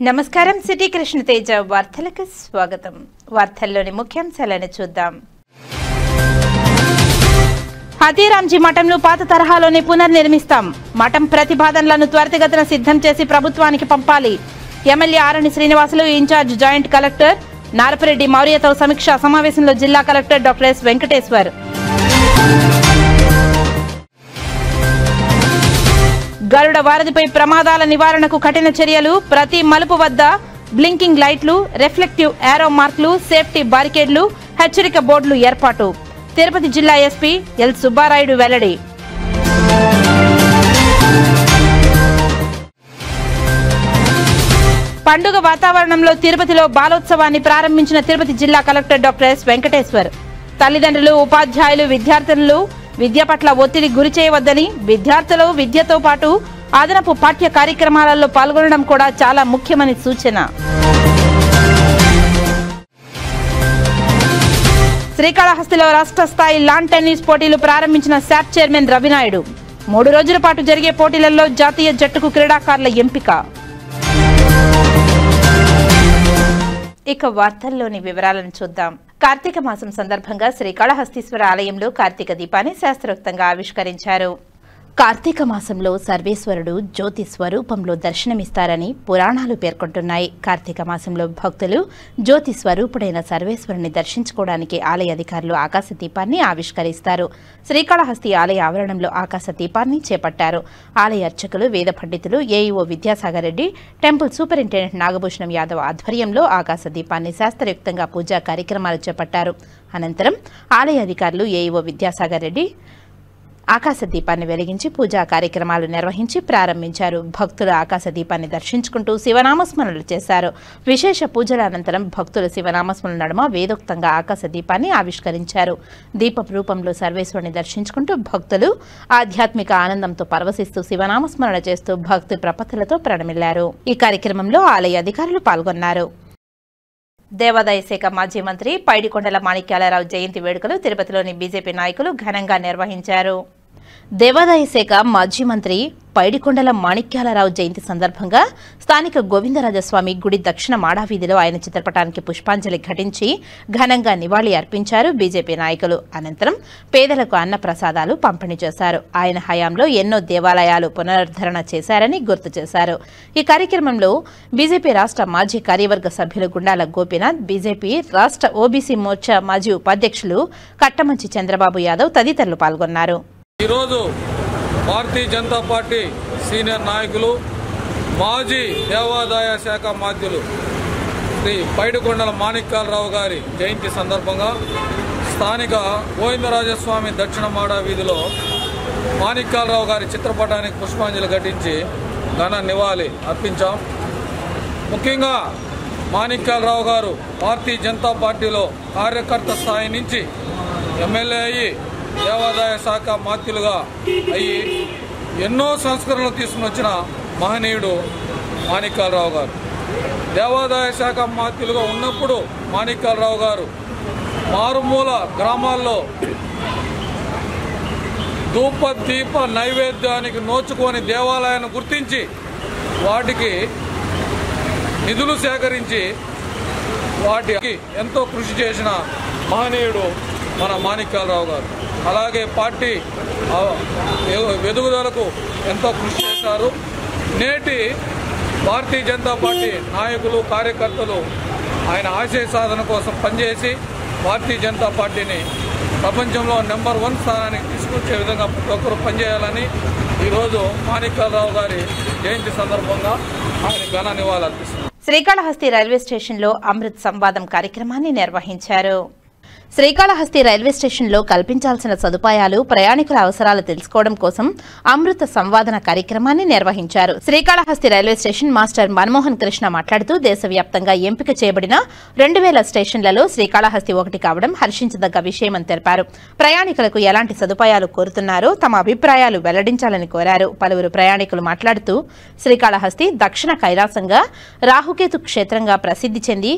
నమస్కారం సిటీ కృష్ణ తేజ వార్తలకు స్వాగతం. వార్తల్లోని ముఖ్యాంశాలను చూద్దాం. హతీరాంజీ మఠంను పాత తరహాలోనే పునర్నిర్మిస్తాం. మఠం ప్రతిపాదనలను త్వరితగతిన సిద్ధం చేసి ప్రభుత్వానికి పంపాలి. MLA Arani Srinivasulu incharge joint collector Narapareddy మౌర్యతో సమీక్షా సమావేశంలో జిల్లా collector doctor S Venkateshwar. Garuda వారధిపై ప్రమాదాల నివారణకు కఠిన చర్యలు. ప్రతి మలుపు వద్ద బ్లింకింగ్ లైట్లు, రిఫ్లెక్టివ్ ఏరో మార్కులు, సేఫ్టీ బారికేడ్లు, హెచ్చరిక బోర్డులు ఏర్పాటు. తిరుపతి జిల్లా ఎస్పీ ఎల్ సుబ్బారాయుడు వెల్లడి. పండుగ వాతావరణంలో తిరుపతిలో బాలోత్సవాన్ని ప్రారంభించిన తిరుపతి జిల్లా కలెక్టర్ డాక్టర్ ఎస్ వెంకటేశ్వర్. తల్లిదండ్రులు, ఉపాధ్యాయులు, విద్యార్థులు విద్య పట్ల ఒత్తిడి గురి చేయవద్దని, విద్యార్థులు విద్యతో పాటు అదనపు పాఠ్య కార్యక్రమాలలో పాల్గొనడం కూడా చాలా ముఖ్యమని సూచన. శ్రీకాళహస్తిలో రాష్ట్ర స్థాయి లాన్ టెన్నిస్ పోటీలు ప్రారంభించిన శాప్ చైర్మన్ రవినాయుడు. 3 రోజుల పాటు జరిగే పోటీలలో జాతీయ జట్టుకు క్రీడాకారుల ఎంపిక. ఇక వార్తల్లోని వివరాలను చూద్దాం. కార్తీక మాసం సందర్భంగా శ్రీకాళహస్తీశ్వర ఆలయంలో కార్తీక దీపాన్ని శాస్త్రోక్తంగా ఆవిష్కరించారు. కార్తీక మాసంలో సర్వేశ్వరుడు జ్యోతి స్వరూపంలో దర్శనమిస్తారని పురాణాలు పేర్కొంటున్నాయి. కార్తీక మాసంలో భక్తులు జ్యోతి స్వరూపుడైన సర్వేశ్వరుని దర్శించుకోవడానికి ఆలయ అధికారులు ఆకాశ దీపాన్ని ఆవిష్కరిస్తారు. శ్రీకాళహస్తి ఆలయ ఆవరణంలో ఆకాశ దీపాన్ని చేపట్టారు. ఆలయ అర్చకులు, వేద పండితులు, AEO Vidyasagar Reddy, temple superintendent Nagabhushanam Yadav ఆధ్వర్యంలో ఆకాశ దీపాన్ని శాస్త్రయుక్తంగా పూజా కార్యక్రమాలు చేపట్టారు. అనంతరం ఆలయ అధికారులు, ఏఈఓ విద్యాసాగర్ రెడ్డి ఆకాశ దీపాన్ని వెలిగించి పూజా కార్యక్రమాలు నిర్వహించి ప్రారంభించారు. భక్తులు ఆకాశ దీపాన్ని దర్శించుకుంటూ శివనామస్మరణలు చేశారు. విశేష పూజల అనంతరం భక్తులు శివనామస్మరణ నడుమ వేదోక్తంగా ఆకాశ దీపాన్ని ఆవిష్కరించారు. దీప రూపంలో సర్వేశ్వరుని దర్శించుకుంటూ భక్తులు ఆధ్యాత్మిక ఆనందంతో పరవశిస్తూ శివనామస్మరణ చేస్తూ భక్తి ప్రపత్తులతో ప్రణమిల్లారు. ఈ కార్యక్రమంలో ఆలయ అధికారులు పాల్గొన్నారు. దేవాదాయ శాఖ మాజీ మంత్రి పైడికొండల మాణిక్యాలరావు జయంతి వేడుకలు తిరుపతిలోని బీజేపీ నాయకులు ఘనంగా నిర్వహించారు. దేవాదాయ శాఖ మాజీ మంత్రి పైడికొండల మాణిక్యాలరావు జయంతి సందర్భంగా స్థానిక గోవిందరాజస్వామి గుడి దక్షిణ మాడావీధిలో ఆయన చిత్రపటానికి పుష్పాంజలి ఘటించి ఘనంగా నివాళి అర్పించారు బీజేపీ నాయకులు. అనంతరం పేదలకు అన్న ప్రసాదాలు పంపిణీ చేశారు. ఆయన హయాంలో ఎన్నో దేవాలయాలు పునరుద్ధరణ చేశారని గుర్తు చేశారు. ఈ కార్యక్రమంలో బీజేపీ రాష్ట్ర మాజీ కార్యవర్గ సభ్యులు గుండాల గోపీనాథ్, బీజేపీ రాష్ట్ర ఓబీసీ మోర్చా మాజీ ఉపాధ్యక్షులు కట్టమంచి చంద్రబాబు యాదవ్ తదితరులు పాల్గొన్నారు. ఈరోజు భారతీయ జనతా పార్టీ సీనియర్ నాయకులు, మాజీ దేవాదాయ శాఖ మాధ్యులు శ్రీ పైడికొండల మాణిక్యాలరావు గారి జయంతి సందర్భంగా స్థానిక గోవిందరాజస్వామి దక్షిణ మాడ వీధిలో మాణిక్యాలరావు గారి చిత్రపటానికి పుష్పాంజలి ఘటించి ఘన నివాళి అర్పించాం. ముఖ్యంగా మాణిక్యాలరావు గారు భారతీయ జనతా పార్టీలో కార్యకర్త స్థాయి నుంచి ఎమ్మెల్యే అయ్యి దేవాదాయ శాఖ మాత్యులుగా అయ్యి ఎన్నో సంస్కరణలు తీసుకుని వచ్చిన మహనీయుడు మాణిక్యాలరావు గారు. దేవాదాయ శాఖ మాత్యులుగా ఉన్నప్పుడు మాణిక్యాలరావు గారు మారుమూల గ్రామాల్లో ధూప దీప నైవేద్యానికి నోచుకొని దేవాలయాన్ని గుర్తించి వాటికి నిధులు సేకరించి వాటికి ఎంతో కృషి చేసిన మహనీయుడు మన మాణిక్యాలరావు గారు. అలాగే పార్టీ ఎదుగుదలకు ఎంతో కృషి చేశారు. నేటి భారతీయ జనతా పార్టీ నాయకులు, కార్యకర్తలు ఆయన ఆశయ సాధన కోసం పనిచేసి భారతీయ జనతా పార్టీని ప్రపంచంలో నెంబర్ 1 స్థానానికి తీసుకొచ్చే విధంగా ప్రతి ఒక్కరూ పనిచేయాలని ఈరోజు మాణిక్యాలరావు గారి జయంతి సందర్భంగా ఆయన ఘన నివాళులు అర్పిస్తున్నారు. శ్రీకాళహస్తి రైల్వే స్టేషన్లో అమృత్ సంవాదం కార్యక్రమాన్ని నిర్వహించారు. శ్రీకాళహస్తి రైల్వే స్టేషన్లో కల్పించాల్సిన సదుపాయాలు, ప్రయాణికుల అవసరాలు తెలుసుకోవడం కోసం అమృత సంవాదన కార్యక్రమాన్ని నిర్వహించారు. Srikalahasti railway station master Manmohan Krishna మాట్లాడుతూ దేశవ్యాప్తంగా ఎంపిక చేయబడిన 2000 స్టేషన్లలో శ్రీకాళహస్తి ఒకటి కావడం హర్షించదగ్గ విషయమని తెలిపారు. ప్రయాణికులకు ఎలాంటి సదుపాయాలు కోరుతున్నారో తమ అభిప్రాయాలు వెల్లడించాలని కోరారు. పలువురు ప్రయాణికులు మాట్లాడుతూ శ్రీకాళహస్తి దక్షిణ కైలాసంగా, రాహుకేతు క్షేత్రంగా ప్రసిద్ధి చెంది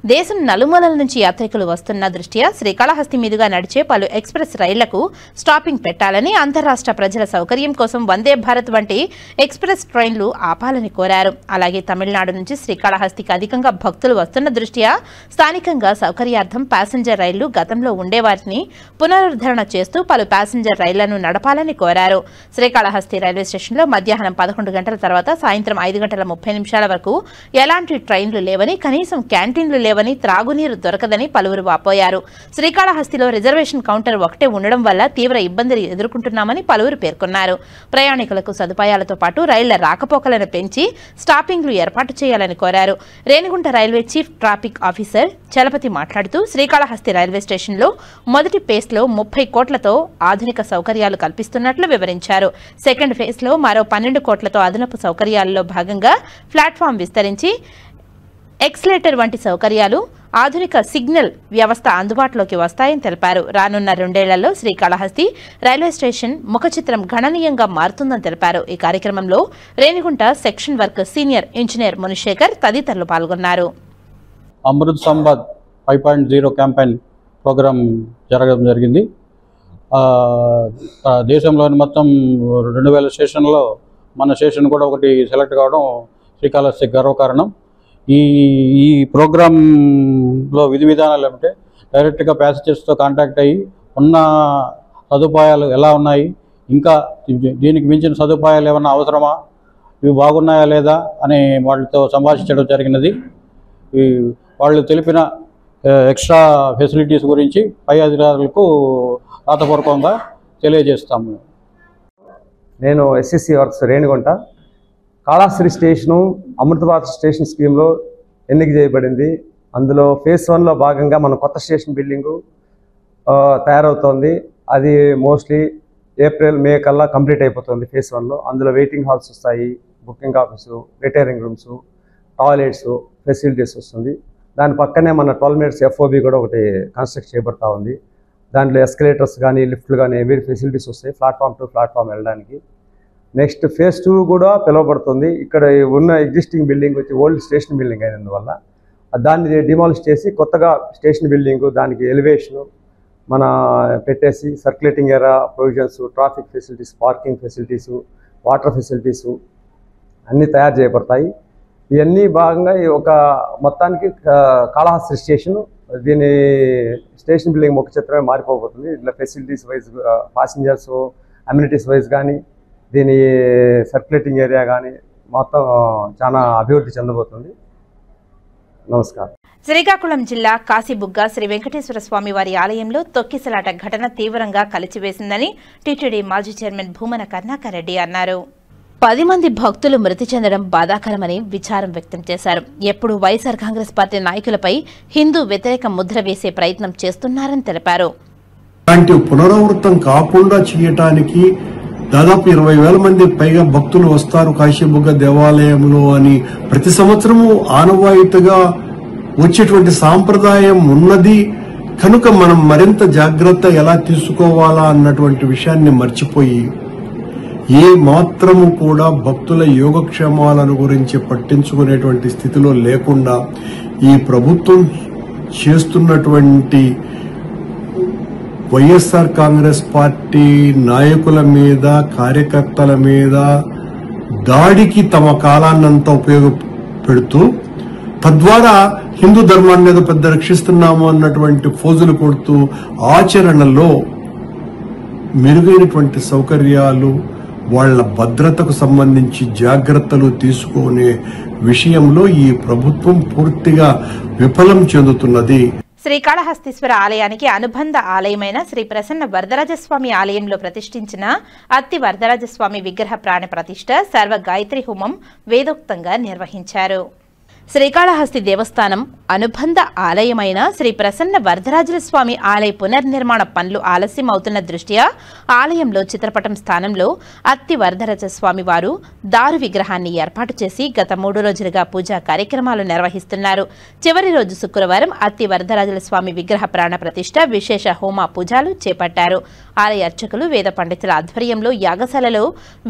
దేశం నలుమూలల నుంచి యాత్రికులు వస్తున్న దృష్ట్యా శ్రీకాళహస్తి మీదుగా నడిచే పలు ఎక్స్ప్రెస్ రైళ్లకు స్టాపింగ్ పెట్టాలని, అంతర్రాష్ట్ర ప్రజల సౌకర్యం కోసం వందే భారత్ వంటి ఎక్స్ప్రెస్ ట్రైన్లు ఆపాలని కోరారు. అలాగే తమిళనాడు నుంచి శ్రీకాళహస్తికి అధికంగా భక్తులు వస్తున్న దృష్ట్యా స్థానికంగా సౌకర్యార్థం ప్యాసింజర్ రైళ్లు గతంలో ఉండేవాటిని పునరుద్ధరణ చేస్తూ పలు ప్యాసింజర్ రైళ్లను నడపాలని కోరారు. శ్రీకాళహస్తి రైల్వే స్టేషన్లో మధ్యాహ్నం 11 గంటల తర్వాత సాయంత్రం 5:30 వరకు ఎలాంటి ట్రైన్లు లేవని, కనీసం క్యాంటీన్లు లేవని, త్రాగునీరు దొరకదని పలువురు వాపోయారు. శ్రీకాళహస్తిలో రిజర్వేషన్ కౌంటర్ ఒకటే ఉండడం వల్ల తీవ్ర ఇబ్బందులు ఎదుర్కొంటున్నామని పలువురు పేర్కొన్నారు. ప్రయాణికులకు సదుపాయాలతో పాటు రైళ్ల రాకపోకలను పెంచి స్టాపింగ్లు ఏర్పాటు చేయాలని కోరారు. Renigunta railway chief traffic officer Chalapathi మాట్లాడుతూ శ్రీకాళహస్తి రైల్వే స్టేషన్లో మొదటి ఫేజ్లో 30 కోట్లతో ఆధునిక సౌకర్యాలు కల్పిస్తున్నట్లు వివరించారు. సెకండ్ ఫేజ్లో మరో 12 కోట్లతో అదనపు సౌకర్యాల్లో భాగంగా ప్లాట్ఫామ్ విస్తరించి ఎక్స్లేటర్ వంటి సౌకర్యాలు, ఆధునిక సిగ్నల్ వ్యవస్థ అందుబాటులోకి వస్తాయని తెలిపారు. రానున్న 2 ఏళ్లలో శ్రీకాళహస్తి రైల్వే స్టేషన్ ముఖచిత్రం గణనీయంగా మారుతుందని తెలిపారు. ఈ కార్యక్రమంలో Renigunta section work senior engineer Munishekar తదితరులు పాల్గొన్నారు. అమృత్ సంవాద్ 5.0 క్యాంపెయిన్ ప్రోగ్రాం జరగడం జరిగింది. దేశంలోని మొత్తం 2000 స్టేషన్లో మన స్టేషన్ కూడా ఒకటి సెలెక్ట్ కావడం శ్రీకాళహస్తి గర్వకారణం. ఈ ప్రోగ్రాంలో విధి విధానాలు ఏమంటే డైరెక్ట్గా ప్యాసింజర్స్తో కాంటాక్ట్ అయ్యి ఉన్న సదుపాయాలు ఎలా ఉన్నాయి, ఇంకా దీనికి మించిన సదుపాయాలు ఏమన్నా అవసరమా, ఇవి బాగున్నాయా లేదా అని వాళ్ళతో సంభాషించడం జరిగినది. వాళ్ళు తెలిపిన ఎక్స్ట్రా ఫెసిలిటీస్ గురించి పై అధికారులకు రాతపూర్వకంగా తెలియజేస్తాము. నేను SSC works Renigunta. Kalahasti station Amrit Bharat station స్కీమ్లో ఎన్నిక చేయబడింది. అందులో ఫేజ్ 1లో భాగంగా మన కొత్త స్టేషన్ బిల్డింగు తయారవుతోంది. అది మోస్ట్లీ ఏప్రిల్ మే కల్లా కంప్లీట్ అయిపోతుంది ఫేజ్ 1లో. అందులో వెయిటింగ్ హాల్స్ వస్తాయి, booking office, retiring rooms, toilets facilities వస్తుంది. దాని పక్కనే మన 12 minutes FOB కూడా ఒకటి కన్స్ట్రక్ట్ చేయబడతా ఉంది. దాంట్లో ఎస్కలేటర్స్ కానీ, లిఫ్ట్లు కానీ ఎవరి ఫెసిలిటీస్ వస్తాయి ప్లాట్ఫామ్ టు ప్లాట్ఫామ్ వెళ్ళడానికి. నెక్స్ట్ ఫేజ్ 2 కూడా పిలువబడుతుంది. ఇక్కడ ఉన్న ఎగ్జిస్టింగ్ బిల్డింగ్ వచ్చి ఓల్డ్ స్టేషన్ బిల్డింగ్ అయినందువల్ల దాన్ని డిమాలిష్ చేసి కొత్తగా స్టేషన్ బిల్డింగు, దానికి ఎలివేషను మన పెట్టేసి circulating area provisions, traffic facilities, parking facilities, water facilities అన్నీ తయారు చేయబడతాయి. ఇవన్నీ భాగంగా ఒక మొత్తానికి కాళహస్తి స్టేషన్ దీని స్టేషన్ బిల్డింగ్ ముఖ చిత్రమే మారిపోబోతుంది. ఇట్లా facilities wise, passengers amenities wise కానీ, దీని సర్క్యులేటింగ్ ఏరియా కానీ మొత్తం చాలా అభివృద్ధి చెందబోతుంది. నమస్కారం. శ్రీకాకుళం జిల్లా కాశీబుగ్గ శ్రీ వెంకటేశ్వర స్వామి వారి ఆలయంలో తొక్కిసలాట ఘటన తీవ్రంగా కలిచివేసిందని టీటీడీ మాజీ చైర్మన్ భూమన కరుణాకర్ రెడ్డి అన్నారు. 10 మంది భక్తులు మృతి చెందడం బాధాకరమని విచారం వ్యక్తం చేశారు. ఎప్పుడు వైఎస్ఆర్ కాంగ్రెస్ పార్టీ నాయకులపై హిందూ వ్యతిరేక ముద్ర వేసే ప్రయత్నం చేస్తున్నారని తెలిపారు. అలాంటి పునరావృతం కాకుండా చేయటానికి దాదాపు 20,000 మంది పైగా భక్తులు వస్తారు కాశీబుగ్గ దేవాలయంలో అని ప్రతి సంవత్సరము ఆనవాయితీగా వచ్చేటువంటి సాంప్రదాయం ఉన్నది కనుక మనం మరింత జాగ్రత్త ఎలా తీసుకోవాలా అన్నటువంటి విషయాన్ని మర్చిపోయి ఏ మాత్రము కూడా భక్తుల యోగక్షేమాలను గురించి పట్టించుకునేటువంటి స్థితిలో లేకుండా ఈ ప్రభుత్వం చేస్తున్నటువంటి వైఎస్ఆర్ కాంగ్రెస్ పార్టీ నాయకుల మీద, కార్యకర్తల మీద దాడికి తమ కాలాన్నంతా ఉపయోగపెడుతూ తద్వారా హిందూ ధర్మాన్ని ఏదో పెద్ద రక్షిస్తున్నాము అన్నటువంటి ఫోజులు కొడుతూ ఆచరణలో మెరుగైనటువంటి సౌకర్యాలు, వాళ్ల భద్రతకు సంబంధించి జాగ్రత్తలు తీసుకునే విషయంలో ఈ ప్రభుత్వం పూర్తిగా విఫలం చెందుతున్నది. శ్రీకాళహస్తీశ్వర ఆలయానికి అనుబంధ ఆలయమైన శ్రీ ప్రసన్న వరదరాజస్వామి ఆలయంలో ప్రతిష్ఠించిన అత్తి వరదరాజస్వామి విగ్రహ ప్రాణ ప్రతిష్ఠ, సర్వ గాయత్రి హోమం వేదోక్తంగా నిర్వహించారు. శ్రీకాళహస్తి దేవస్థానం అనుబంధ ఆలయమైన శ్రీ ప్రసన్న వరదరాజుల స్వామి ఆలయ పునర్నిర్మాణ పనులు ఆలస్యం అవుతున్న దృష్ట్యా ఆలయంలో చిత్రపటం స్థానంలో అత్తి వరదరాజ స్వామి వారు దారు విగ్రహాన్ని ఏర్పాటు చేసి గత 3 రోజులుగా పూజా కార్యక్రమాలు నిర్వహిస్తున్నారు. చివరి రోజు శుక్రవారం అత్తి వరదరాజుల స్వామి విగ్రహ ప్రాణ ప్రతిష్ఠ, విశేష హోమ పూజలు చేపట్టారు. ఆలయ అర్చకులు, వేద పండితుల ఆధ్వర్యంలో యాగశాలలో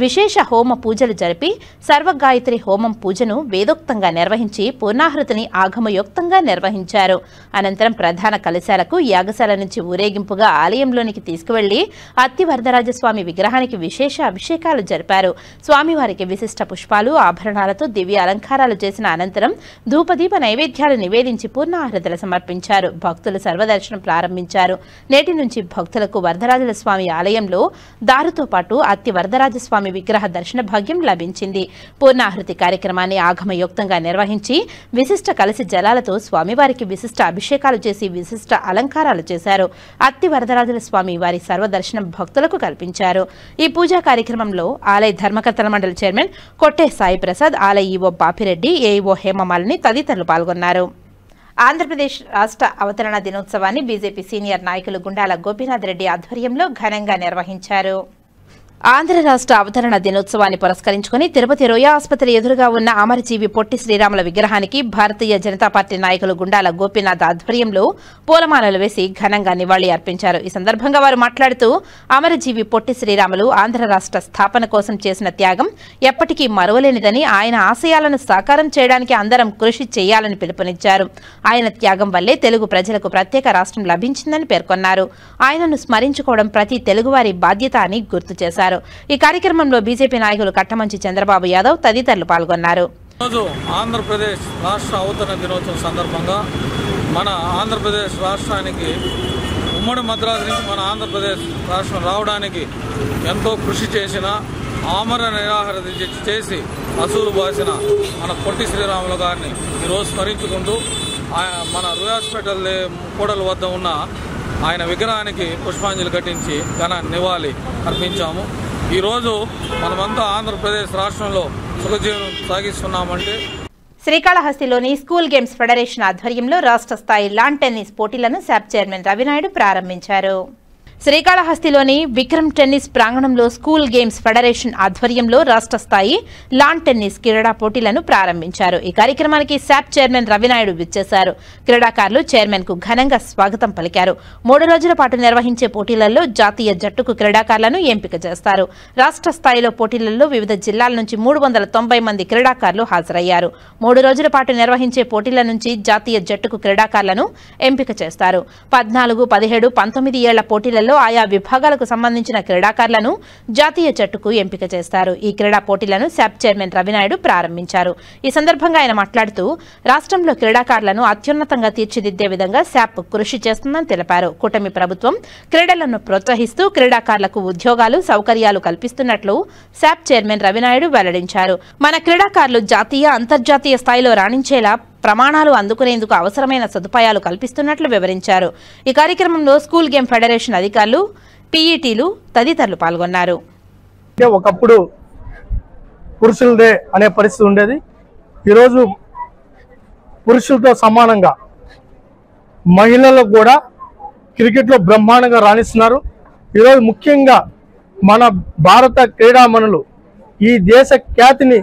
విశేష హోమ పూజలు జరిపి సర్వగాయత్రి హోమం పూజను వేదోక్తంగా నిర్వహించి పూర్ణాహృతిని ఆగమయుక్తంగా నిర్వహించారు. అనంతరం ప్రధాన కలశాలకు యాగశాల నుంచి ఊరేగింపుగా ఆలయంలోనికి తీసుకువెళ్లి అత్తి వరదరాజస్వామి విగ్రహానికి విశేష అభిషేకాలు జరిపారు. స్వామివారికి విశిష్ట పుష్పాలు ఆభరణాలతో దివ్య అలంకారాలు చేసిన అనంతరం ధూపదీప నైవేద్యాలు నివేదించి పూర్ణాహృతులు సమర్పించారు. భక్తులు సర్వదర్శనం ప్రారంభించారు. నేటి నుంచి భక్తులకు వరదరాజుల స్వామి ఆలయంలో దారుతో పాటు అత్తి వరదరాజస్వామి విగ్రహ దర్శన భాగ్యం లభించింది. పూర్ణాహృతి కార్యక్రమాన్ని ఆగమయుక్తంగా నిర్వహించి విశిష్ట కలశ జలాలతో స్వామివారికి విశిష్ట అభిషేకాలు చేసి విశిష్ట అలంకారాలు చేశారు. అత్తి వరదరాజుల స్వామి వారి సర్వదర్శనం భక్తులకు కల్పించారు. ఈ పూజా కార్యక్రమంలో ఆలయ ధర్మకర్తల మండలి చైర్మన్ కొట్టే సాయి ప్రసాద్, ఆలయ ఈవో బాపిరెడ్డి, ఏఈఓ హేమమాలిని తదితరులు పాల్గొన్నారు. ఆంధ్రప్రదేశ్ రాష్ట్ర అవతరణ దినోత్సవాన్ని బీజేపీ సీనియర్ నాయకులు గుండాల గోపీనాథ్ రెడ్డి ఆధ్వర్యంలో ఘనంగా నిర్వహించారు. ఆంధ్ర రాష్ట్ర అవతరణ దినోత్సవాన్ని పురస్కరించుకుని తిరుపతి రోయా ఆసుపత్రి ఎదురుగా ఉన్న అమరజీవి పొట్టి శ్రీరాముల విగ్రహానికి భారతీయ జనతా పార్టీ నాయకులు గుండాల గోపీనాథ్ ఆధ్వర్యంలో పూలమాలలు వేసి ఘనంగా నివాళి అర్పించారు. ఈ సందర్భంగా వారు మాట్లాడుతూ అమరజీవి పొట్టి శ్రీరాములు ఆంధ్ర రాష్ట్ర స్థాపన కోసం చేసిన త్యాగం ఎప్పటికీ మరువలేనిదని, ఆయన ఆశయాలను సాకారం చేయడానికి అందరం కృషి చేయాలని పిలుపునిచ్చారు. ఆయన త్యాగం వల్లే తెలుగు ప్రజలకు ప్రత్యేక రాష్ట్రం లభించిందని పేర్కొన్నారు. ఆయనను స్మరించుకోవడం ప్రతి తెలుగువారి బాధ్యత అని గుర్తు చేశారు. ఈ కార్యక్రమంలో బీజేపీ నాయకులు కట్టమంచి చంద్రబాబు యాదవ్ తదితరులు పాల్గొన్నారు. ఈరోజు ఆంధ్రప్రదేశ్ రాష్ట్ర అవతరణ దినోత్సవం సందర్భంగా మన ఆంధ్రప్రదేశ్ రాష్ట్రానికి ఉమ్మడి మద్రాసు నుంచి మన ఆంధ్రప్రదేశ్ రాష్ట్రం రావడానికి ఎంతో కృషి చేసిన, ఆమర నిరాహార దీక్ష చేసి అసూలు బాసిన మన పొట్టి శ్రీరాములు గారిని ఈరోజు స్మరించుకుంటూ మన రోయా హాస్పిటల్ కూడల వద్ద ఉన్న ఆయన విగ్రహానికి పుష్పాంజలి ఘటించి ఘన నివాళి అర్పించాము. ఈరోజు మనమంతా ఆంధ్రప్రదేశ్ రాష్ట్రంలో సుఖజీవనం సాగిస్తున్నామంటే శ్రీకాళహస్తిలోని స్కూల్ గేమ్స్ ఫెడరేషన్ ఆధ్వర్యంలో రాష్ట్ర స్థాయి లాన్ టెన్నిస్ పోటీలను శాప్ చైర్మన్ రవినాయుడు ప్రారంభించారు. శ్రీకాళహస్తిలోని విక్రమ్ టెన్నిస్ ప్రాంగణంలో స్కూల్ గేమ్స్ ఫెడరేషన్ ఆధ్వర్యంలో రాష్ట్ర స్థాయి లాన్ టెన్నిస్ క్రీడా పోటీలను ప్రారంభించారు. ఈ కార్యక్రమానికి శాప్ చైర్మన్ రవినాయుడు విచ్చేశారు. క్రీడాకారులు చైర్మన్ కు ఘనంగా స్వాగతం పలికారు. 3 రోజుల పాటు నిర్వహించే పోటీలలో జాతీయ జట్టుకు క్రీడాకారులను ఎంపిక చేస్తారు. రాష్ట్ర స్థాయిలో పోటీలలో వివిధ జిల్లాల నుంచి 390 మంది క్రీడాకారులు హాజరయ్యారు. 3 రోజుల పాటు నిర్వహించే పోటీల నుంచి జాతీయ జట్టుకు క్రీడాకారులను ఎంపిక చేస్తారు. 14, 17, 19 ఏళ్ల పోటీలలో ఆయా విభాగాలకు సంబంధించిన క్రీడాకారులను జాతీయ జట్టుకు ఎంపిక చేస్తారు. ఈ క్రీడా పోటీలను శాప్ చైర్మన్ రవినాయుడు ప్రారంభించారు. ఈ సందర్భంగా ఆయన మాట్లాడుతూ రాష్ట్రంలో క్రీడాకారులను అత్యున్నతంగా తీర్చిదిద్దే విధంగా శాప్ కృషి చేస్తుందని తెలిపారు. కూటమి ప్రభుత్వం క్రీడలను ప్రోత్సహిస్తూ క్రీడాకారులకు ఉద్యోగాలు, సౌకర్యాలు కల్పిస్తున్నట్లు శాప్ చైర్మన్ రవినాయుడు వెల్లడించారు. మన క్రీడాకారులు జాతీయ, అంతర్జాతీయ స్థాయిలో రాణించేలా ప్రమాణాలు అందుకునేందుకు అవసరమైన సదుపాయాలు కల్పిస్తున్నట్లు వివరించారు. ఈ కార్యక్రమంలో స్కూల్ గేమ్ ఫెడరేషన్ అధికారులు, పీఈటీలు తదితరులు పాల్గొన్నారు. ఒకప్పుడు పురుషులదే అనే పరిస్థితి ఉండేది. ఈరోజు పురుషులతో సమానంగా మహిళలకు కూడా క్రికెట్లో బ్రహ్మాండంగా రాణిస్తున్నారు. ఈరోజు ముఖ్యంగా మన భారత క్రీడామణులు ఈ దేశ ఖ్యాతిని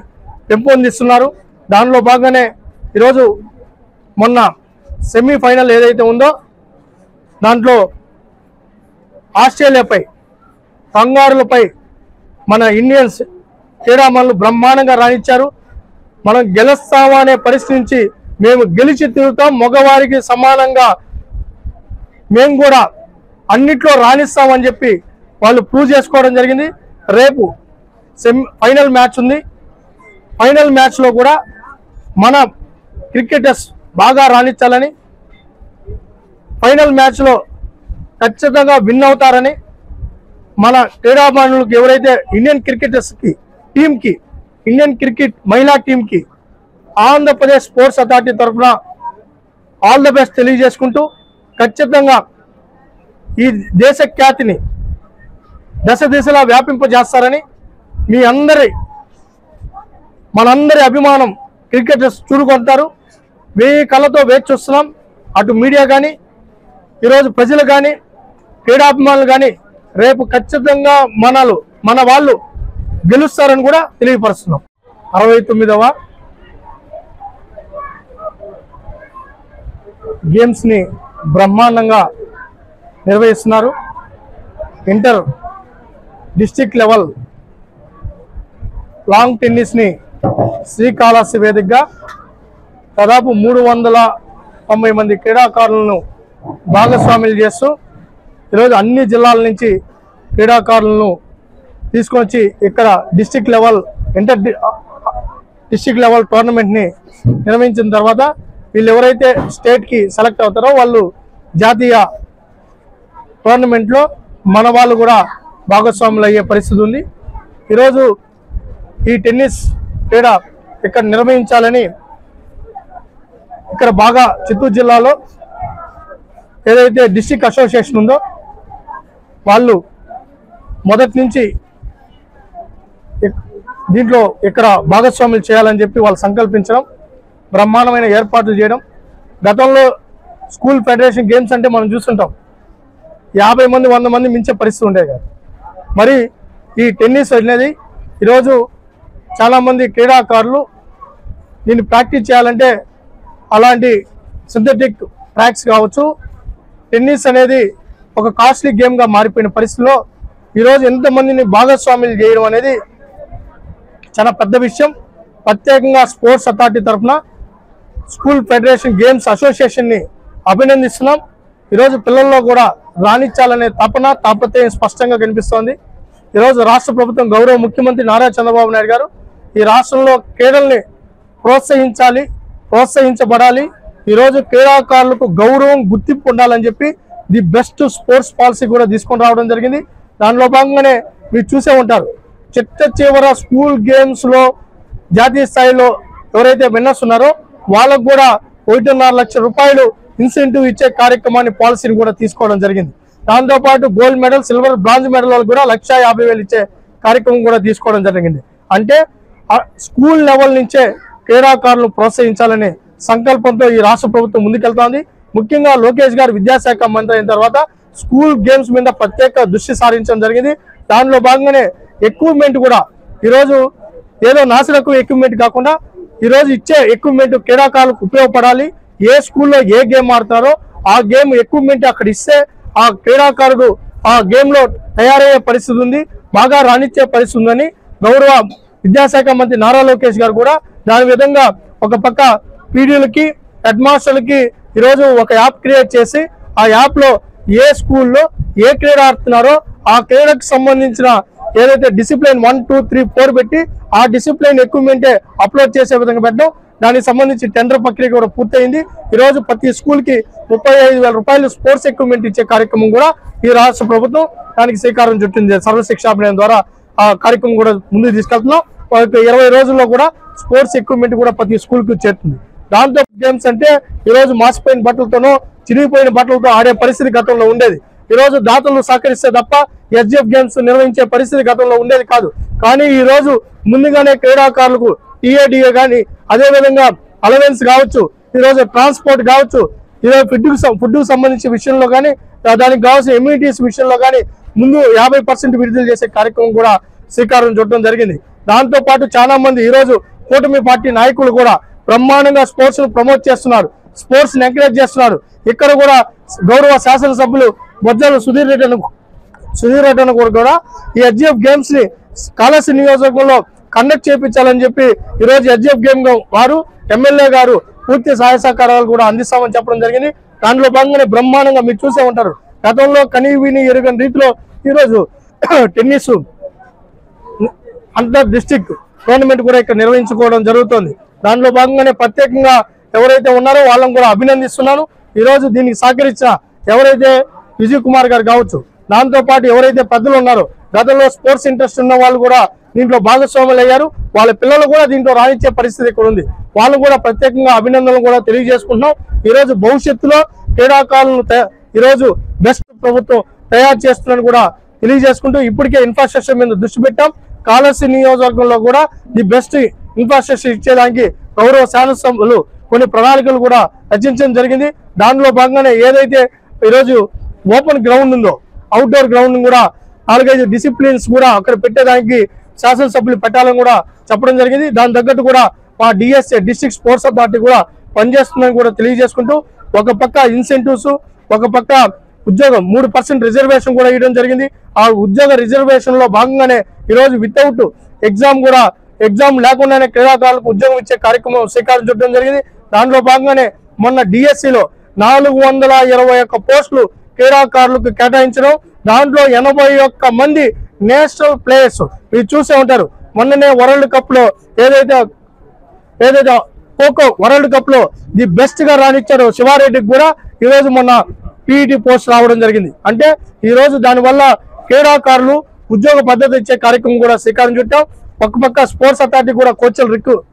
పెంపొందిస్తున్నారు. దానిలో భాగంగానే ఈరోజు మొన్న సెమీఫైనల్ ఏదైతే ఉందో దాంట్లో ఆస్ట్రేలియాపై, కంగారులపై మన ఇండియన్స్ క్రీడామణులు బ్రహ్మాండంగా రాణించారు. మనం గెలుస్తామా అనే పరిస్థితి నుంచి మేము గెలిచి తిరుగుతాం, మగవారికి సమానంగా మేము కూడా అన్నిట్లో రాణిస్తామని చెప్పి వాళ్ళు ప్రూవ్ చేసుకోవడం జరిగింది. రేపు ఫైనల్ మ్యాచ్ ఉంది. ఫైనల్ మ్యాచ్లో కూడా మన క్రికెటర్స్ బాగా రాణించాలని, ఫైనల్ మ్యాచ్లో ఖచ్చితంగా విన్ అవుతారని మన క్రీడాభిమానులకు ఎవరైతే ఇండియన్ క్రికెటర్స్కి టీంకి, ఇండియన్ క్రికెట్ మహిళా టీంకి ఆంధ్రప్రదేశ్ స్పోర్ట్స్ అథారిటీ తరఫున ఆల్ ద బెస్ట్ తెలియజేసుకుంటూ ఖచ్చితంగా ఈ దేశ ఖ్యాతిని దశ దిశలా వ్యాపింపజేస్తారని, మీ మనందరి అభిమానం క్రికెటర్స్ చూడుకుంటారు. 1000 కళ్ళతో వేచి చూస్తున్నాం. అటు మీడియా కానీ, ఈరోజు ప్రజలు కానీ, క్రీడాభిమానులు కానీ రేపు ఖచ్చితంగా మన వాళ్ళు గెలుస్తారని కూడా తెలియపరుస్తున్నాం. 69వ గేమ్స్ని బ్రహ్మాండంగా నిర్వహిస్తున్నారు. ఇంటర్ డిస్ట్రిక్ట్ లెవెల్ లాంగ్ టెన్నిస్ని శ్రీకాళహస్తి వేదికగా దాదాపు 390 మంది క్రీడాకారులను భాగస్వాములు చేస్తూ ఈరోజు అన్ని జిల్లాల నుంచి క్రీడాకారులను తీసుకొచ్చి ఇక్కడ డిస్ట్రిక్ట్ లెవెల్ డిస్ట్రిక్ట్ లెవెల్ టోర్నమెంట్ని నిర్వహించిన తర్వాత వీళ్ళు ఎవరైతే స్టేట్కి సెలెక్ట్ అవుతారో వాళ్ళు జాతీయ టోర్నమెంట్లో మన వాళ్ళు కూడా భాగస్వాములు అయ్యే పరిస్థితి ఉంది. ఈరోజు ఈ టెన్నిస్ క్రీడ ఇక్కడ నిర్వహించాలని ఇక్కడ బాగా చిత్తూరు జిల్లాలో ఏదైతే డిస్ట్రిక్ట్ అసోసియేషన్ ఉందో వాళ్ళు మొదటి నుంచి దీంట్లో ఇక్కడ భాగస్వాములు చేయాలని చెప్పి వాళ్ళు సంకల్పించడం, బ్రహ్మాండమైన ఏర్పాట్లు చేయడం. గతంలో స్కూల్ ఫెడరేషన్ గేమ్స్ అంటే మనం చూస్తుంటాం 50 మంది 100 మంది మించే పరిస్థితి ఉండేది కాదు. మరి ఈ టెన్నిస్ అనేది ఈరోజు చాలామంది క్రీడాకారులు దీన్ని ప్రాక్టీస్ చేయాలంటే అలాంటి సింథటిక్ ట్రాక్స్ కావచ్చు, టెన్నిస్ అనేది ఒక కాస్ట్లీ గేమ్గా మారిపోయిన పరిస్థితిలో ఈరోజు ఎంతమందిని భాగస్వాములు చేయడం అనేది చాలా పెద్ద విషయం. ప్రత్యేకంగా స్పోర్ట్స్ అథారిటీ తరఫున స్కూల్ ఫెడరేషన్ గేమ్స్ అసోసియేషన్ని అభినందిస్తున్నాం. ఈరోజు పిల్లల్లో కూడా రాణించాలనే తాపత్రయం స్పష్టంగా కనిపిస్తోంది. ఈరోజు రాష్ట్ర ప్రభుత్వం గౌరవ ముఖ్యమంత్రి నారా చంద్రబాబు నాయుడు గారు ఈ రాష్ట్రంలో క్రీడల్ని ప్రోత్సహించబడాలి, ఈరోజు క్రీడాకారులకు గౌరవం గుర్తింపు ఉండాలని చెప్పి ది బెస్ట్ స్పోర్ట్స్ పాలసీ కూడా తీసుకొని రావడం జరిగింది. దానిలో భాగంగానే మీరు చూసే ఉంటారు చివర స్కూల్ గేమ్స్లో జాతీయ స్థాయిలో ఎవరైతే విన్నర్స్ ఉన్నారో వాళ్ళకు కూడా 1.5 లక్షల రూపాయలు ఇన్సెంటివ్ ఇచ్చే కార్యక్రమాన్ని పాలసీని కూడా తీసుకోవడం జరిగింది. దాంతోపాటు gold medal, silver, bronze medal వాళ్ళకు కూడా 1,50,000 ఇచ్చే కార్యక్రమం కూడా తీసుకోవడం జరిగింది. అంటే స్కూల్ లెవెల్ నుంచే క్రీడాకారులను ప్రోత్సహించాలనే సంకల్పంతో ఈ రాష్ట్ర ప్రభుత్వం ముందుకెళ్తోంది. ముఖ్యంగా లోకేష్ గారు విద్యాశాఖ మంత్రి అయిన తర్వాత స్కూల్ గేమ్స్ మీద ప్రత్యేక దృష్టి సారించడం జరిగింది. దానిలో భాగంగానే ఎక్విప్మెంట్ కూడా ఈరోజు ఏదో నాసిరకం ఎక్విప్మెంట్ కాకుండా ఈరోజు ఇచ్చే ఎక్విప్మెంట్ క్రీడాకారులకు ఉపయోగపడాలి. ఏ స్కూల్లో ఏ గేమ్ ఆడతారో ఆ గేమ్ ఎక్విప్మెంట్ అక్కడ ఇస్తే ఆ క్రీడాకారుడు ఆ గేమ్లో తయారయ్యే పరిస్థితి ఉంది, బాగా రాణించే పరిస్థితి ఉందని గౌరవ విద్యాశాఖ మంత్రి నారా లోకేష్ గారు కూడా దాని విధంగా ఒక పక్క పీడీలకి హెడ్ మాస్టర్లకి ఈరోజు ఒక యాప్ క్రియేట్ చేసి ఆ యాప్లో ఏ స్కూల్లో ఏ క్రీడ ఆడుతున్నారో ఆ క్రీడకు సంబంధించిన ఏదైతే డిసిప్లిన్ 1, 2, 3, 4 పెట్టి ఆ డిసిప్లిన్ ఎక్విప్మెంటే అప్లోడ్ చేసే విధంగా పెట్టడం, దానికి సంబంధించి టెండర్ ప్రక్రియ కూడా పూర్తయింది. ఈరోజు ప్రతి స్కూల్కి 35,000 రూపాయలు స్పోర్ట్స్ ఎక్విప్మెంట్ ఇచ్చే కార్యక్రమం కూడా ఈ రాష్ట్ర ప్రభుత్వం దానికి శ్రీకారం చుట్టింది. సర్వశిక్షా అభియాన్ ద్వారా ఆ కార్యక్రమం కూడా ముందుకు తీసుకెళ్తున్నాం. 20 రోజుల్లో కూడా స్పోర్ట్స్ ఎక్విప్మెంట్ కూడా ప్రతి స్కూల్కి చేరుతుంది. దాంతో గేమ్స్ అంటే ఈరోజు మాసిపోయిన బట్టలతోనో చిరిగిపోయిన బట్టలతో ఆడే పరిస్థితి గతంలో ఉండేది. ఈరోజు దాతలు సహకరిస్తే తప్ప ఎస్జిఎఫ్ గేమ్స్ నిర్వహించే పరిస్థితి గతంలో ఉండేది కాదు. కానీ ఈ రోజు ముందుగానే క్రీడాకారులకు టీఏడిఏ కానీ అదేవిధంగా అలవెన్స్ కావచ్చు, ఈరోజు ట్రాన్స్పోర్ట్ కావచ్చు, ఈరోజు ఫుడ్కు సంబంధించిన విషయంలో కానీ దానికి కావాల్సిన ఇమ్యూనిటీస్ విషయంలో కానీ ముందు 50% విడుదల చేసే కార్యక్రమం కూడా శ్రీకారం చుట్టడం జరిగింది. దాంతో పాటు చాలా మంది ఈరోజు కూటమి పార్టీ నాయకులు కూడా బ్రహ్మాండంగా స్పోర్ట్స్ ను ప్రమోట్ చేస్తున్నారు, స్పోర్ట్స్ ని ఎంకరేజ్ చేస్తున్నారు. ఇక్కడ కూడా గౌరవ శాసనసభ్యులు బొజ్జల సుధీర్ రెడ్డి కూడా ఈ ఎస్జిఎఫ్ గేమ్స్ ని కాళహస్తి నియోజకవర్గంలో కండక్ట్ చేయించాలని చెప్పి ఈరోజు ఎస్జిఎఫ్ గేమ్ వారు ఎమ్మెల్యే గారు పూర్తి సహాయ సహకారాలు కూడా అందిస్తామని చెప్పడం జరిగింది. దాంట్లో భాగంగానే బ్రహ్మాండంగా మీరు చూసే ఉంటారు గతంలో కనీవిని ఎరుగని రీతిలో ఈరోజు టెన్నిస్ అంతర్ డిస్ట్రిక్ట్ టోర్నమెంట్ కూడా ఇక్కడ నిర్వహించుకోవడం జరుగుతుంది. దాంట్లో భాగంగానే ప్రత్యేకంగా ఎవరైతే ఉన్నారో వాళ్ళని కూడా అభినందిస్తున్నాను. ఈరోజు దీనికి సహకరించిన ఎవరైతే విజయ్ కుమార్ గారు కావచ్చు, దాంతో పాటు ఎవరైతే పెద్దలు ఉన్నారో గతంలో స్పోర్ట్స్ ఇంట్రెస్ట్ ఉన్న వాళ్ళు కూడా దీంట్లో భాగస్వాములు అయ్యారు. వాళ్ళ పిల్లలు కూడా దీంట్లో రాణించే పరిస్థితి ఇక్కడ ఉంది. వాళ్ళు కూడా ప్రత్యేకంగా అభినందనలు కూడా తెలియజేసుకుంటున్నాం. ఈరోజు భవిష్యత్తులో క్రీడాకారులను ఈరోజు బెస్ట్ ప్రభుత్వం తయారు చేస్తుందని కూడా తెలియజేసుకుంటూ ఇప్పటికే ఇన్ఫ్రాస్ట్రక్చర్ మీద దృష్టి పెట్టాం. కాళహస్తి నియోజకవర్గంలో కూడా ది బెస్ట్ ఇన్ఫ్రాస్ట్రక్చర్ ఇచ్చేదానికి గౌరవ శాసనసభ్యులు కొన్ని ప్రణాళికలు కూడా రచించడం జరిగింది. దానిలో భాగంగానే ఏదైతే ఈరోజు ఓపెన్ గ్రౌండ్ ఉందో అవుట్డోర్ గ్రౌండ్ కూడా 4-5 డిసిప్లిన్స్ కూడా అక్కడ పెట్టేదానికి శాసనసభ్యులు పెట్టాలని కూడా చెప్పడం జరిగింది. దాని తగ్గట్టు కూడా మా డిఎస్ఏ డిస్ట్రిక్ట్ స్పోర్ట్స్ అథారిటీ కూడా పనిచేస్తుందని కూడా తెలియజేసుకుంటూ ఒక పక్క ఇన్సెంటివ్స్, ఒక పక్క ఉద్యోగం 3% రిజర్వేషన్ కూడా ఇవ్వడం జరిగింది. ఆ ఉద్యోగ రిజర్వేషన్ లో భాగంగానే ఈరోజు వితౌట్ ఎగ్జామ్ లేకుండానే క్రీడాకారులకు ఉద్యోగం ఇచ్చే కార్యక్రమం శ్రీకారం చుట్టడం జరిగింది. దాంట్లో భాగంగానే మొన్న డిఎస్సిలో 421 పోస్టులు క్రీడాకారులకు కేటాయించడం, దాంట్లో 81 మంది నేషనల్ ప్లేయర్స్. మీరు చూసే ఉంటారు మొన్ననే వరల్డ్ కప్ లో ఏదైతే ఖోఖో వరల్డ్ కప్ లో ది బెస్ట్ గా రాణించారో శివారెడ్డికి కూడా ఈరోజు మొన్న పీఈటీ పోస్ట్ రావడం జరిగింది. అంటే ఈరోజు దానివల్ల క్రీడాకారులు ఉద్యోగ భద్రత ఇచ్చే కార్యక్రమం కూడా శ్రీకారం చుట్టాం. పక్క స్పోర్ట్స్ అథారిటీ కూడా కోచ్ల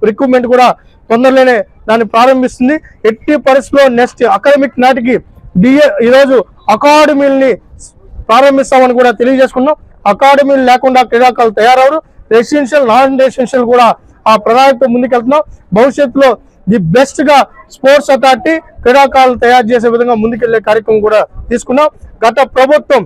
రిక్రూట్మెంట్ కూడా తొందరలోనే దాన్ని ప్రారంభిస్తుంది. ఎట్టి పరిస్థితుల్లో నెక్స్ట్ అకాడమిక్ నాటికి ఈరోజు అకాడమీలని ప్రారంభిస్తామని కూడా తెలియజేసుకున్నాం. అకాడమీలు లేకుండా క్రీడాకారులు తయారవరు. రెసిడెన్షియల్ నాన్ రెసిడెన్షియల్ కూడా ఆ ప్రణాళికతో ముందుకెళ్తున్నాం. భవిష్యత్తులో ది బెస్ట్ గా స్పోర్ట్స్ అథారిటీ క్రీడాకారులు తయారు చేసే విధంగా ముందుకెళ్లే కార్యక్రమం కూడా తీసుకున్నాం. గత ప్రభుత్వం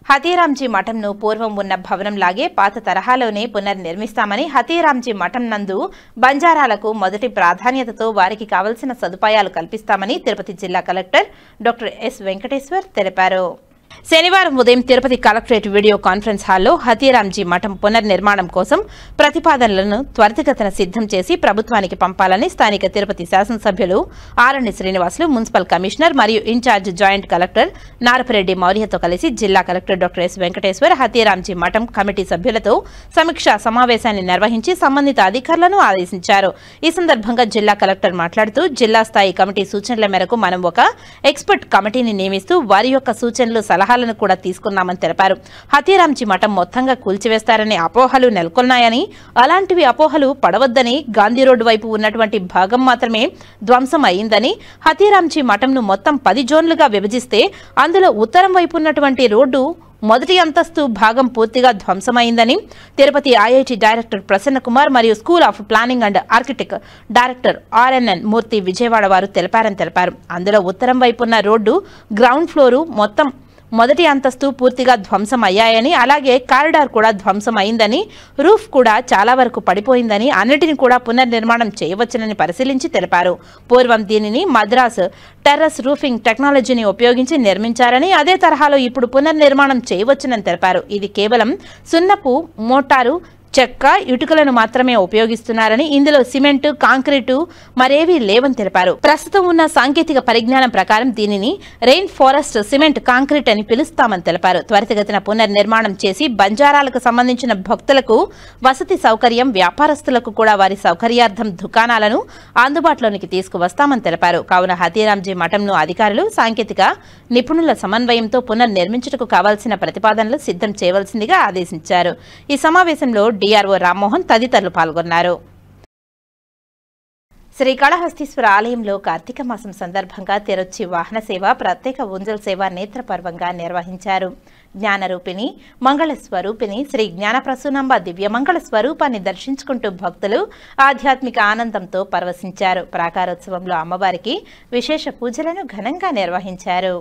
హతీరాంజీ మఠంను పూర్వం ఉన్న భవనం లాగే పాత తరహాలోనే పునర్నిర్మిస్తామని హతీరాంజీ మఠం నందు బంజారాలకు మొదటి ప్రాధాన్యతతో వారికి కావలసిన సదుపాయాలు కల్పిస్తామని తిరుపతి జిల్లా కలెక్టర్ డాక్టర్ ఎస్ వెంకటేశ్వర్ తెలిపారు. శనివారం ఉదయం తిరుపతి కలెక్టరేట్ వీడియో కాన్ఫరెన్స్ హాల్లో హతీరాంజీ మఠం పునర్నిర్మాణం కోసం ప్రతిపాదనలను త్వరితగతిన సిద్ధం చేసి ప్రభుత్వానికి పంపాలని స్థానిక తిరుపతి శాసనసభ్యులు ఆరణి శ్రీనివాసులు, మున్సిపల్ కమిషనర్ మరియు ఇన్ఛార్జ్ జాయింట్ కలెక్టర్ నారపరెడ్డి మౌర్యతో కలిసి జిల్లా collector doctor S Venkateshwar Hathiramji మఠం కమిటీ సభ్యులతో సమీక్షా సమావేశాన్ని నిర్వహించి సంబంధిత అధికారులను ఆదేశించారు. ఈ సందర్భంగా జిల్లా కలెక్టర్ మాట్లాడుతూ జిల్లా స్థాయి కమిటీ సూచనల మేరకు మనం ఒక ఎక్స్పర్ట్ కమిటీని నియమిస్తూ వారి యొక్క సూచనలు సలహాలను కూడా తీసుకున్నామని తెలిపారు. హతీరాంజీ మఠం మొత్తంగా కూల్చివేస్తారనే అపోహలు నెలకొన్నాయని, అలాంటివి అపోహలు పడవద్దని, గాంధీ రోడ్డు వైపు ఉన్నటువంటి భాగం మాత్రమే ధ్వంసం అయిందని, హతీరాంజీ మఠంను మొత్తం 10 జోన్లుగా విభజిస్తే అందులో ఉత్తరం వైపు ఉన్నటువంటి రోడ్డు మొదటి అంతస్తు భాగం పూర్తిగా ధ్వంసమైందని తిరుపతి ఐఐటి డైరెక్టర్ ప్రసన్న కుమార్ మరియు school of planning and architect director RNN Murthy Vijayawada వారు తెలిపారు. అందులో ఉత్తరం వైపున్న రోడ్డు గ్రౌండ్ ఫ్లోరు మొత్తం మొదటి అంతస్తు పూర్తిగా ధ్వంసం అయ్యాయని, అలాగే కారిడార్ కూడా ధ్వంసం అయిందని, రూఫ్ కూడా చాలా వరకు పడిపోయిందని, అన్నిటిని కూడా పునర్నిర్మాణం చేయవచ్చునని పరిశీలించి తెలిపారు. పూర్వం దీనిని మద్రాస్ టెర్రస్ రూఫింగ్ టెక్నాలజీని ఉపయోగించి నిర్మించారని, అదే తరహాలో ఇప్పుడు పునర్నిర్మాణం చేయవచ్చునని తెలిపారు. ఇది కేవలం సున్నపు, మోటారు, చెక్క, ఇటుకలను మాత్రమే ఉపయోగిస్తున్నారని, ఇందులో సిమెంట్, కాంక్రీటు మరేవీ లేవని తెలిపారు. ప్రస్తుతం ఉన్న సాంకేతిక పరిజ్ఞానం ప్రకారం దీనిని రెయిన్ ఫారెస్ట్ సిమెంట్ కాంక్రీట్ అని పిలుస్తామని తెలిపారు. త్వరితగతిన పునర్నిర్మాణం చేసి బంజారాలకు సంబంధించిన భక్తులకు వసతి సౌకర్యం, వ్యాపారస్తులకు కూడా వారి సౌకర్యార్థం దుకాణాలను అందుబాటులోనికి తీసుకువస్తామని తెలిపారు. కావున హతీరాంజీ మఠంను అధికారులు సాంకేతిక నిపుణుల సమన్వయంతో పునర్నిర్మించుటకు కావాల్సిన ప్రతిపాదనలు సిద్ధం చేయవలసిందిగా ఆదేశించారు. ఈ సమావేశంలో డిఆర్ఓ రామ్మోహన్ తదితరులు పాల్గొన్నారు. శ్రీకాళహస్తీశ్వర ఆలయంలో కార్తీక మాసం సందర్భంగా తిరుచి వాహన సేవ, ప్రత్యేక ఉంజల్ సేవ నేత్రపర్వంగా నిర్వహించారు. జ్ఞానరూపిణి మంగళ స్వరూపిణి శ్రీ జ్ఞానప్రసూనాంబ దివ్యమంగళ స్వరూపాన్ని దర్శించుకుంటూ భక్తులు ఆధ్యాత్మిక ఆనందంతో పరవశించారు. ప్రాకారోత్సవంలో అమ్మవారికి విశేష పూజలను ఘనంగా నిర్వహించారు.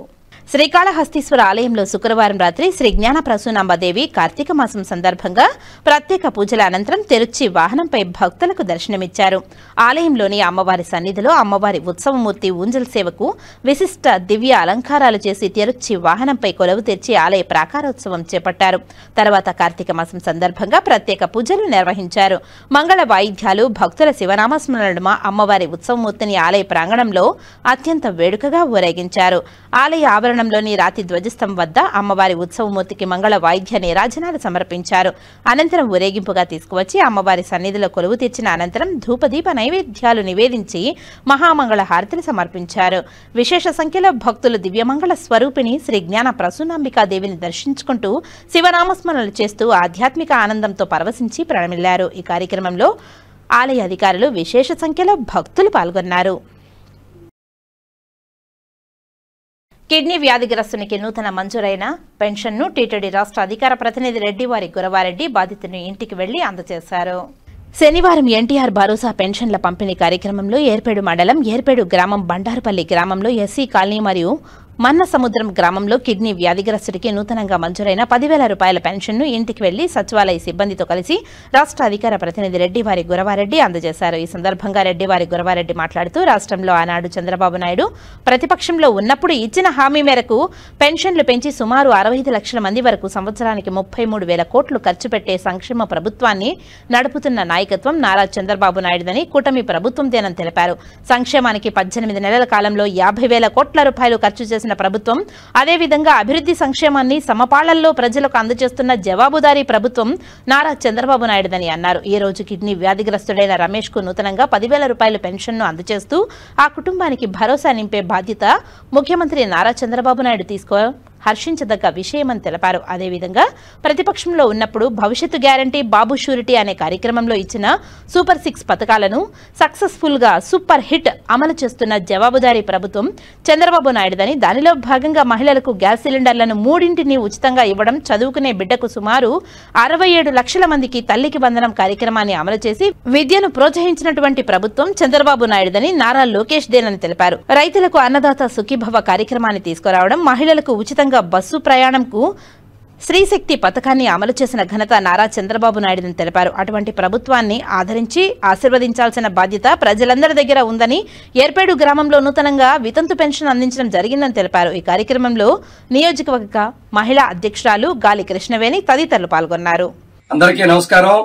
శ్రీకాళహస్తీశ్వర ఆలయంలో శుక్రవారం రాత్రి శ్రీ జ్ఞానప్రసూనాంబదేవి కార్తీక మాసం సందర్భంగా ప్రత్యేక పూజల అనంతరం తిరుచి వాహనంపై భక్తులకు దర్శనమిచ్చారు. ఆలయంలోని అమ్మవారి సన్నిధిలో అమ్మవారి ఉత్సవమూర్తి ఊంజల్ సేవకు విశిష్ట దివ్య అలంకారాలు చేసి తిరుచి వాహనంపై కొలువు తెచ్చి ఆలయ ప్రాకారోత్సవం చేపట్టారు. తర్వాత కార్తీక మాసం సందర్భంగా ప్రత్యేక పూజలు నిర్వహించారు. మంగళ వాయిద్యాలు, భక్తుల శివనామస్మరణమ అమ్మవారి ఉత్సవమూర్తిని ఆలయ ప్రాంగణంలో అత్యంత వేడుకగా ఊరేగించారు. ఆలయ ఆవరణంలోని రాతి ధ్వజస్తంభం వద్ద అమ్మవారి ఉత్సవమూర్తికి మంగళ వాయిద్య నీరాజనాలు సమర్పించారు. అనంతరం ఊరేగింపుగా తీసుకువచ్చి అమ్మవారి సన్నిధిలో కొలువు తీర్చిన అనంతరం ధూపదీప నైవేద్యాలు నివేదించి మహామంగళ హారతిని సమర్పించారు. విశేష సంఖ్యలో భక్తులు దివ్యమంగళ స్వరూపిణి శ్రీ జ్ఞాన ప్రసూనాంబికాదేవిని దర్శించుకుంటూ శివనామస్మరణలు చేస్తూ ఆధ్యాత్మిక ఆనందంతో పరవశించి ప్రణమిల్లారు. ఈ కార్యక్రమంలో ఆలయ అధికారులు విశేష సంఖ్యలో భక్తులు పాల్గొన్నారు. కిడ్నీ వ్యాధిగ్రస్తునికి నూతన మంజూరైన పెన్షన్ను టీటీడీ రాష్ట్ర అధికార ప్రతినిధి రెడ్డివారి గురవారెడ్డి బాధితుని ఇంటికి వెళ్లి అందజేశారు. శనివారం ఎన్టీఆర్ భరోసా పెన్షన్ల పంపిణీ కార్యక్రమంలో ఏర్పేడు మండలం ఏర్పేడు గ్రామం బండారుపల్లి గ్రామంలో ఎస్సీ కాలనీ మరియు మన్నసముద్రం గ్రామంలో కిడ్నీ వ్యాధిగ్రస్తుడికి నూతనంగా మంజూరైన 10,000 రూపాయల పెన్షన్ను ఇంటికి వెళ్లి సచివాలయ సిబ్బందితో కలిసి రాష్ట్ర అధికార ప్రతినిధి రెడ్డివారి గురవారెడ్డి అందజేశారు. ఈ సందర్భంగా రెడ్డివారి గురవారెడ్డి మాట్లాడుతూ రాష్ట్రంలో ఆనాడు చంద్రబాబు నాయుడు ప్రతిపక్షంలో ఉన్నప్పుడు ఇచ్చిన హామీ మేరకు పెన్షన్లు పెంచి సుమారు 65 లక్షల మంది వరకు సంవత్సరానికి 33,000 కోట్లు ఖర్చు పెట్టే సంక్షేమ ప్రభుత్వాన్ని నడుపుతున్న నాయకత్వం నారా చంద్రబాబు నాయుడుదని కూటమి ప్రభుత్వందేనని తెలిపారు. సంక్షేమానికి 18 నెలల కాలంలో 50,000 కోట్ల రూపాయలు ఖర్చు చేసిన ప్రభుత్వం, అదేవిధంగా అభివృద్ధి సంక్షేమాన్ని సమపాళ్లలో ప్రజలకు అందజేస్తున్న జవాబుదారీ ప్రభుత్వం నారా చంద్రబాబు నాయుడుదని అన్నారు. ఈ రోజు కిడ్నీ వ్యాధిగ్రస్తుడైన రమేష్ కు నూతనంగా 10,000 రూపాయల పెన్షన్ను అందజేస్తూ ఆ కుటుంబానికి భరోసా నింపే బాధ్యత ముఖ్యమంత్రి నారా చంద్రబాబు నాయుడు హర్షించదగ్గ విషయమని తెలిపారు. అదేవిధంగా ప్రతిపక్షంలో ఉన్నప్పుడు భవిష్యత్తు గ్యారంటీ బాబు షూరిటీ అనే కార్యక్రమంలో ఇచ్చిన సూపర్ 6 పథకాలను సక్సెస్ఫుల్ గా సూపర్ హిట్ అమలు చేస్తున్న జవాబుదారీ ప్రభుత్వం చంద్రబాబు నాయుడుదని, దానిలో భాగంగా మహిళలకు గ్యాస్ సిలిండర్లను 3 ఉచితంగా ఇవ్వడం, చదువుకునే బిడ్డకు సుమారు 67 లక్షల మందికి తల్లికి వందనం కార్యక్రమాన్ని అమలు చేసి విద్యను ప్రోత్సహించినటువంటి ప్రభుత్వం చంద్రబాబు నాయుడుదని నారా లోకేష్ దేనని తెలిపారు. రైతులకు అన్నదాత సుఖీభవ కార్యక్రమాన్ని తీసుకురావడం, మహిళలకు ఉచితంగా బస్సు ప్రయాణంకు శ్రీశక్తి పథకాన్ని అమలు చేసిన ఘనత నారా చంద్రబాబు నాయుడుని తెలిపారు. అటువంటి ప్రభుత్వాన్ని ఆదరించి ఆశీర్వదించాల్సిన బాధ్యత ప్రజలందరి దగ్గర ఉందని, ఏర్పేడు గ్రామంలో నూతనంగా వితంతు పెన్షన్ అందించడం జరిగిందని తెలిపారు. ఈ కార్యక్రమంలో నియోజకవర్గ మహిళా అధ్యక్షురాలు గాలి కృష్ణవేణి తదితరులు పాల్గొన్నారు. అందరికీ నమస్కారం.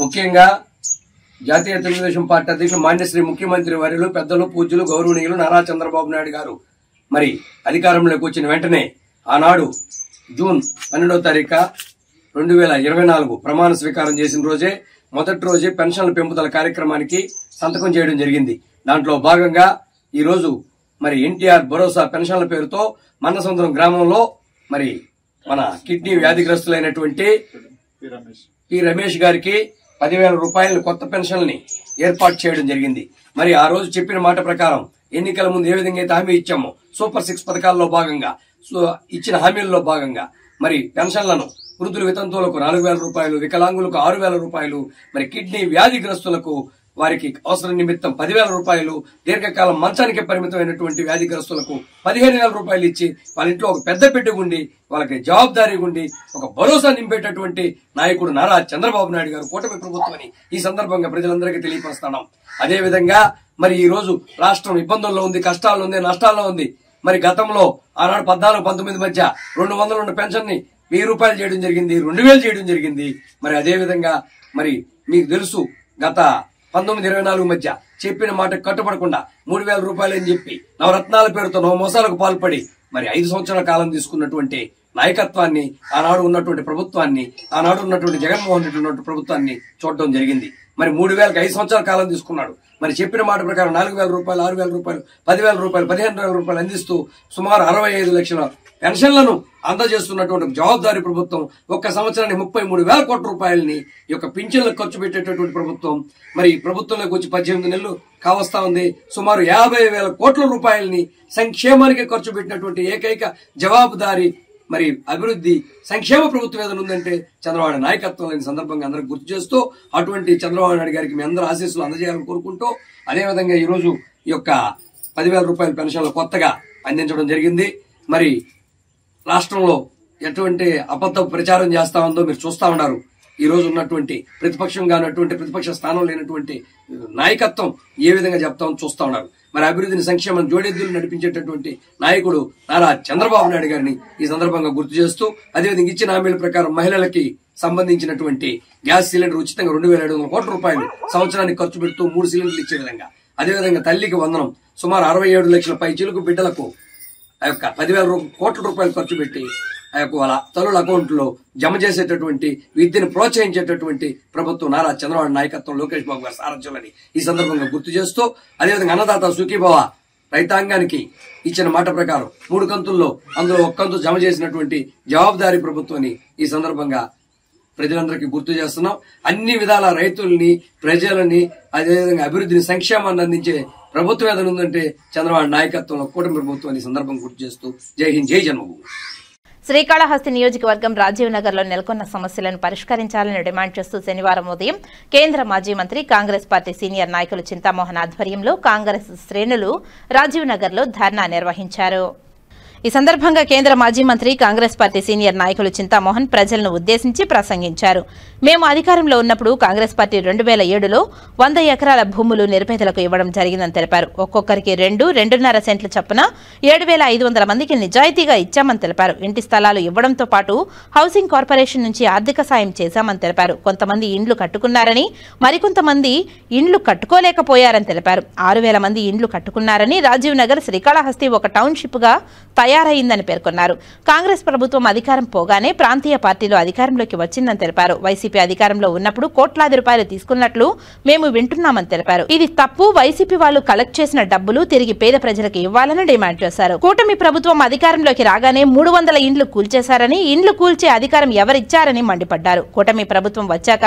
ముఖ్యంగా జాతీయ తెలుగుదేశం పార్టీ అధ్యక్షులు మాన్యశ్రీ ముఖ్యమంత్రి వర్యులు, పెద్దలు, పూజ్యులు, గౌరవనీయులు నారా చంద్రబాబు నాయుడు గారు మరి అధికారంలోకి వచ్చిన వెంటనే ఆనాడు జూన్ 12వ తారీఖు 2024 ప్రమాణ స్వీకారం చేసిన రోజే మొదటి రోజే పెన్షన్ల పెంపుదల కార్యక్రమానికి సంతకం చేయడం జరిగింది. దాంట్లో భాగంగా ఈ రోజు మరి ఎన్టీఆర్ భరోసా పెన్షన్ల పేరుతో మన్నసముద్రం గ్రామంలో మరి మన కిడ్నీ వ్యాధిగ్రస్తులైనటువంటి పి రమేష్ గారికి 10,000 రూపాయల కొత్త పెన్షన్లని ఏర్పాటు చేయడం జరిగింది. మరి ఆ రోజు చెప్పిన మాట ప్రకారం ఎన్నికల ముందు ఏ విధంగా అయితే హామీ ఇచ్చామో సూపర్ 6 పథకాల్లో భాగంగా ఇచ్చిన హామీల్లో భాగంగా మరి పెన్షన్లను వృద్ధుల వితంతువులకు 4,000 రూపాయలు, వికలాంగులకు 6,000 రూపాయలు, మరి కిడ్నీ వ్యాధిగ్రస్తులకు వారికి అవసరం నిమిత్తం 10,000 రూపాయలు, దీర్ఘకాలం మంచానికి పరిమితమైనటువంటి వ్యాధిగ్రస్తులకు 15,000 రూపాయలు ఇచ్చి వాళ్ళ ఇంట్లో ఒక పెద్ద పెట్టుగుండి వాళ్ళకి జవాబుదారీ ఉండి ఒక భరోసా నింపేటటువంటి నాయకుడు నారా చంద్రబాబు నాయుడు గారు కూటమి ప్రభుత్వాన్ని ఈ సందర్భంగా ప్రజలందరికీ తెలియపరుస్తున్నాం. అదేవిధంగా మరి ఈ రోజు రాష్ట్రం ఇబ్బందుల్లో ఉంది, కష్టాల్లో ఉంది, నష్టాల్లో ఉంది. మరి గతంలో ఆనాడు 14-19 మధ్య 200 ఉన్న పెన్షన్ ని 1000 రూపాయలు చేయడం జరిగింది, 2,000 చేయడం జరిగింది. మరి అదేవిధంగా మరి మీకు తెలుసు గత 19-24 మధ్య చెప్పిన మాట కట్టుబడకుండా 3,000 రూపాయలు అని చెప్పి నవరత్నాల పేరుతో నవమోసాలకు పాల్పడి మరి 5 సంవత్సరాల కాలం తీసుకున్నటువంటి నాయకత్వాన్ని, ఆనాడు ఉన్నటువంటి ప్రభుత్వాన్ని, ఆనాడు ఉన్నటువంటి జగన్మోహన్ రెడ్డి ఉన్నటువంటి ప్రభుత్వాన్ని చూడడం జరిగింది. మరి 3,000కి 5 సంవత్సరాల కాలం తీసుకున్నాడు. మరి చెప్పిన మాట ప్రకారం 4,000 రూపాయలు, 6,000 రూపాయలు, 10,000 రూపాయలు, 15,000 రూపాయలు అందిస్తూ సుమారు 65 లక్షల పెన్షన్లను అందజేస్తున్నటువంటి జవాబుదారీ ప్రభుత్వం, ఒక్క సంవత్సరానికి 33,000 కోట్ల రూపాయలని ఈ యొక్క పింఛన్లకు ఖర్చు పెట్టేటటువంటి ప్రభుత్వం. మరి ప్రభుత్వంలోకి వచ్చి 18 నెలలు కావస్తా ఉంది. సుమారు 50,000 కోట్ల రూపాయలని సంక్షేమానికి ఖర్చు పెట్టినటువంటి ఏకైక జవాబుదారీ మరి అభివృద్ధి సంక్షేమ ప్రభుత్వం ఏదైనా ఉందంటే చంద్రబాబు నాయకత్వం లేని సందర్భంగా అందరికి గుర్తు చేస్తూ అటువంటి చంద్రబాబు నాయుడు గారికి మీ అందరూ ఆశీస్సులు అందజేయాలని కోరుకుంటూ, అదేవిధంగా ఈ రోజు ఈ యొక్క 10,000 రూపాయల పెన్షన్లు కొత్తగా అందించడం జరిగింది. మరి రాష్ట్రంలో ఎటువంటి అబద్ధ ప్రచారం చేస్తా ఉందో మీరు చూస్తా ఉన్నారు. ఈ రోజు ఉన్నటువంటి ప్రతిపక్షంగా ఉన్నటువంటి ప్రతిపక్ష స్థానం లేనటువంటి నాయకత్వం ఏ విధంగా చెప్తామని చూస్తా ఉన్నారు. మరి అభివృద్ధిని, సంక్షేమం జోడెద్దులు నడిపించేటటువంటి నాయకుడు నారా చంద్రబాబు నాయుడు గారిని ఈ సందర్భంగా గుర్తు చేస్తూ, అదేవిధంగా ఇచ్చిన హామీల ప్రకారం మహిళలకి సంబంధించినటువంటి గ్యాస్ సిలిండర్ ఉచితంగా 2,700 కోట్ల రూపాయలు సంవత్సరానికి ఖర్చు పెడుతూ 3 సిలిండర్లు ఇచ్చే విధంగా, అదేవిధంగా తల్లికి వందనం సుమారు 67 లక్షల పైచిలకు బిడ్డలకు ఆ యొక్క 10,000 కోట్ల రూపాయలు ఖర్చు పెట్టి ఆ యొక్క వాళ్ళ తల్లుల అకౌంట్ లో జమ చేసేటటువంటి, విద్యను ప్రోత్సహించేటటువంటి ప్రభుత్వం నారా చంద్రబాబు నాయకత్వం, లోకేష్ బాబు గారి సారథ్యంలోని ఈ సందర్భంగా గుర్తు చేస్తూ, అదేవిధంగా అన్నదాత సుఖీభవ రైతాంగానికి ఇచ్చిన మాట ప్రకారం 3 కంతుల్లో అందులో 1 కంతు జమ చేసినటువంటి జవాబుదారీ ప్రభుత్వాన్ని ఈ సందర్భంగా ప్రజలందరికీ గుర్తు చేస్తున్నాం. అన్ని విధాల రైతుల్ని, ప్రజలని, అదేవిధంగా అభివృద్ధిని, సంక్షేమాన్ని అందించే ప్రభుత్వం ఏదైనా ఉందంటే చంద్రబాబు నాయకత్వంలో కూటమి ప్రభుత్వాన్ని సందర్భం గుర్తు చేస్తూ జై హింద్, జై జన్మభూమి. శ్రీకాళహస్తి నియోజకవర్గం రాజీవ్ నగర్ లో నెలకొన్న సమస్యలను పరిష్కరించాలని డిమాండ్ చేస్తూ శనివారం ఉదయం కేంద్ర మాజీ మంత్రి, కాంగ్రెస్ పార్టీ సీనియర్ నాయకులు చింతామోహన్ ఆధ్వర్యంలో కాంగ్రెస్ శ్రేణులు రాజీవ్ నగర్ లో ధర్నా నిర్వహించారు. ఈ సందర్భంగా కేంద్ర మాజీ మంత్రి కాంగ్రెస్ పార్టీ సీనియర్ నాయకులు చింతామోహన్ ప్రజలను ఉద్దేశించి ప్రసంగించారు. మేము అధికారంలో ఉన్నప్పుడు కాంగ్రెస్ పార్టీ 2007లో 100 ఎకరాల భూములు నిరుపేదలకు ఇవ్వడం జరిగిందని తెలిపారు. ఒక్కొక్కరికి 2.5 సెంట్ల చొప్పున 7,500 మందికి నిజాయితీగా ఇచ్చామని తెలిపారు. ఇంటి స్థలాలు ఇవ్వడంతో పాటు హౌసింగ్ కార్పొరేషన్ నుంచి ఆర్థిక సాయం చేశామని తెలిపారు. కొంతమంది ఇండ్లు కట్టుకున్నారని, మరికొంతమంది ఇండ్లు కట్టుకోలేకపోయారని తెలిపారు. 6,000 మంది ఇండ్లు కట్టుకున్నారని, రాజీవ్ నగర్ శ్రీకాళహస్తి ఒక టౌన్షిప్ గా తయారైందని పేర్కొన్నారు. కాంగ్రెస్ ప్రభుత్వం అధికారం పోగానే ప్రాంతీయ పార్టీలు అధికారంలోకి వచ్చిందని తెలిపారు. వైసీపీ అధికారంలో ఉన్నప్పుడు కోట్లాది రూపాయలు తీసుకున్నట్లు మేము వింటున్నామని తెలిపారు. ఇది తప్పు. వైసీపీ వాళ్ళు కలెక్ట్ చేసిన డబ్బులు తిరిగి పేద ప్రజలకు ఇవ్వాలని డిమాండ్ చేశారు. కూటమి ప్రభుత్వం అధికారంలోకి రాగానే 300 ఇండ్లు కూల్చేశారని, ఇండ్లు కూల్చే అధికారం ఎవరిచ్చారని మండిపడ్డారు. కూటమి ప్రభుత్వం వచ్చాక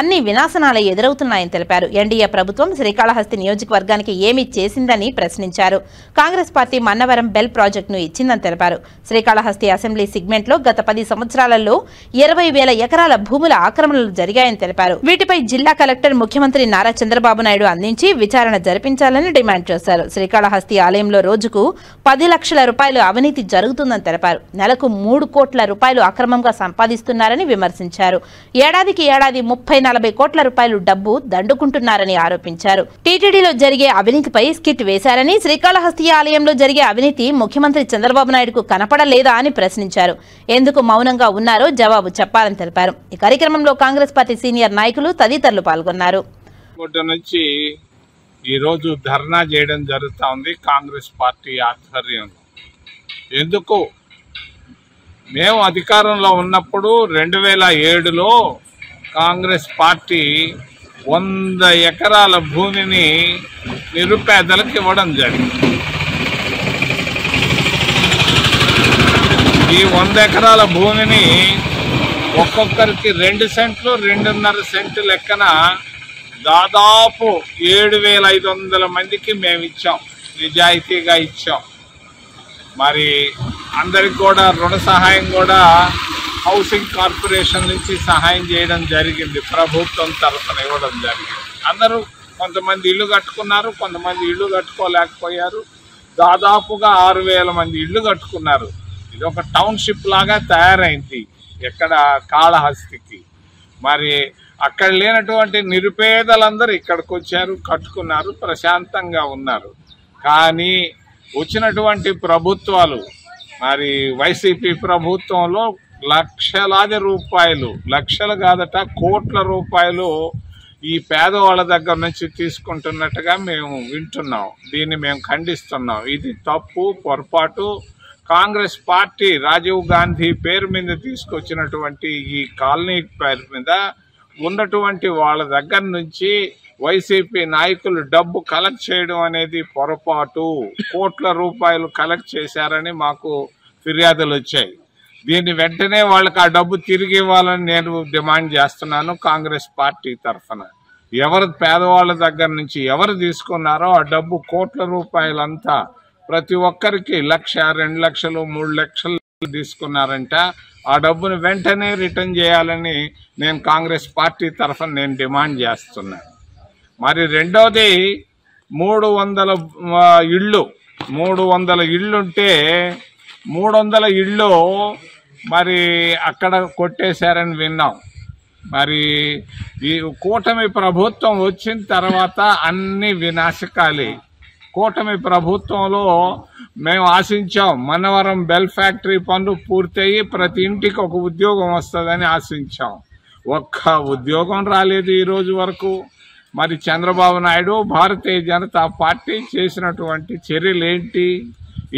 అన్ని వినాశనాలే ఎదురవుతున్నాయని తెలిపారు. ఎన్డీఏ ప్రభుత్వం శ్రీకాళహస్తి నియోజకవర్గానికి ఏమి చేసిందని ప్రశ్నించారు. కాంగ్రెస్ పార్టీ మన్నవరం బెల్ ప్రాజెక్టును ఇచ్చిందని తెలిపారు. శ్రీకాళహస్తి అసెంబ్లీ సెగ్మెంట్ లో గత 10 సంవత్సరాలలో 20,000 ఎకరాల భూముల ఆక్రమణలు జరిగాయని తెలిపారు. వీటిపై జిల్లా కలెక్టర్ ముఖ్యమంత్రి నారా చంద్రబాబు నాయుడు అందించి విచారణ జరిపించాలని డిమాండ్ చేశారు. శ్రీకాళహస్తి ఆలయంలో రోజుకు 10 లక్షల రూపాయలు అవినీతి జరుగుతుందని తెలిపారు. నెలకు 3 కోట్ల రూపాయలు అక్రమంగా సంపాదిస్తున్నారని విమర్శించారు. ఏడాదికి 30-40 కోట్ల రూపాయలు డబ్బు దండుకుంటున్నారని ఆరోపించారు. టీటీడీలో జరిగే అవినీతిపై స్కిట్ వేశారని, శ్రీకాళహస్తి ఆలయంలో జరిగే అవినీతి ముఖ్యమంత్రి చంద్రబాబు నాయుడుకు కనపడలేదా అని ప్రశ్నించారు. ఎందుకు మౌనంగా ఉన్నారో జవాబు చెప్పాలని తెలిపారు. ఈ కార్యక్రమంలో కాంగ్రెస్ పార్టీ సీనియర్ నాయకులు తదితరులు పాల్గొన్నారు. నుంచి ఈ రోజు ధర్నా చేయడం జరుగుతా ఉంది కాంగ్రెస్ పార్టీ ఆధ్వర్యంలో. ఎందుకు? మేము అధికారంలో ఉన్నప్పుడు 2007లో కాంగ్రెస్ పార్టీ 100 ఎకరాల భూమిని నిరుపేదలకు ఇవ్వడం జరిగింది. ఈ 100 ఎకరాల భూమిని ఒక్కొక్కరికి 2 సెంట్లు 2.5 సెంట్లు లెక్కన దాదాపు 7,500 మందికి మేము ఇచ్చాం, నిజాయితీగా ఇచ్చాం. మరి అందరికి కూడా రుణ సహాయం కూడా హౌసింగ్ కార్పొరేషన్ నుంచి సహాయం చేయడం జరిగింది, ప్రభుత్వం తరఫున ఇవ్వడం జరిగింది. అందరూ కొంతమంది ఇల్లు కట్టుకున్నారు, కొంతమంది ఇల్లు కట్టుకోలేకపోయారు. దాదాపుగా 6,000 మంది ఇల్లు కట్టుకున్నారు. ఇది ఒక టౌన్షిప్ లాగా తయారైంది ఎక్కడ కాళహస్తికి. మరి అక్కడ లేనటువంటి నిరుపేదలందరూ ఇక్కడికి వచ్చారు, కట్టుకున్నారు, ప్రశాంతంగా ఉన్నారు. కానీ వచ్చినటువంటి ప్రభుత్వాలు, మరి వైసీపీ ప్రభుత్వంలో లక్షలాది రూపాయలు, లక్షలు కాదట కోట్ల రూపాయలు ఈ పేదవాళ్ళ దగ్గర నుంచి తీసుకుంటున్నట్టుగా మేము వింటున్నాం. దీన్ని మేము ఖండిస్తున్నాం. ఇది తప్పు, పొరపాటు. కాంగ్రెస్ పార్టీ రాజీవ్ గాంధీ పేరు మీద తీసుకొచ్చినటువంటి ఈ కాలనీ పేరు మీద ఉన్నటువంటి వాళ్ళ దగ్గర నుంచి వైసీపీ నాయకులు డబ్బు కలెక్ట్ చేయడం అనేది పొరపాటు. కోట్ల రూపాయలు కలెక్ట్ చేశారని మాకు ఫిర్యాదులు వచ్చాయి. దీన్ని వెంటనే వాళ్ళకి ఆ డబ్బు తిరిగి ఇవ్వాలని నేను డిమాండ్ చేస్తున్నాను కాంగ్రెస్ పార్టీ తరఫున. ఎవరు పేదవాళ్ళ దగ్గర నుంచి ఎవరు తీసుకున్నారో ఆ డబ్బు కోట్ల రూపాయలంతా ప్రతి ఒక్కరికి 1,00,000, 2 లక్షలు, 3 లక్షలు తీసుకున్నారంట. ఆ డబ్బును వెంటనే రిటర్న్ చేయాలని నేను కాంగ్రెస్ పార్టీ తరఫున నేను డిమాండ్ చేస్తున్నాను. మరి రెండోది 300 ఇళ్ళు, 300 ఇళ్ళుంటే 300 ఇళ్ళు మరి అక్కడ కొట్టేశారని విన్నాం. మరి ఈ కూటమి ప్రభుత్వం వచ్చిన తర్వాత అన్ని వినాశకాలే. కూటమి ప్రభుత్వంలో మేము ఆశించాం మన్నవరం బెల్ ఫ్యాక్టరీ పనులు పూర్తయి ప్రతి ఇంటికి ఒక ఉద్యోగం వస్తుందని ఆశించాం. ఒక్క ఉద్యోగం రాలేదు ఈ రోజు వరకు. మరి చంద్రబాబు నాయుడు భారతీయ జనతా పార్టీ చేసినటువంటి చర్యలు ఏంటి?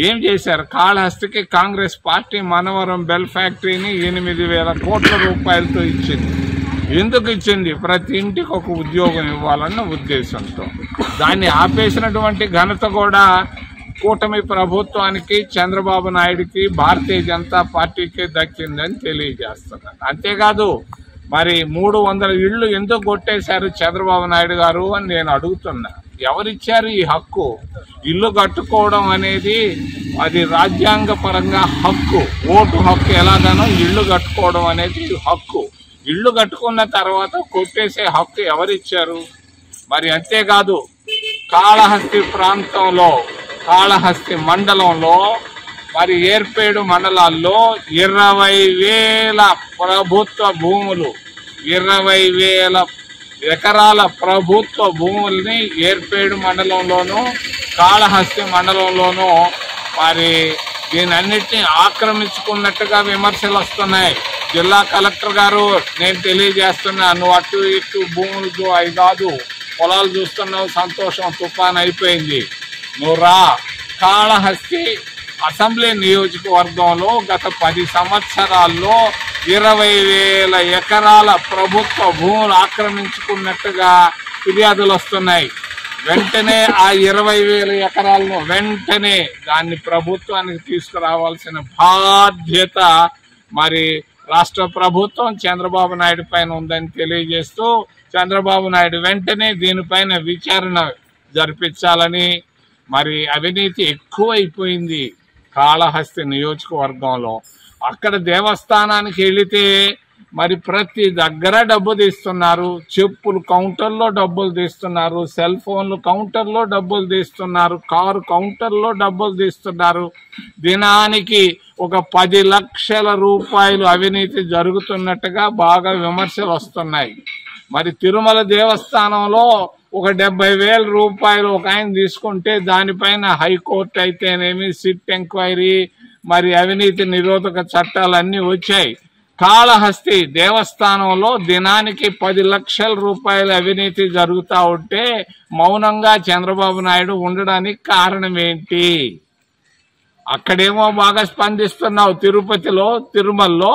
ఏం చేశారు? కాళహస్తికి కాంగ్రెస్ పార్టీ మన్నవరం బెల్ ఫ్యాక్టరీని 8,000 కోట్ల రూపాయలతో ఇచ్చింది. ఎందుకు ఇచ్చింది? ప్రతి ఇంటికి ఒక ఉద్యోగం ఇవ్వాలన్న ఉద్దేశంతో. దాన్ని ఆపేసినటువంటి ఘనత కూడా కూటమి ప్రభుత్వానికి, చంద్రబాబు నాయుడికి, భారతీయ జనతా పార్టీకి దక్కిందని తెలియజేస్తున్నారు. అంతేకాదు మరి 300 ఇళ్ళు ఎందుకు కొట్టేశారు చంద్రబాబు నాయుడు గారు అని నేను అడుగుతున్నా. ఎవరిచ్చారు ఈ హక్కు? ఇల్లు కట్టుకోవడం అనేది అది రాజ్యాంగ పరంగా హక్కు. ఓటు హక్కు ఎలాగానో ఇల్లు కట్టుకోవడం అనేది హక్కు. ఇల్లు కట్టుకున్న తర్వాత కొట్టేసే హక్కు ఎవరిచ్చారు? మరి అంతేకాదు కాళహస్తి ప్రాంతంలో, కాళహస్తి మండలంలో మరి ఏర్పేడు మండలాల్లో 20,000 ప్రభుత్వ భూములు 20,000 ఎకరాల ప్రభుత్వ భూముల్ని ఏర్పేడు మండలంలోనూ కాళహస్తి మండలంలోనూ మరి దీనన్నిటిని ఆక్రమించుకున్నట్టుగా విమర్శలు వస్తున్నాయి. జిల్లా కలెక్టర్ గారు నేను తెలియజేస్తున్నా, నువ్వు అటు ఇటు భూములు అవి కాదు, పొలాలు చూస్తున్నావు, సంతోషం, తుఫాన్ అయిపోయింది, నువ్వు రా. కాళహస్తి అసెంబ్లీ నియోజకవర్గంలో గత 10 సంవత్సరాల్లో 20,000 ఎకరాల ప్రభుత్వ భూములు ఆక్రమించుకున్నట్టుగా ఫిర్యాదులు వస్తున్నాయి. వెంటనే ఆ 20,000 ఎకరాలను వెంటనే దాన్ని ప్రభుత్వానికి తీసుకురావాల్సిన బాధ్యత మరి రాష్ట్ర ప్రభుత్వం చంద్రబాబు నాయుడు పైన ఉందని తెలియజేస్తూ, చంద్రబాబు నాయుడు వెంటనే దీనిపైన విచారణ జరిపించాలని. మరి అవినీతి ఎక్కువైపోయింది కాళహస్తి నియోజకవర్గంలో. అక్కడ దేవస్థానానికి వెళితే మరి ప్రతి దగ్గర డబ్బు తీస్తున్నారు, చెప్పులు కౌంటర్లో డబ్బులు తీస్తున్నారు, సెల్ ఫోన్లు కౌంటర్లో డబ్బులు తీస్తున్నారు, కారు కౌంటర్లో డబ్బులు తీస్తున్నారు. దినానికి ఒక 10 లక్షల రూపాయలు అవినీతి జరుగుతున్నట్టుగా బాగా విమర్శలు వస్తున్నాయి. మరి తిరుమల దేవస్థానంలో ఒక 70,000 రూపాయలు ఒక ఆయన తీసుకుంటే దానిపైన హైకోర్టు అయితేనేమి, సిట్ ఎంక్వైరీ, మరి అవినీతి నిరోధక చట్టాలన్నీ వచ్చాయి. కాళహస్తి దేవస్థానంలో దినానికి 10 లక్షల రూపాయల అవినీతి జరుగుతూ ఉంటే మౌనంగా చంద్రబాబు నాయుడు ఉండడానికి కారణం ఏంటి? అక్కడేమో బాగా స్పందిస్తున్నావు తిరుపతిలో, తిరుమలలో,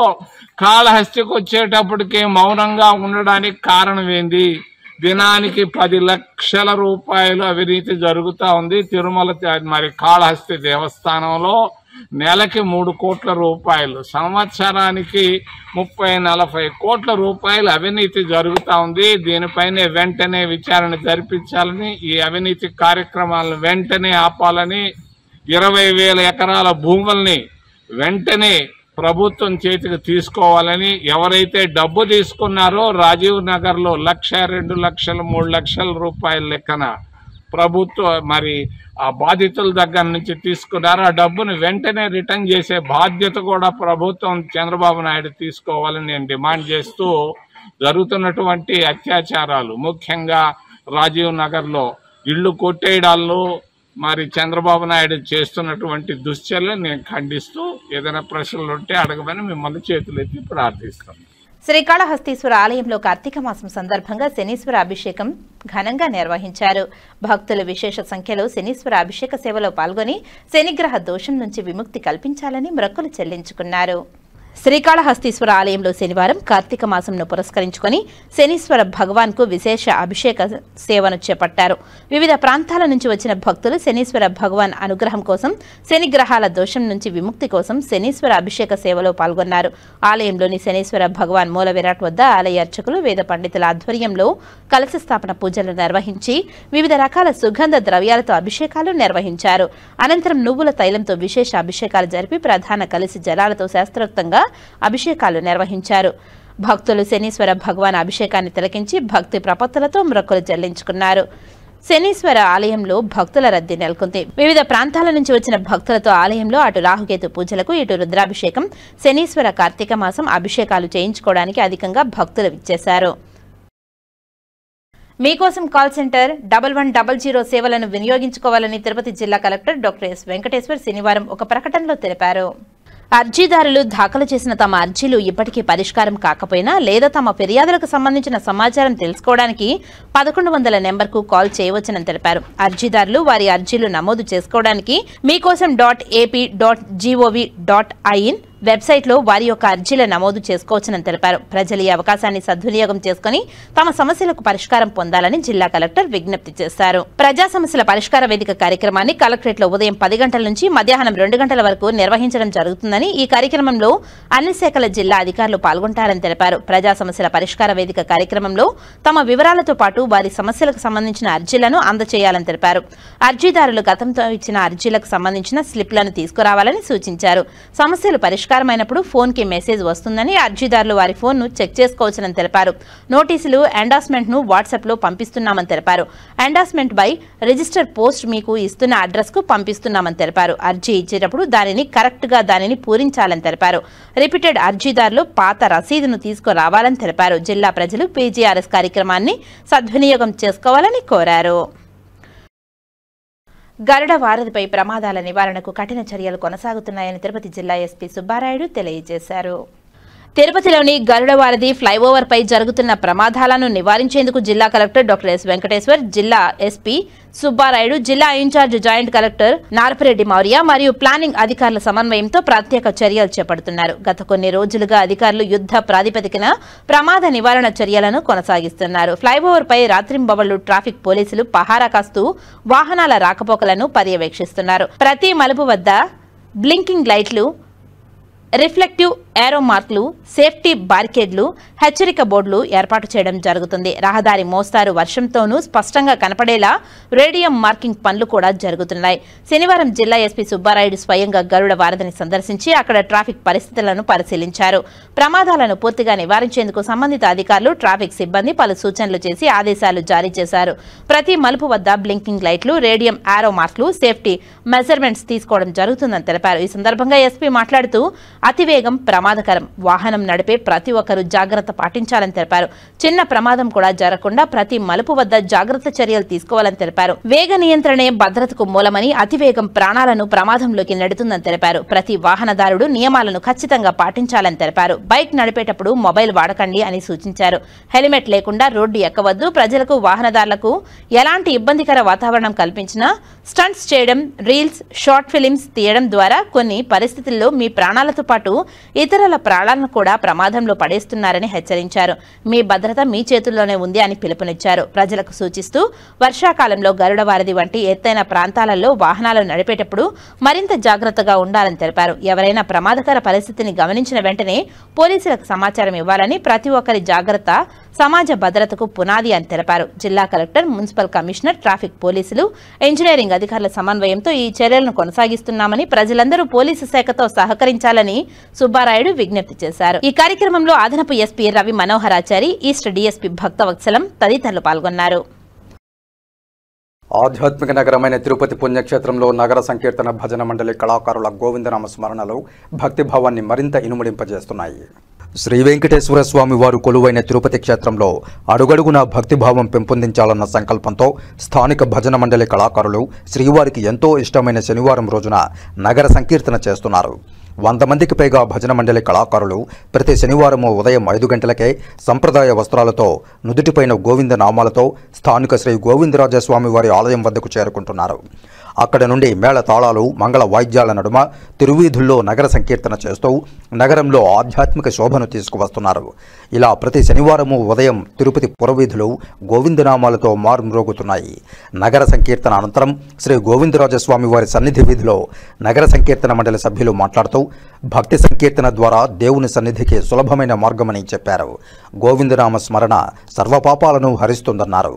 కాళహస్తికి వచ్చేటప్పటికి మౌనంగా ఉండడానికి కారణం ఏంది? దినానికి 10 లక్షల రూపాయలు అవినీతి జరుగుతూ ఉంది తిరుమల మరి కాళహస్తి దేవస్థానంలో. నెలకి 3 కోట్ల రూపాయలు, సంవత్సరానికి 30-40 కోట్ల రూపాయలు అవినీతి జరుగుతూ ఉంది. దీనిపైనే వెంటనే విచారణ జరిపించాలని, ఈ అవినీతి కార్యక్రమాలను వెంటనే ఆపాలని, 20,000 ఎకరాల భూముల్ని వెంటనే ప్రభుత్వం చేతికి తీసుకోవాలని, ఎవరైతే డబ్బు తీసుకున్నారో రాజీవ్ నగర్లో 1,00,000, 2 లక్షలు, 3 లక్షల రూపాయల లెక్కన ప్రభుత్వ మరి ఆ బాధితుల దగ్గర నుంచి తీసుకున్నారు, ఆ డబ్బును వెంటనే రిటర్న్ చేసే బాధ్యత కూడా ప్రభుత్వం చంద్రబాబు నాయుడు తీసుకోవాలని నేను డిమాండ్ చేస్తూ, జరుగుతున్నటువంటి అత్యాచారాలు ముఖ్యంగా రాజీవ్ నగర్లో ఇళ్లు కొట్టేయడాల్లో మరి చంద్రబాబు నాయుడు చేస్తున్నటువంటి దుశ్చర్యలు నేను ఖండిస్తూ, ఏదైనా ప్రశ్నలు ఉంటే అడగమని మిమ్మల్ని చేతులెత్తి ప్రార్థిస్తాను. శ్రీకాళహస్తీశ్వర ఆలయంలో కార్తీక మాసం సందర్భంగా శనీశ్వర అభిషేకం ఘనంగా నిర్వహించారు. భక్తులు విశేష సంఖ్యలో శనీశ్వర అభిషేక సేవలో పాల్గొని శనిగ్రహ దోషం నుంచి విముక్తి కల్పించాలని మొక్కులు చెల్లించుకున్నారు. శ్రీకాళహస్తీశ్వర ఆలయంలో శనివారం కార్తీక మాసంను పురస్కరించుకొని శనీశ్వర భగవాన్ కు విశేష అభిషేక సేవను చేపట్టారు. వివిధ ప్రాంతాల నుంచి వచ్చిన భక్తులు శనీశ్వర భగవాన్ అనుగ్రహం కోసం, శనిగ్రహాల దోషం నుంచి విముక్తి కోసం శనీశ్వర అభిషేక సేవలో పాల్గొన్నారు. ఆలయంలోని శనీశ్వర భగవాన్ మూల విరాట్ వద్ద ఆలయ అర్చకులు, వేద పండితుల ఆధ్వర్యంలో కలశ స్థాపన పూజలు నిర్వహించి వివిధ రకాల సుగంధ ద్రవ్యాలతో అభిషేకాలు నిర్వహించారు. అనంతరం నువ్వుల తైలంతో విశేష అభిషేకాలు జరిపి ప్రధాన కలశ జలాలతో శాస్త్రోక్తంగా అభిషేకాలు నిర్వహించారు. భక్తులు శనీశ్వర భగవాన్ అభిషేకాన్ని తిలకించి భక్తి ప్రపత్తులతో మొక్కులు చెల్లించుకున్నారు. శనీశ్వర ఆలయంలో భక్తుల రద్దీ నెలకొంది. వివిధ ప్రాంతాల నుంచి వచ్చిన భక్తులతో ఆలయంలో అటు రాహుకేతు పూజలకు, ఇటు రుద్రాభిషేకం, శనీశ్వర కార్తీక మాసం అభిషేకాలు చేయించుకోవడానికి అధికంగా భక్తులు విచ్చేశారు. మీకోసం కాల్ సెంటర్ 1100 సేవలను వినియోగించుకోవాలని తిరుపతి జిల్లా కలెక్టర్ డాక్టర్ ఎస్ వెంకటేశ్వర్ శనివారం ఒక ప్రకటనలో తెలిపారు. అర్జీదారులు దాఖలు చేసిన తమ అర్జీలు ఇప్పటికీ పరిష్కారం కాకపోయినా లేదా తమ ఫిర్యాదులకు సంబంధించిన సమాచారం తెలుసుకోవడానికి 1100 నెంబర్కు కాల్ చేయవచ్చని తెలిపారు. అర్జీదారులు వారి అర్జీలు నమోదు చేసుకోవడానికి meekosam.ap.gov.in వెబ్సైట్లో వారి యొక్క అర్జీల నమోదు చేసుకోవచ్చని తెలిపారు. ప్రజలు ఈ అవకాశాన్ని సద్వినియోగం చేసుకుని తమ సమస్యలకు పరిష్కారం పొందాలని జిల్లా కలెక్టర్ విజ్ఞప్తి చేశారు. ప్రజా సమస్యల పరిష్కార వేదిక కార్యక్రమాన్ని కలెక్టరేట్లో ఉదయం 10 గంటల నుంచి మధ్యాహ్నం 2 గంటల వరకు నిర్వహించడం జరుగుతుందని, ఈ కార్యక్రమంలో అన్ని శాఖల జిల్లా అధికారులు పాల్గొంటారని తెలిపారు. ప్రజా సమస్యల పరిష్కార వేదిక కార్యక్రమంలో తమ వివరాలతో పాటు వారి సమస్యలకు సంబంధించిన అర్జీలను అందజేయాలని తెలిపారు. అర్జీదారులు గతంతో ఇచ్చిన అర్జీలకు సంబంధించిన స్లిప్లను తీసుకురావాలని సూచించారు. సమస్యలు పరిష్కారం పరిష్కారమైనప్పుడు ఫోన్కి మెసేజ్ వస్తుందని, అర్జీదారులు వారి ఫోన్ను చెక్ చేసుకోవచ్చని తెలిపారు. నోటీసులు, ఎండార్స్మెంట్ను వాట్సాప్లో పంపిస్తున్నామని తెలిపారు. ఎండార్స్మెంట్ బై రిజిస్టర్ పోస్ట్ మీకు ఇస్తున్న అడ్రస్కు పంపిస్తున్నామని తెలిపారు. అర్జీ ఇచ్చేటప్పుడు దానిని పూరించాలని తెలిపారు. రిపీటెడ్ అర్జీదారులు పాత రసీదును తీసుకురావాలని తెలిపారు. జిల్లా ప్రజలు పీజీఆర్ఎస్ కార్యక్రమాన్ని సద్వినియోగం చేసుకోవాలని కోరారు. గరుడ వారధిపై ప్రమాదాల నివారణకు కఠిన చర్యలు కొనసాగుతున్నాయని తిరుపతి జిల్లా ఎస్పీ సుబ్బారాయుడు తెలియజేశారు. తిరుపతిలోని గరుడ వారధి ఫ్లైఓవర్పై జరుగుతున్న ప్రమాదాలను నివారించేందుకు జిల్లా కలెక్టర్ డాక్టర్ ఎస్ వెంకటేశ్వర్, జిల్లా ఎస్పీ సుబ్బారాయుడు, జిల్లా incharge joint collector Narapareddy Maurya మరియు ప్లానింగ్ అధికారుల సమన్వయంతో ప్రత్యేక చర్యలు చేపడుతున్నారు. గత కొన్ని రోజులుగా అధికారులు యుద్ధ ప్రాతిపదికన ప్రమాద నివారణ చర్యలను కొనసాగిస్తున్నారు. ఫ్లైఓవర్పై రాత్రింబవళ్లు ట్రాఫిక్ పోలీసులు పహారా కాస్తూ వాహనాల రాకపోకలను పర్యవేక్షిస్తున్నారు. ప్రతి మలుపు వద్ద బ్లింకింగ్ లైట్లు, రిఫ్లెక్టివ్ ఏరో మార్కులు, సేఫ్టీ బారికేడ్లు, హెచ్చరిక బోర్డులు ఏర్పాటు చేయడం జరుగుతుంది. రహదారి మోస్తారు వర్షంతోనూ స్పష్టంగా కనపడేలా రేడియం మార్కింగ్ పనులు కూడా జరుగుతున్నాయి. శనివారం జిల్లా ఎస్పీ సుబ్బారాయుడు స్వయంగా గరుడ వారధిని సందర్శించి అక్కడ ట్రాఫిక్ పరిస్థితులను పరిశీలించారు. ప్రమాదాలను పూర్తిగా నివారించేందుకు సంబంధిత అధికారులు, ట్రాఫిక్ సిబ్బంది పలు సూచనలు చేసి ఆదేశాలు జారీ చేశారు. ప్రతి మలుపు వద్ద బ్లింకింగ్ లైట్లు, రేడియం ఏరో మార్కులు, సేఫ్టీ మెజర్మెంట్స్ తీసుకోవడం జరుగుతుందని తెలిపారు. ఈ సందర్భంగా ఎస్పీ మాట్లాడుతూ అతివేగం ప్రమాదకరం, వాహనం నడిపే ప్రతి ఒక్కరూ జాగ్రత్త పాటించాలని తెలిపారు. చిన్న ప్రమాదం కూడా జరగకుండా ప్రతి మలుపు వద్ద జాగ్రత్త చర్యలు తీసుకోవాలని తెలిపారు. వేగ నియంత్రణే భద్రతకు మూలమని, అతివేగం ప్రాణాలను ప్రమాదంలోకి నెడుతుందని తెలిపారు. ప్రతి వాహనదారుడు నియమాలను ఖచ్చితంగా పాటించాలని తెలిపారు. బైక్ నడిపేటప్పుడు మొబైల్ వాడకండి అని సూచించారు. హెల్మెట్ లేకుండా రోడ్డు ఎక్కవద్దు. ప్రజలకు, వాహనదారులకు ఎలాంటి ఇబ్బందికర వాతావరణం కల్పించినా స్టంట్స్ చేయడం, రీల్స్, షార్ట్ ఫిలిమ్స్ తీయడం ద్వారా కొన్ని పరిస్థితుల్లో మీ ప్రాణాలతో పాటు ఇతరుల ప్రాణాలను కూడా ప్రమాదంలో పడేస్తున్నారని హెచ్చరించారు. మీ భద్రత మీ చేతుల్లోనే ఉంది అని పిలుపునిచ్చారు. ప్రజలకు సూచిస్తూ వర్షాకాలంలో గరుడ వారధి వంటి ఎత్తైన ప్రాంతాలలో వాహనాలు నడిపేటప్పుడు మరింత జాగ్రత్తగా ఉండాలని తెలిపారు. ఎవరైనా ప్రమాదకర పరిస్థితిని గమనించిన వెంటనే పోలీసులకు సమాచారం ఇవ్వాలని, ప్రతి ఒక్కరి జాగ్రత్త సమాజ భద్రతకు పునాది అని తెలిపారు. జిల్లా కలెక్టర్, మున్సిపల్ కమిషనర్, ట్రాఫిక్ పోలీసులు, ఇంజనీరింగ్ అధికారుల సమన్వయంతో ఈ చర్యలను కొనసాగిస్తున్నామని, ప్రజలందరూ పోలీసు శాఖతో సహకరించాలని సుబ్బారాయుడు విజ్ఞప్తి చేశారు. ఈ కార్యక్రమంలో అదనపు SP Ravi Manoharachari, east DSP Bhaktavatsalam తదితరులు పాల్గొన్నారు. ఆధ్యాత్మిక నగరమైన తిరుపతి పుణ్యక్షేత్రంలో నగర సంకీర్తన భజన మండలి కళాకారుల గోవిందనామ స్మరణలు భక్తిభావాన్ని మరింత ఇనుమడింపజేస్తున్నాయి. శ్రీ వెంకటేశ్వర స్వామి వారు కొలువైన తిరుపతి క్షేత్రంలో అడుగడుగునా భక్తిభావం పెంపొందించాలన్న సంకల్పంతో స్థానిక భజన మండలి కళాకారులు శ్రీవారికి ఎంతో ఇష్టమైన శనివారం రోజున నగర సంకీర్తన చేస్తున్నారు. 100 మందికి పైగా భజన మండలి కళాకారులు ప్రతి శనివారం ఉదయం 5 గంటలకే సంప్రదాయ వస్త్రాలతో, నుదుటిపైన గోవింద నామాలతో స్థానిక శ్రీ గోవిందరాజస్వామి వారి ఆలయం వద్దకు చేరుకుంటున్నారు. అక్కడ నుండి మేళ తాళాలు, మంగళ వాయిద్యాల నడుమ తిరువీధుల్లో నగర సంకీర్తన చేస్తూ నగరంలో ఆధ్యాత్మిక శోభను తీసుకువస్తున్నారు. ఇలా ప్రతి శనివారము ఉదయం తిరుపతి పురవీధులు గోవిందనామాలతో మారుమ్రోగుతున్నాయి. నగర సంకీర్తన అనంతరం శ్రీ గోవిందరాజస్వామి వారి సన్నిధి వీధిలో నగర సంకీర్తన మండలి సభ్యులు మాట్లాడుతూ భక్తి సంకీర్తన ద్వారా దేవుని సన్నిధికి సులభమైన మార్గమని చెప్పారు. గోవిందనామ స్మరణ సర్వపాపాలను హరిస్తుందన్నారు.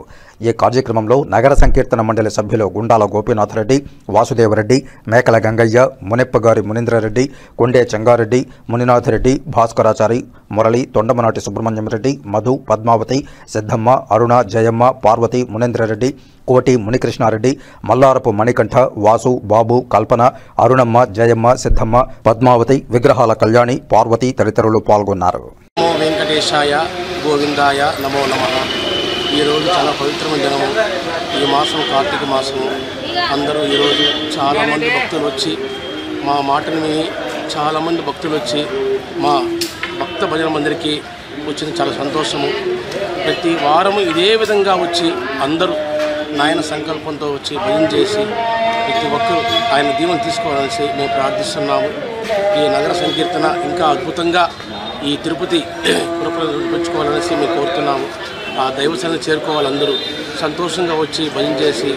ఈ కార్యక్రమంలో నగర సంకీర్తన మండలి సభ్యులు గుండాల గోపీనాథ్ రెడ్డి, వాసుదేవరెడ్డి, మేకల గంగయ్య, మునెప్పగారి మునీంద్రరెడ్డి, కొండే చెంగారెడ్డి, మునినాథరెడ్డి, భాస్కరాచారి, మురళి, తొండమనాటి సుబ్రహ్మణ్యం రెడ్డి, మధు, పద్మావతి, సిద్ధమ్మ, అరుణ, జయమ్మ, పార్వతి, మునేంద్రరెడ్డి, కోటి, మునికృష్ణారెడ్డి, మల్లారపు మణికంఠ, వాసు, బాబు, కల్పన, అరుణమ్మ, జయమ్మ, సిద్ధమ్మ, పద్మావతి, విగ్రహాల కళ్యాణి, పార్వతి తదితరులు పాల్గొన్నారు. నమో వెంకటేశాయ, గోవిందాయ నమో నమః. ఈరోజు చాలా పవిత్రమైన దినము. ఈ మాసం కార్తీక మాసము. అందరూ ఈరోజు చాలామంది భక్తులు వచ్చి మా మాటని విని చాలామంది భక్తులు వచ్చి మా భక్త భజన మందిరికి వచ్చిన చాలా సంతోషము. ప్రతి వారము ఇదే విధంగా వచ్చి అందరూ నాయన సంకల్పంతో వచ్చి భజన చేసి ప్రతి ఒక్కరూ ఆయన దీవెన తీసుకోవాలనేసి మేము ప్రార్థిస్తున్నాము. ఈ నగర సంకీర్తన ఇంకా అద్భుతంగా ఈ తిరుపతి పురపరించుకోవాలనేసి మేము కోరుతున్నాము. ఆ దైవశాన్ని చేరుకోవాలి, అందరూ సంతోషంగా వచ్చి భజన చేసి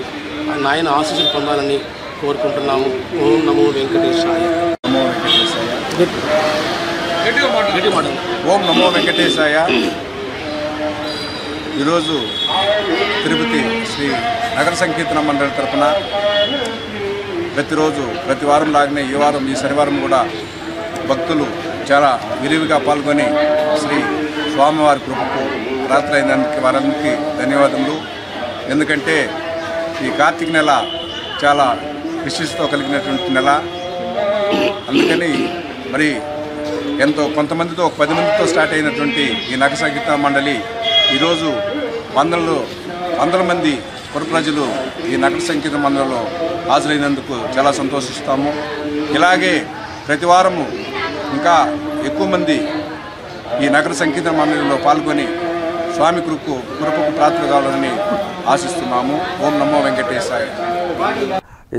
నాయన ఆశీస్సులు పొందాలని కోరుకుంటున్నాము. ఓం నమో వెంకటేశాయ. ఓం నమో వెంకటేశాయ. ఈరోజు తిరుపతి శ్రీ నగర సంకీర్తన మండలి తరఫున ప్రతిరోజు ప్రతి వారం లాగానే ఈ శనివారం కూడా భక్తులు చాలా విరివిగా పాల్గొని శ్రీ స్వామివారి కృపకు రాత్రైనందుకు వారందరికీ ధన్యవాదములు. ఎందుకంటే ఈ కార్తీక నెల చాలా విశిష్టత కలిగినటువంటి నెల. అందుకని మరి ఎంతో కొంతమందితో 10 మందితో స్టార్ట్ అయినటువంటి ఈ నగర సంకీర్తన మండలి ఈరోజు వందల మంది పుర ప్రజలు ఈ నగర సంకీర్తన మండలిలో హాజరైనందుకు చాలా సంతోషిస్తాము. ఇలాగే ప్రతి వారము ఇంకా ఎక్కువ మంది ఈ నగర సంకీర్తన మండలిలో పాల్గొని స్వామి కృపకు పాత్ర కావాలని ఆశిస్తున్నాము. ఓం నమో వెంకటేశాయ.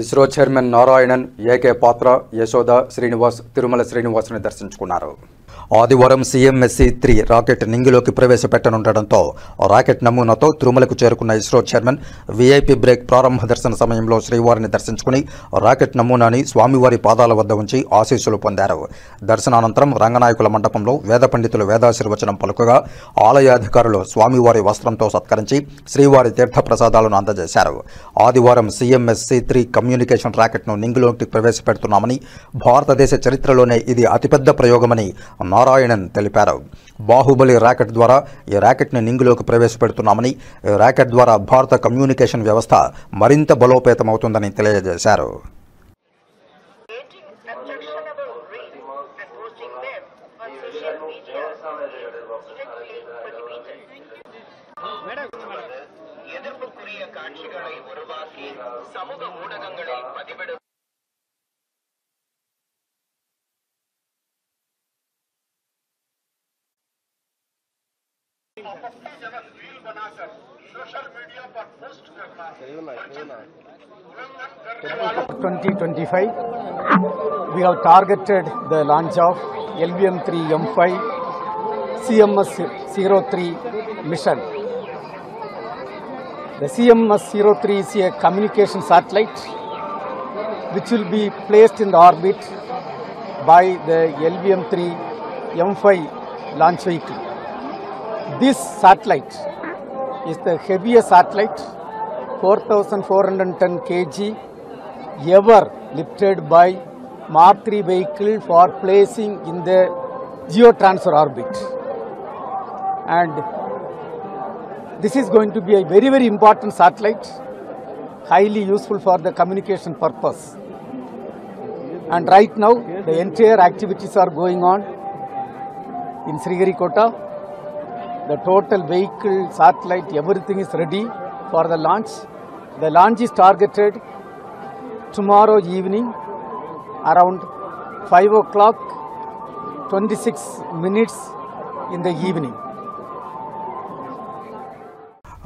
ఇస్రో చైర్మన్ నారాయణన్, ఏకే పాత్ర, యశోద, శ్రీనివాస్, తిరుమల శ్రీనివాసుని దర్శించుకున్నారు. ఆదివారం CMSC-3 రాకెట్ నింగిలోకి ప్రవేశపెట్టనుండటంతో రాకెట్ నమూనాతో తిరుమలకు చేరుకున్న ఇస్రో చైర్మన్ VIP బ్రేక్ ప్రారంభ దర్శన సమయంలో శ్రీవారిని దర్శించుకుని రాకెట్ నమూనాని స్వామివారి పాదాల వద్ద ఉంచి ఆశీస్సులు పొందారు. దర్శనానంతరం రంగనాయకుల మండపంలో వేద పండితులు వేదాశీర్వచనం పలుకగా ఆలయాధికారులు స్వామివారి వస్త్రంతో సత్కరించి శ్రీవారి తీర్థ ప్రసాదాలను అందజేశారు. ఆదివారం CMSC-3 కమ్యూనికేషన్ రాకెట్ను నింగిలోకి ప్రవేశపెడుతున్నామని, భారతదేశ చరిత్రలోనే ఇది అతిపెద్ద ప్రయోగమని నారాయణన్ తెలిపారు. బాహుబలి రాకెట్ ద్వారా ఈ రాకెట్ని నింగిలోకి ప్రవేశపెడుతున్నామని, ఈ రాకెట్ ద్వారా భారత కమ్యూనికేషన్ వ్యవస్థ మరింత బలోపేతమవుతుందని తెలియజేశారు. सोशल मीडिया पर पोस्ट करना 2025 we have targeted the launch of LVM-3 M5 CMS-03 mission. The CMS-03 is a communication satellite which will be placed in the orbit by the LVM-3 M5 launch vehicle. This satellite is the heaviest satellite, 4,410 kg, ever lifted by Mark 3 vehicle for placing in the geotransfer orbit. And this is going to be a very, very important satellite, highly useful for the communication purpose. And right now, the entire activities are going on in Sriharikota. The total vehicle, satellite, everything is ready for the launch. The launch is targeted tomorrow evening around 5 o'clock, 26 minutes in the evening.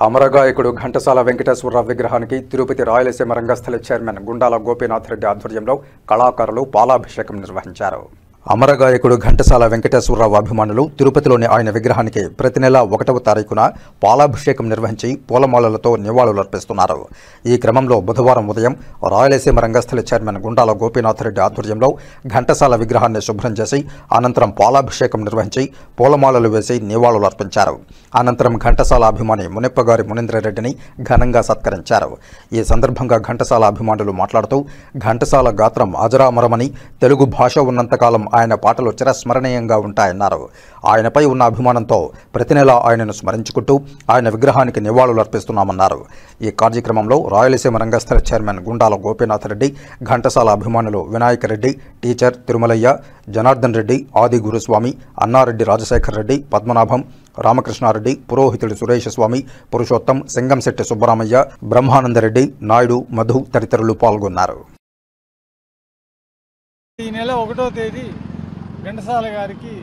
అమరగాయకుడు Ghantasala Venkateswararao విగ్రహానికి Tirupati Rayalaseema రంగస్థలి chairman Gundala Gopinath Reddy ఆధ్వర్యంలో కళాకారులు పాలాభిషేకం నిర్వహించారు. అమరగాయకుడు ఘంటసాల వెంకటేశ్వరరావు అభిమానులు తిరుపతిలోని ఆయన విగ్రహానికి ప్రతి నెల 1వ తారీఖున పాలాభిషేకం నిర్వహించి పూలమాలలతో నివాళులర్పిస్తున్నారు. ఈ క్రమంలో బుధవారం ఉదయం రాయలసీమ రంగస్థలి చైర్మన్ గుండాల గోపీనాథ్ రెడ్డి ఆధ్వర్యంలో ఘంటసాల విగ్రహాన్ని శుభ్రం చేసి అనంతరం పాలాభిషేకం నిర్వహించి పూలమాలలు వేసి నివాళులర్పించారు. అనంతరం ఘంటసాల అభిమాని మునిప్పగారి మునీంద్రరెడ్డిని ఘనంగా సత్కరించారు. ఈ సందర్భంగా ఘంటసాల అభిమానులు మాట్లాడుతూ ఘంటసాల గాత్రం అజరామరమని, తెలుగు భాష ఉన్నంతకాలం ఆయన పాటలు చిరస్మరణీయంగా ఉంటాయన్నారు. ఆయనపై ఉన్న అభిమానంతో ప్రతి నెల ఆయనను స్మరించుకుంటూ ఆయన విగ్రహానికి నివాళులర్పిస్తున్నామన్నారు. ఈ కార్యక్రమంలో రాయలసీమ రంగస్థల చైర్మన్ గుండాల గోపీనాథ్ రెడ్డి, ఘంటసాల అభిమానులు వినాయక రెడ్డి, టీచర్ తిరుమలయ్య, జనార్దన్ రెడ్డి, ఆది గురుస్వామి, అన్నారెడ్డి రాజశేఖర్ రెడ్డి, పద్మనాభం, రామకృష్ణారెడ్డి, పురోహితుడు సురేష్ స్వామి, పురుషోత్తం, సింగంశెట్టి సుబ్బరామయ్య, బ్రహ్మానందరెడ్డి, నాయుడు, మధు తదితరులు పాల్గొన్నారు. ఈ నెల 1వ తేదీ ఘంటసాల గారికి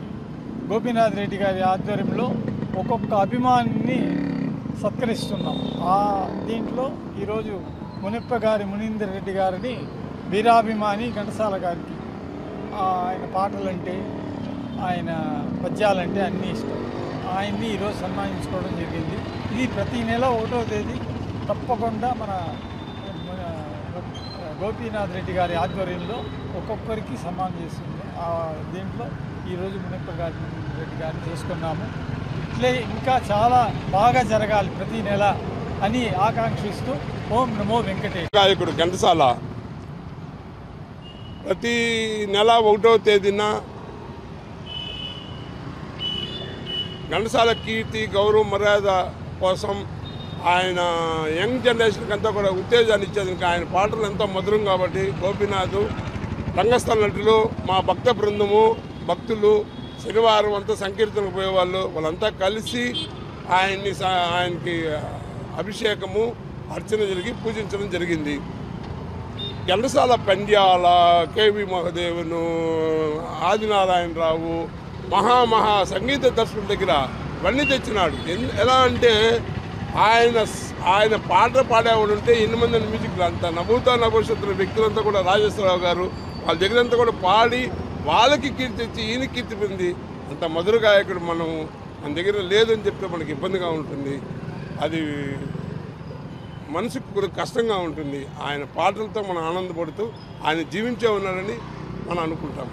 గోపీనాథ్ రెడ్డి గారి ఆధ్వర్యంలో ఒక్కొక్క అభిమానిని సత్కరిస్తున్నాం. దీంట్లో ఈరోజు మునిప్పగారి మునీందర్ రెడ్డి గారిని వీరాభిమాని ఘంటసాల గారికి ఆయన పాటలంటే, ఆయన పద్యాలంటే అన్నీ ఇష్టం. ఆయన్ని ఈరోజు సన్మానించుకోవడం జరిగింది. ఇది ప్రతి నెల 1వ తేదీ తప్పకుండా మన గోపీనాథ్ రెడ్డి గారి ఆధ్వర్యంలో ఒక్కొక్కరికి సన్మానం చేస్తుంది. దీంట్లో ఈరోజు మునిప్పగారి రెడ్డి గారిని చేసుకున్నాము. ఇట్లే ఇంకా చాలా బాగా జరగాలి ప్రతి నెల అని ఆకాంక్షిస్తూ ఓం నమో వెంకటేశ్వర. గాయకుడు ఘంటసాల ప్రతి నెల 1వ తేదీన ఘంటసాల కీర్తి గౌరవం మర్యాద కోసం ఆయన యంగ్ జనరేషన్కి అంతా కూడా ఉత్తేజాన్ని ఇచ్చేది. ఇంకా ఆయన పాటలు ఎంతో మధురం కాబట్టి గోపీనాథ్, రంగస్థల నటులు, మా భక్త బృందము, భక్తులు శనివారం అంతా సంకీర్తనకు పోయేవాళ్ళు, వాళ్ళంతా కలిసి ఆయనకి అభిషేకము అర్చన జరిగి పూజించడం జరిగింది. ఘంటసాల పెండ్యాల, కేవి మహాదేవును, ఆదినారాయణరావు మహా సంగీత దర్శకుల దగ్గర ఇవన్నీ తెచ్చినాడు. ఎలా అంటే ఆయన పాట పాడేవాడు ఉంటే 8 మంది మ్యూజిక్లు అంతా నభూషత్తుల వ్యక్తులంతా కూడా రాజేశ్వరరావు గారు వాళ్ళ దగ్గర అంతా కూడా పాడి వాళ్ళకి కీర్తి ఇచ్చి ఈయన కీర్తి పొంది అంత మధుర గాయకుడు మన దగ్గర లేదని చెప్తే మనకి ఇబ్బందిగా ఉంటుంది. అది మనసుకు కూడా కష్టంగా ఉంటుంది. ఆయన పాటలతో మనం ఆనందపడుతూ ఆయన జీవించే ఉన్నారని మనం అనుకుంటాం.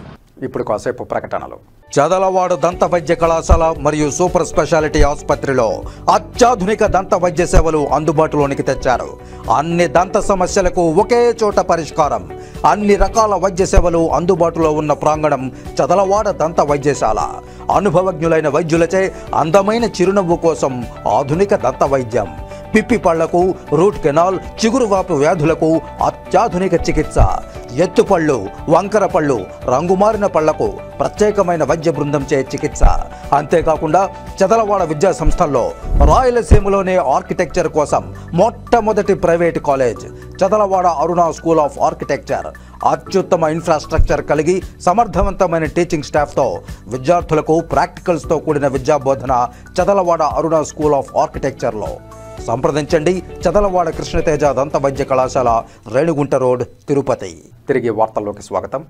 ఇప్పుడు కాసేపు ప్రకటనలు. చదలవాడ దంత వైద్య కళాశాల మరియు సూపర్ స్పెషాలిటీ ఆసుపత్రిలో అత్యాధునిక దంత వైద్య సేవలు అందుబాటులోనికి తెచ్చారు. అన్ని దంత సమస్యలకు ఒకే చోట పరిష్కారం. అన్ని రకాల వైద్య సేవలు అందుబాటులో ఉన్న ప్రాంగణం చదలవాడ దంత వైద్యశాల. అనుభవజ్ఞులైన వైద్యులచే అందమైన చిరునవ్వు కోసం ఆధునిక దంత వైద్యం. పిప్పి పళ్లకు, రూట్ కెనాల్, చిగురువాపు వ్యాధులకు అత్యాధునిక చికిత్స. ఎత్తుపళ్ళు, వంకర పళ్ళు, రంగుమారిన పళ్లకు ప్రత్యేకమైన వైద్య బృందంచే చికిత్స. అంతేకాకుండా చదలవాడ విద్యా సంస్థల్లో రాయలసీమలోనే ఆర్కిటెక్చర్ కోసం మొట్టమొదటి private college Chadalavada Aruna school of architecture. అత్యుత్తమ ఇన్ఫ్రాస్ట్రక్చర్ కలిగి సమర్థవంతమైన టీచింగ్ స్టాఫ్తో విద్యార్థులకు ప్రాక్టికల్స్తో కూడిన విద్యాబోధన చదలవాడ అరుణ స్కూల్ ఆఫ్ ఆర్కిటెక్చర్లో. సంప్రదించండి. చదలవాడ కృష్ణతేజ దంత వైద్య కళాశాల, రేణిగుంట రోడ్, తిరుపతి. తిరిగి వార్తల్లోకి స్వాగతం.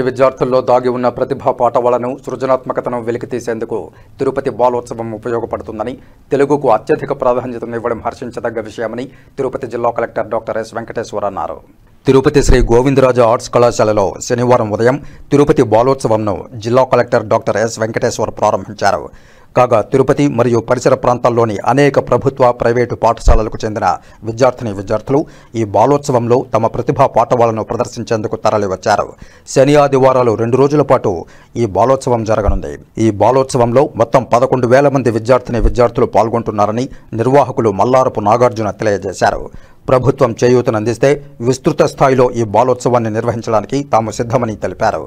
విద్యార్థుల్లో దాగి ఉన్న ప్రతిభా పాఠవాలను, సృజనాత్మకతను వెలికితీసేందుకు తిరుపతి బాలోత్సవం ఉపయోగపడుతుందని, తెలుగుకు అత్యధిక ప్రాధాన్యతనివ్వడం హర్షించదగ్గ విషయమని తిరుపతి జిల్లా కలెక్టర్ డాక్టర్ ఎస్ వెంకటేశ్వర్ అన్నారు. తిరుపతి శ్రీ గోవిందరాజ ఆర్ట్స్ కళాశాలలో శనివారం ఉదయం తిరుపతి బాలోత్సవంను జిల్లా కలెక్టర్ డాక్టర్ ఎస్ వెంకటేశ్వర్ ప్రారంభించారు. కాగా తిరుపతి మరియు పరిసర ప్రాంతాల్లోని అనేక ప్రభుత్వ, ప్రైవేటు పాఠశాలలకు చెందిన విద్యార్థులు ఈ బాలోత్సవంలో తమ ప్రతిభా పాఠవాలను ప్రదర్శించేందుకు తరలివచ్చారు. శని, ఆదివారాలు 2 రోజుల పాటు ఈ బాలోత్సవం జరగనుంది. ఈ బాలోత్సవంలో మొత్తం 11,000 మంది విద్యార్థులు పాల్గొంటున్నారని నిర్వాహకులు మల్లారపు నాగార్జున తెలియజేశారు. ప్రభుత్వం చేయూతనందిస్తే విస్తృత స్థాయిలో ఈ బాలోత్సవాన్ని నిర్వహించడానికి తాము సిద్ధమని తెలిపారు.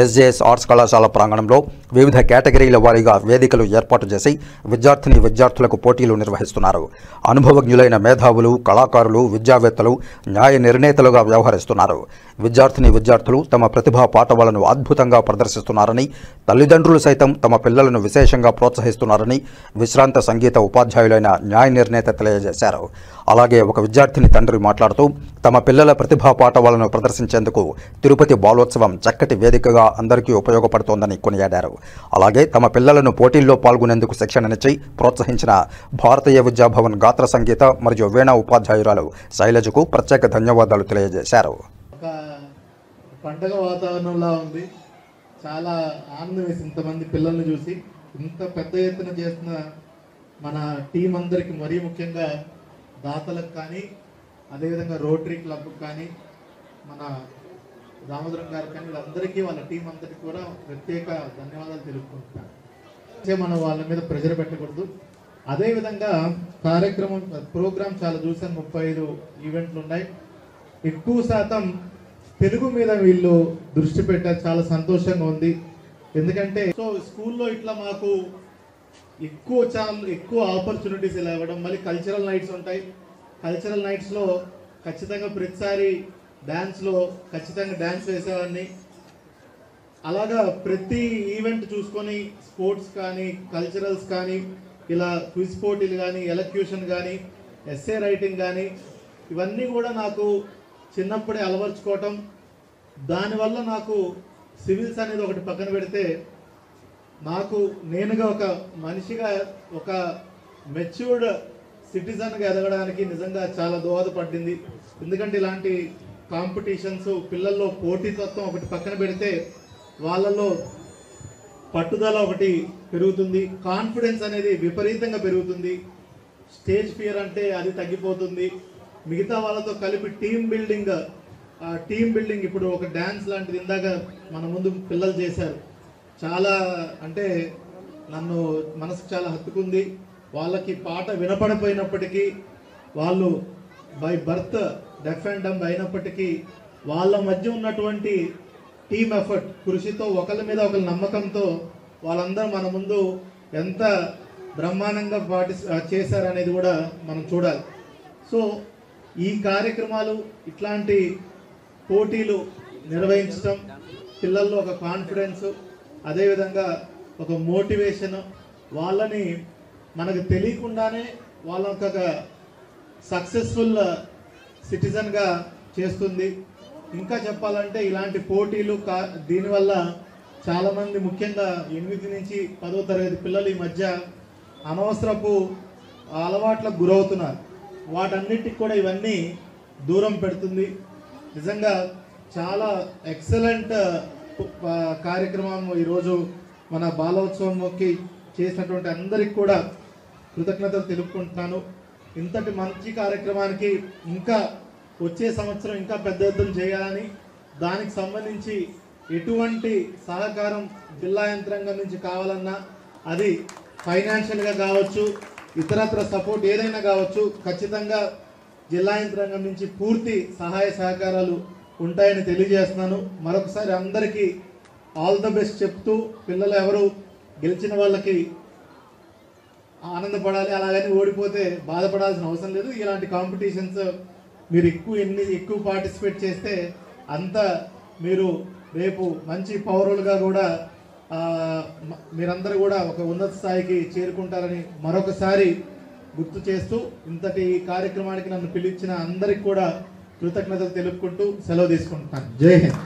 ఎస్జేఎస్ ఆర్ట్స్ కళాశాల ప్రాంగణంలో వివిధ కేటగిరీల వారీగా వేదికలు ఏర్పాటు చేసి విద్యార్థులకు పోటీలు నిర్వహిస్తున్నారు. అనుభవజ్ఞులైన మేధావులు, కళాకారులు, విద్యావేత్తలు న్యాయ నిర్ణేతలుగా వ్యవహరిస్తున్నారు. విద్యార్థులు తమ ప్రతిభా పాఠవాలను అద్భుతంగా ప్రదర్శిస్తున్నారని, తల్లిదండ్రులు సైతం తమ పిల్లలను విశేషంగా ప్రోత్సహిస్తున్నారని విశ్రాంత సంగీత ఉపాధ్యాయులైన న్యాయ నిర్ణేత తెలియజేశారు. అలాగే ఒక విద్యార్థిని తండ్రి మాట్లాడుతూ తమ పిల్లల ప్రతిభా పాఠవాలను ప్రదర్శించేందుకు తిరుపతి బాలోత్సవం చక్కటి వేదికగా అందరికీ ఉపయోగపడుతోందని కొనియాడారు. అలాగే తమ పిల్లలను పోటీల్లో పాల్గొనేందుకు శిక్షణనిచ్చి ప్రోత్సహించిన భారతీయ విద్యాభవన్ గాత్ర సంగీత మరియు వీణా ఉపాధ్యాయురాలు శైలజకు ప్రత్యేక ధన్యవాదాలు తెలియజేశారు. పండగ వాతావరణంలా ఉంది. చాలా ఆనందం వేసి ఇంతమంది పిల్లల్ని చూసి, ఇంత పెద్ద ఎత్తున చేస్తున్న మన టీం అందరికి, మరీ ముఖ్యంగా దాతలకు కానీ, అదేవిధంగా రోటరీ క్లబ్కి కానీ, మన దామోదరం గారు కానీ, వీళ్ళందరికీ, వాళ్ళ టీం అందరికీ కూడా ప్రత్యేక ధన్యవాదాలు తెలుపుకుంటున్నాను. మనం వాళ్ళ మీద ప్రెజర్ పెట్టకూడదు. అదేవిధంగా ప్రోగ్రామ్ చాలా చూసాను. 35 ఈవెంట్లు ఉన్నాయి. ఎక్కువ శాతం తెలుగు మీద వీళ్ళు దృష్టి పెట్టారు. చాలా సంతోషంగా ఉంది. ఎందుకంటే స్కూల్లో ఇట్లా మాకు ఎక్కువ ఆపర్చునిటీస్ ఇలా ఇవ్వడం. మళ్ళీ కల్చరల్ నైట్స్ ఉంటాయి. కల్చరల్ నైట్స్లో ఖచ్చితంగా ప్రతిసారి డ్యాన్స్లో ఖచ్చితంగా డ్యాన్స్ వేసేవాడిని. అలాగా ప్రతి ఈవెంట్ చూసుకొని స్పోర్ట్స్ కానీ, కల్చరల్స్ కానీ, ఇలా క్విజ్ పోటీలు కానీ, ఎలక్యూషన్ కానీ, ఎస్ఏ రైటింగ్ కానీ, ఇవన్నీ కూడా నాకు చిన్నప్పుడే అలవర్చుకోవటం. దానివల్ల నాకు సివిల్స్ అనేది ఒకటి పక్కన పెడితే, నాకు నేనుగా ఒక మనిషిగా, ఒక మెచ్యూర్డ్ సిటిజన్గా ఎదగడానికి నిజంగా చాలా దోహదపడింది. ఎందుకంటే ఇలాంటి కాంపిటీషన్స్, పిల్లల్లో పోటీతత్వం ఒకటి పక్కన పెడితే వాళ్ళల్లో పట్టుదల ఒకటి పెరుగుతుంది. కాన్ఫిడెన్స్ అనేది విపరీతంగా పెరుగుతుంది. స్టేజ్ ఫియర్ అంటే అది తగ్గిపోతుంది. మిగతా వాళ్ళతో కలిపి టీమ్ బిల్డింగ్ ఇప్పుడు ఒక డ్యాన్స్ లాంటిది ఇందాక మన ముందు పిల్లలు చేశారు. చాలా అంటే నన్ను మనసుకు చాలా హత్తుకుంది. వాళ్ళకి పాట వినపడిపోయినప్పటికీ, వాళ్ళు by birth deaf and dumb అయినప్పటికీ వాళ్ళ మధ్య ఉన్నటువంటి టీమ్ ఎఫర్ట్, కృషితో, ఒకరి మీద ఒకరి నమ్మకంతో వాళ్ళందరూ మన ముందు ఎంత బ్రహ్మాండంగా చేశారనేది కూడా మనం చూడాలి. సో ఈ కార్యక్రమాలు, ఇట్లాంటి పోటీలు నిర్వహించడం పిల్లల్లో ఒక కాన్ఫిడెన్స్, అదేవిధంగా ఒక మోటివేషన్, వాళ్ళని మనకు తెలియకుండానే వాళ్ళొక సక్సెస్ఫుల్ సిటిజన్గా చేస్తుంది. ఇంకా చెప్పాలంటే ఇలాంటి పోటీలు దీనివల్ల చాలామంది, ముఖ్యంగా 8 నుంచి 10వ తరగతి పిల్లలు ఈ మధ్య అనవసరపు అలవాట్లకు గురవుతున్నారు. వాటన్నిటికి కూడా ఇవన్నీ దూరం పెడుతుంది. నిజంగా చాలా ఎక్సలెంట్ కార్యక్రమం ఈరోజు మన బాలోత్సవంకి చేసినటువంటి అందరికి కూడా కృతజ్ఞతలు తెలుపుకుంటున్నాను. ఇంతటి మంచి కార్యక్రమానికి ఇంకా వచ్చే సంవత్సరం ఇంకా పెద్ద ఎత్తున చేయాలని, దానికి సంబంధించి ఎటువంటి సహకారం జిల్లా యంత్రాంగం నుంచి కావాలన్నా, అది ఫైనాన్షియల్గా కావచ్చు, ఇతరత్ర సపోర్ట్ ఏదైనా కావచ్చు, ఖచ్చితంగా జిల్లా యంత్రాంగం నుంచి పూర్తి సహాయ సహకారాలు ఉంటాయని తెలియజేస్తున్నాను. మరొకసారి అందరికీ ఆల్ ద బెస్ట్ చెప్తూ, పిల్లలు ఎవరు గెలిచిన వాళ్ళకి ఆనందపడాలి, అలాగని ఓడిపోతే బాధపడాల్సిన అవసరం లేదు. ఇలాంటి కాంపిటీషన్స్ మీరు ఎక్కువ పార్టిసిపేట్ చేస్తే అంత మీరు రేపు మంచి పౌరులుగా కూడా మీరందరూ కూడా ఒక ఉన్నత స్థాయికి చేరుకుంటారని మరొకసారి గుర్తు చేస్తూ, ఇంతటి కార్యక్రమానికి నన్ను పిలిచిన అందరికి కూడా కృతజ్ఞతలు తెలుపుకుంటూ సెలవు తీసుకుంటున్నాను. జై హింద్.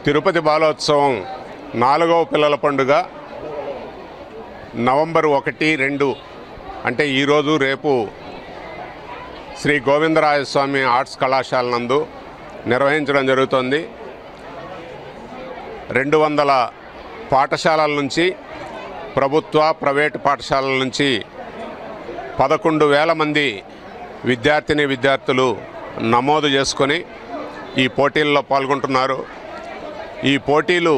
తిరుపతి బాలోత్సవం 4వ పిల్లల పండుగ నవంబర్ 1, 2 అంటే ఈరోజు రేపు శ్రీ గోవిందరాజస్వామి ఆర్ట్స్ కళాశాల నందు నిర్వహించడం జరుగుతోంది. 200 పాఠశాలల నుంచి, ప్రభుత్వ ప్రైవేటు పాఠశాలల నుంచి 11,000 మంది విద్యార్థులు నమోదు చేసుకొని ఈ పోటీల్లో పాల్గొంటున్నారు. ఈ పోటీలు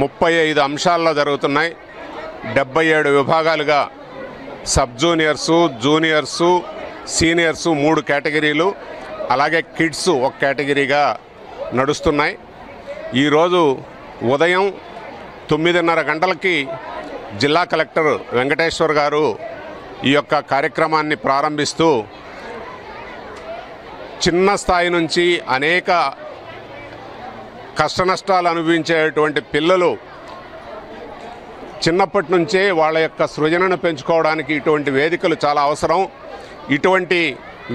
35 అంశాల్లో జరుగుతున్నాయి. 77 విభాగాలుగా సబ్ జూనియర్సు, జూనియర్సు, సీనియర్సు 3 కేటగిరీలు, అలాగే కిడ్స్ 1 కేటగిరీగా నడుస్తున్నాయి. ఈరోజు ఉదయం 9:30 గంటలకి జిల్లా కలెక్టర్ వెంకటేశ్వర్ గారు ఈ యొక్క కార్యక్రమాన్ని ప్రారంభిస్తూ చిన్న స్థాయి నుంచి అనేక కష్టనష్టాలు అనుభవించేటువంటి పిల్లలు చిన్నప్పటి నుంచే వాళ్ళ యొక్క సృజనను పెంచుకోవడానికి ఇటువంటి వేదికలు చాలా అవసరం. ఇటువంటి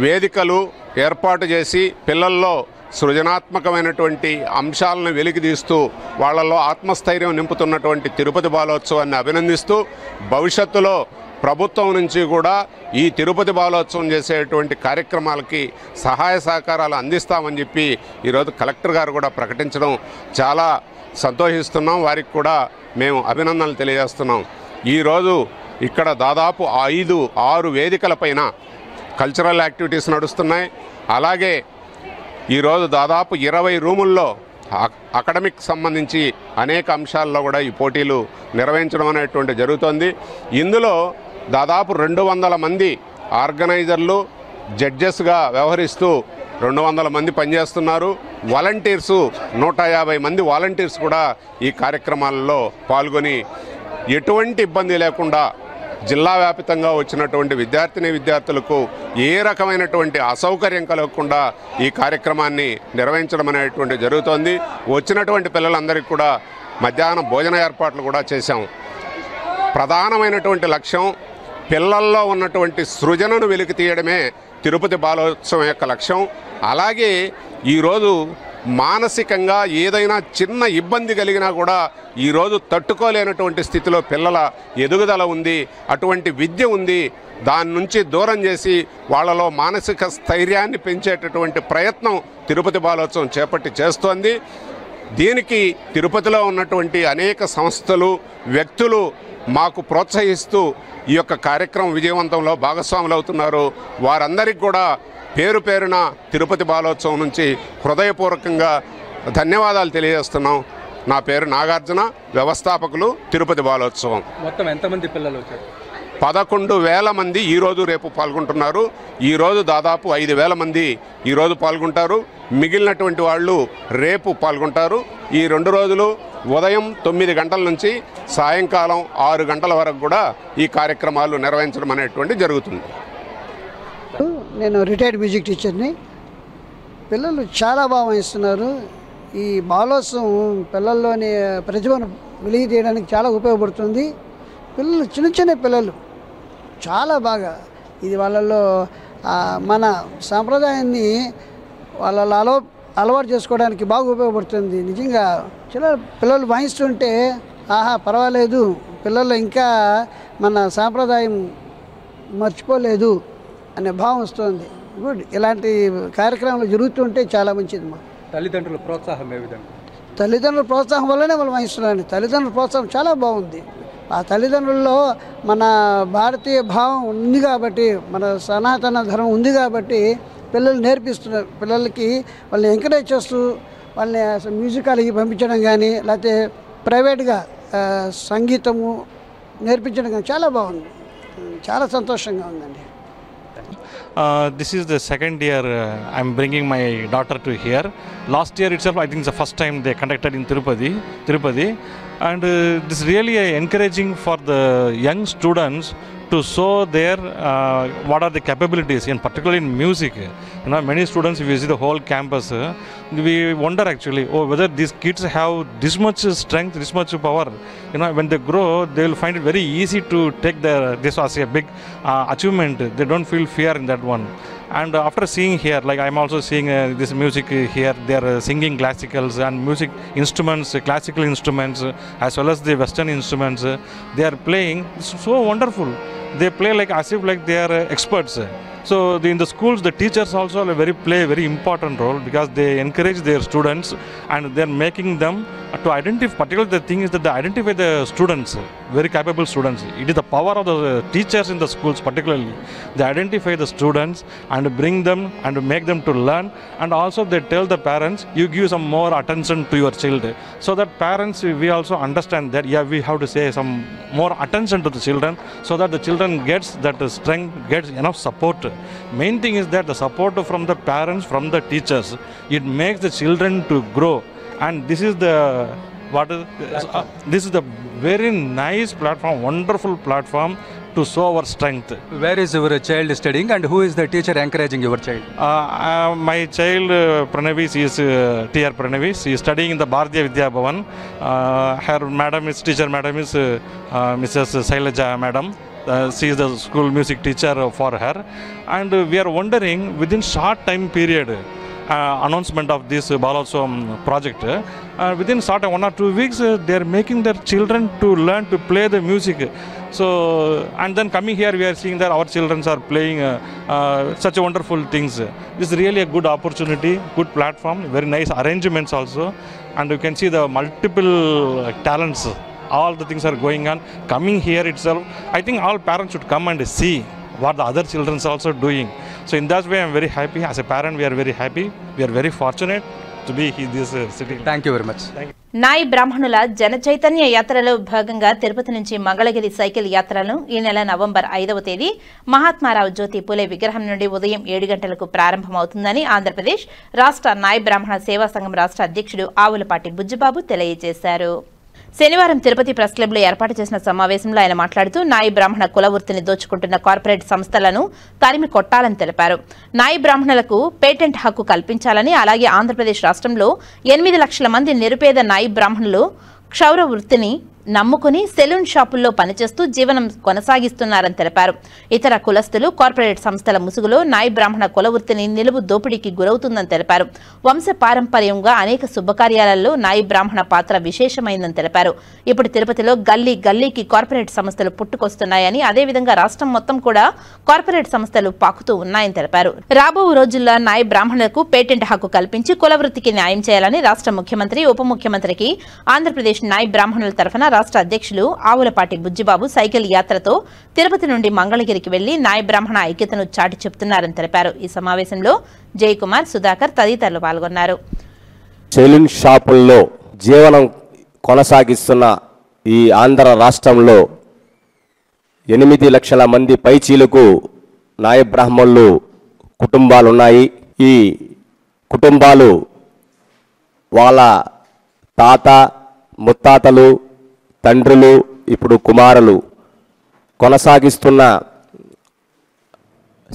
వేదికలు ఏర్పాటు చేసి పిల్లల్లో సృజనాత్మకమైనటువంటి అంశాలను వెలికితీస్తూ వాళ్ళలో ఆత్మస్థైర్యం నింపుతున్నటువంటి తిరుపతి బాలోత్సవాన్ని అభినందిస్తూ భవిష్యత్తులో ప్రభుత్వం నుంచి కూడా ఈ తిరుపతి బాలోత్సవం చేసేటువంటి కార్యక్రమాలకి సహాయ సహకారాలు అందిస్తామని చెప్పి ఈరోజు కలెక్టర్ గారు కూడా ప్రకటించడం చాలా సంతోషిస్తున్నాం. వారికి కూడా మేము అభినందనలు తెలియజేస్తున్నాం. ఈరోజు ఇక్కడ దాదాపు 5-6 వేదికలపైన కల్చరల్ యాక్టివిటీస్ నడుస్తున్నాయి. అలాగే ఈరోజు దాదాపు 20 రూముల్లో అకాడమిక్ సంబంధించి అనేక అంశాల్లో కూడా ఈ పోటీలు నిర్వహించడం అనేటువంటి జరుగుతోంది. ఇందులో దాదాపు 200 మంది ఆర్గనైజర్లు జడ్జెస్గా వ్యవహరిస్తూ 200 మంది పనిచేస్తున్నారు. వాలంటీర్సు 150 మంది వాలంటీర్స్ కూడా ఈ కార్యక్రమాలలో పాల్గొని ఎటువంటి ఇబ్బంది లేకుండా జిల్లా వ్యాప్తంగా వచ్చినటువంటి విద్యార్థులకు ఏ రకమైనటువంటి అసౌకర్యం కలగకుండా ఈ కార్యక్రమాన్ని నిర్వహించడం అనేటువంటి జరుగుతోంది. వచ్చినటువంటి పిల్లలందరికీ కూడా మధ్యాహ్నం భోజన ఏర్పాట్లు కూడా చేశాం. ప్రధానమైనటువంటి లక్ష్యం పిల్లల్లో ఉన్నటువంటి సృజనను వెలికి తీయడమే తిరుపతి బాలోత్సవం యొక్క లక్ష్యం. అలాగే ఈరోజు మానసికంగా ఏదైనా చిన్న ఇబ్బంది కలిగినా కూడా ఈరోజు తట్టుకోలేనటువంటి స్థితిలో పిల్లల ఎదుగుదల ఉంది, అటువంటి విద్య ఉంది. దాని నుంచి దూరం చేసి వాళ్ళలో మానసిక స్థైర్యాన్ని పెంచేటటువంటి ప్రయత్నం తిరుపతి బాలోత్సవం చేస్తోంది. దీనికి తిరుపతిలో ఉన్నటువంటి అనేక సంస్థలు, వ్యక్తులు మాకు ప్రోత్సహిస్తూ ఈ యొక్క కార్యక్రమం విజయవంతంలో భాగస్వాములు అవుతున్నారు. వారందరికీ కూడా పేరు పేరున తిరుపతి బాలోత్సవం నుంచి హృదయపూర్వకంగా ధన్యవాదాలు తెలియజేస్తున్నాం. నా పేరు నాగార్జున, వ్యవస్థాపకులు తిరుపతి బాలోత్సవం. మొత్తం ఎంతమంది పిల్లలు వచ్చారు? 11,000 మంది ఈరోజు రేపు పాల్గొంటున్నారు. ఈరోజు దాదాపు 5,000 మంది ఈరోజు పాల్గొంటారు. మిగిలినటువంటి వాళ్ళు రేపు పాల్గొంటారు. ఈ 2 రోజులు ఉదయం 9 గంటల నుంచి సాయంకాలం 6 గంటల వరకు కూడా ఈ కార్యక్రమాలు నిర్వహించడం అనేటువంటి జరుగుతుంది. నేను రిటైర్డ్ మ్యూజిక్ టీచర్ని. పిల్లలు చాలా బాగా వాయిస్తున్నారు. ఈ బాలోత్సవం పిల్లల్లోని ప్రతిభను వెలికి తీయడానికి చాలా ఉపయోగపడుతుంది. పిల్లలు చిన్న పిల్లలు చాలా బాగా ఇది వాళ్ళల్లో మన సాంప్రదాయాన్ని వాళ్ళలో అలవాటు చేసుకోవడానికి బాగా ఉపయోగపడుతుంది. నిజంగా పిల్లలు వాయిస్తుంటే ఆహా పర్వాలేదు, పిల్లలు ఇంకా మన సాంప్రదాయం మర్చిపోలేదు అనే భావం వస్తుంది. గుడ్. ఇలాంటి కార్యక్రమాలు జరుగుతుంటే చాలా మంచిది. మా తల్లిదండ్రుల ప్రోత్సాహం ఏ విధంగా? తల్లిదండ్రుల ప్రోత్సాహం వల్లనే వాళ్ళు వాయిస్తున్నారు. తల్లిదండ్రుల ప్రోత్సాహం చాలా బాగుంది. ఆ తల్లిదండ్రుల్లో మన భారతీయ భావం ఉంది కాబట్టి, మన సనాతన ధర్మం ఉంది కాబట్టి పిల్లలు నేర్పిస్తున్నారు. పిల్లలకి వాళ్ళని ఎంకరేజ్ చేస్తూ వాళ్ళని మ్యూజిక్ కాలేజీకి పంపించడం కానీ, లేకపోతే ప్రైవేట్గా సంగీతము నేర్పించడం కానీ చాలా బాగుంది. చాలా సంతోషంగా ఉందండి. This is the second year I'm bringing my daughter to here. Last year itself, I think it's the first time they conducted in Tirupati, and this really encouraging for the young students to show their what are the capabilities, in particularly in music. You know, many students, if you see the whole campus, we wonder actually, whether these kids have this much strength, this much power. You know, when they grow, they will find it very easy to take this as a big achievement. They don't feel fear in that one. And after seeing here, like I'm also seeing this music here, they are singing classicals and music instruments, classical instruments, as well as the Western instruments. They are playing. It's so wonderful. They play like as if like they are experts. So in the schools, the teachers also play a very important role because they encourage their students and they're making them to identify. Particularly the thing is that they identify the students, very capable students. It is the power of the teachers in the schools particularly. They identify the students and bring them and make them to learn, and also they tell the parents, you give some more attention to your child, so that parents, we also understand that we have to say some more attention to the children, so that the children gets that strength, gets enough support. Main thing is that the support from the parents, from the teachers, it makes the children to grow. And this is the very nice platform, wonderful platform to show our strength. Where is your child studying and who is the teacher encouraging your child? My child Pranavi, she is T.R. Pranavi. She is studying in the Bharatiya Vidya Bhavan. Her teacher madam is Mrs. Sailaja madam. She is the school music teacher for her, and we are wondering within short time period announcement of this Balotsavam project, within short 1 or 2 weeks they are making their children to learn to play the music. So and then coming here we are seeing that our children are playing such wonderful things. This is really a good opportunity, good platform, very nice arrangements also, and you can see the multiple talents. All the things are going on. Coming here itself, I think all parents should come and see what the other children are also doing. So in that way, I am very happy. As a parent, we are very happy. We are very fortunate to be in this city. Thank you very much. Thank you. నాయి బ్రాహ్మణుల జన చైతన్య యాత్రలో భాగంగా తిరుపతి నుంచి Mangalagiri cycle యాత్రను ఈ నెల November 5వ తేదీ మహాత్మారావు జ్యోతి పూలే విగ్రహం నుండి ఉదయం 7 గంటలకు ప్రారంభమవుతుందని ఆంధ్రప్రదేశ్ రాష్ట్ర నాయి బ్రాహ్మణ సేవా సంఘం రాష్ట్ర అధ్యక్షుడు ఆవులపాటి బుజ్జిబాబు తెలియజేశారు. శనివారం తిరుపతి ప్రెస్ క్లబ్లో ఏర్పాటు చేసిన సమావేశంలో ఆయన మాట్లాడుతూ నాయి బ్రాహ్మణ కుల వృత్తిని దోచుకుంటున్న కార్పొరేట్ సంస్థలను తరిమి కొట్టాలని తెలిపారు. నాయి బ్రాహ్మణులకు పేటెంట్ హక్కు కల్పించాలని, అలాగే ఆంధ్రప్రదేశ్ రాష్ట్రంలో 8 లక్షల మంది నిరుపేద నాయి బ్రాహ్మణులు క్షౌర వృత్తిని నమ్ముకుని సెలూన్ షాపుల్లో పనిచేస్తూ జీవనం కొనసాగిస్తున్నారని తెలిపారు. ఇతర కులస్తులు కార్పొరేట్ సంస్థల ముసుగులో నాయి బ్రాహ్మణ కుల వృత్తిని నిలువు దోపిడీకి గురవుతుందని తెలిపారు. వంశ పారంపర్యంగా అనేక శుభకార్యాలలో నాయి బ్రాహ్మణ పాత్ర విశేషమైందని తెలిపారు. ఇప్పుడు తిరుపతిలో గల్లీ గల్లీకి కార్పొరేట్ సంస్థలు పుట్టుకొస్తున్నాయని, అదేవిధంగా రాష్ట్రం మొత్తం కూడా కార్పొరేట్ సంస్థలు పాకుతూ ఉన్నాయని తెలిపారు. రాబో రోజుల్లో నాయి బ్రాహ్మణులకు పేటెంట్ హక్కు కల్పించి కుల వృత్తికి న్యాయం చేయాలని రాష్ట్ర ముఖ్యమంత్రి, ఉప ముఖ్యమంత్రికి ఆంధ్రప్రదేశ్ నాయి బ్రాహ్మణుల తరఫున రాష్ట్ర అధ్యక్షులు ఆవులపాటి బుజ్జిబాబు సైకిల్ యాత్రతో తిరుపతి నుండి మంగళగిరికి వెళ్లి నాయి బ్రాహ్మణ ఐక్యతను చాటి చెప్తున్నారని తెలిపారు. ఈ సమావేశంలో జయకుమార్, సుధాకర్ తదితరులు పాల్గొన్నారు. సెలూన్ షాపుల్లో జీవనం కొనసాగిస్తున్న ఈ ఆంధ్ర రాష్ట్రంలో 8 లక్షల మంది పైచీలకు నాయ బ్రాహ్మణులు కుటుంబాలున్నాయి. ఈ కుటుంబాలు వాళ్ళ తాత, ముత్తాతలు, తండ్రులు, ఇప్పుడు కుమారులు కొనసాగిస్తున్న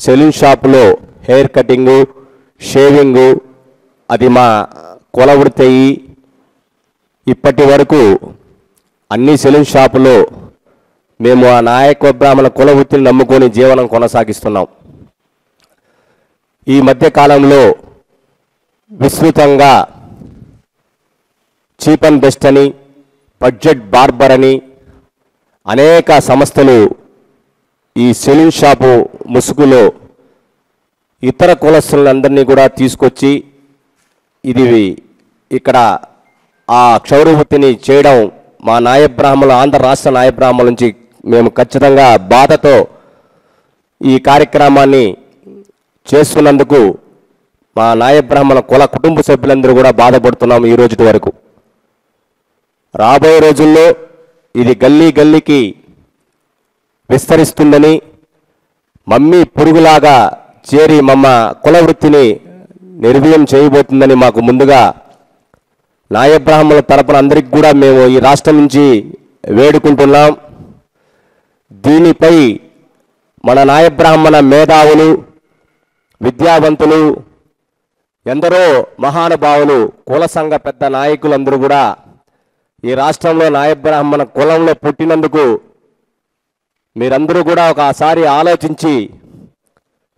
సెలూన్ షాపులో హెయిర్ కటింగు, షేవింగు అది మా కుల వృత్తి. ఇప్పటి వరకు అన్ని సెలూన్ షాపులో మేము ఆ నాయక బ్రాహ్మణ కుల వృత్తిని నమ్ముకొని జీవనం కొనసాగిస్తున్నాం. ఈ మధ్యకాలంలో విస్తృతంగా చీప్ అండ్ బెస్ట్ అని, బడ్జెట్ బార్బర్ అని అనేక సంస్థలు ఈ సెలూన్ షాపు ముసుగులో ఇతర కులస్తులందరినీ కూడా తీసుకొచ్చి ఇది ఇక్కడ ఆ క్షౌర వృత్తిని చేయడం మా నాయ బ్రాహ్మణులు, ఆంధ్ర రాష్ట్ర నాయ బ్రాహ్మణుల నుంచి మేము ఖచ్చితంగా బాధతో ఈ కార్యక్రమాన్ని చేస్తున్నందుకు మా నాయ బ్రాహ్మణ కుల కుటుంబ సభ్యులందరూ కూడా బాధపడుతున్నాము ఈ రోజు వరకు. రాబోయే రోజుల్లో ఇది గల్లీ గల్లీకి విస్తరిస్తుందని, మమ్మీ పురుగులాగా చేరి మమ్మ కుల వృత్తిని నిర్వీర్యం చేయబోతుందని మాకు ముందుగా నాయ బ్రాహ్మణుల తరపున అందరికి కూడా మేము ఈ రాష్ట్రం నుంచి వేడుకుంటున్నాం. దీనిపై మన నాయ బ్రాహ్మణ మేధావులు, విద్యావంతులు, ఎందరో మహానుభావులు, కుల సంఘ పెద్ద నాయకులందరూ కూడా ఈ రాష్ట్రంలో నాయ బ్రాహ్మణ కులంలో పుట్టినందుకు మీరందరూ కూడా ఒకసారి ఆలోచించి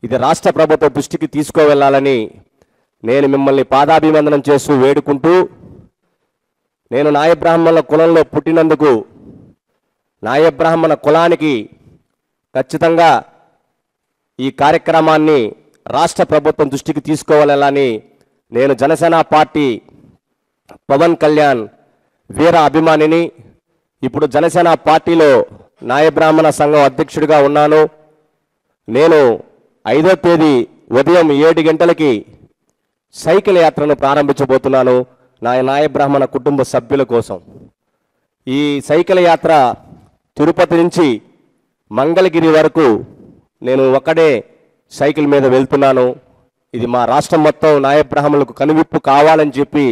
ఇది రాష్ట్ర ప్రభుత్వ దృష్టికి తీసుకువెళ్ళాలని నేను మిమ్మల్ని పాదాభివందనం చేస్తూ వేడుకుంటూ, నేను నాయ బ్రాహ్మణుల కులంలో పుట్టినందుకు నాయ బ్రాహ్మణ కులానికి ఖచ్చితంగా ఈ కార్యక్రమాన్ని రాష్ట్ర ప్రభుత్వం దృష్టికి తీసుకోవాలని నేను జనసేన పార్టీ పవన్ కళ్యాణ్ వీర అభిమానిని. ఇప్పుడు జనసేన పార్టీలో నాయ బ్రాహ్మణ సంఘం అధ్యక్షుడిగా ఉన్నాను. నేను 5వ తేదీ ఉదయం 7 గంటలకి సైకిల్ యాత్రను ప్రారంభించబోతున్నాను నాయ బ్రాహ్మణ కుటుంబ సభ్యుల కోసం. ఈ సైకిల్ యాత్ర తిరుపతి నుంచి మంగళగిరి వరకు నేను ఒక్కడే సైకిల్ మీద వెళ్తున్నాను. ఇది మా రాష్ట్రం మొత్తం నాయ బ్రాహ్మణులకు కనువిప్పు కావాలని చెప్పి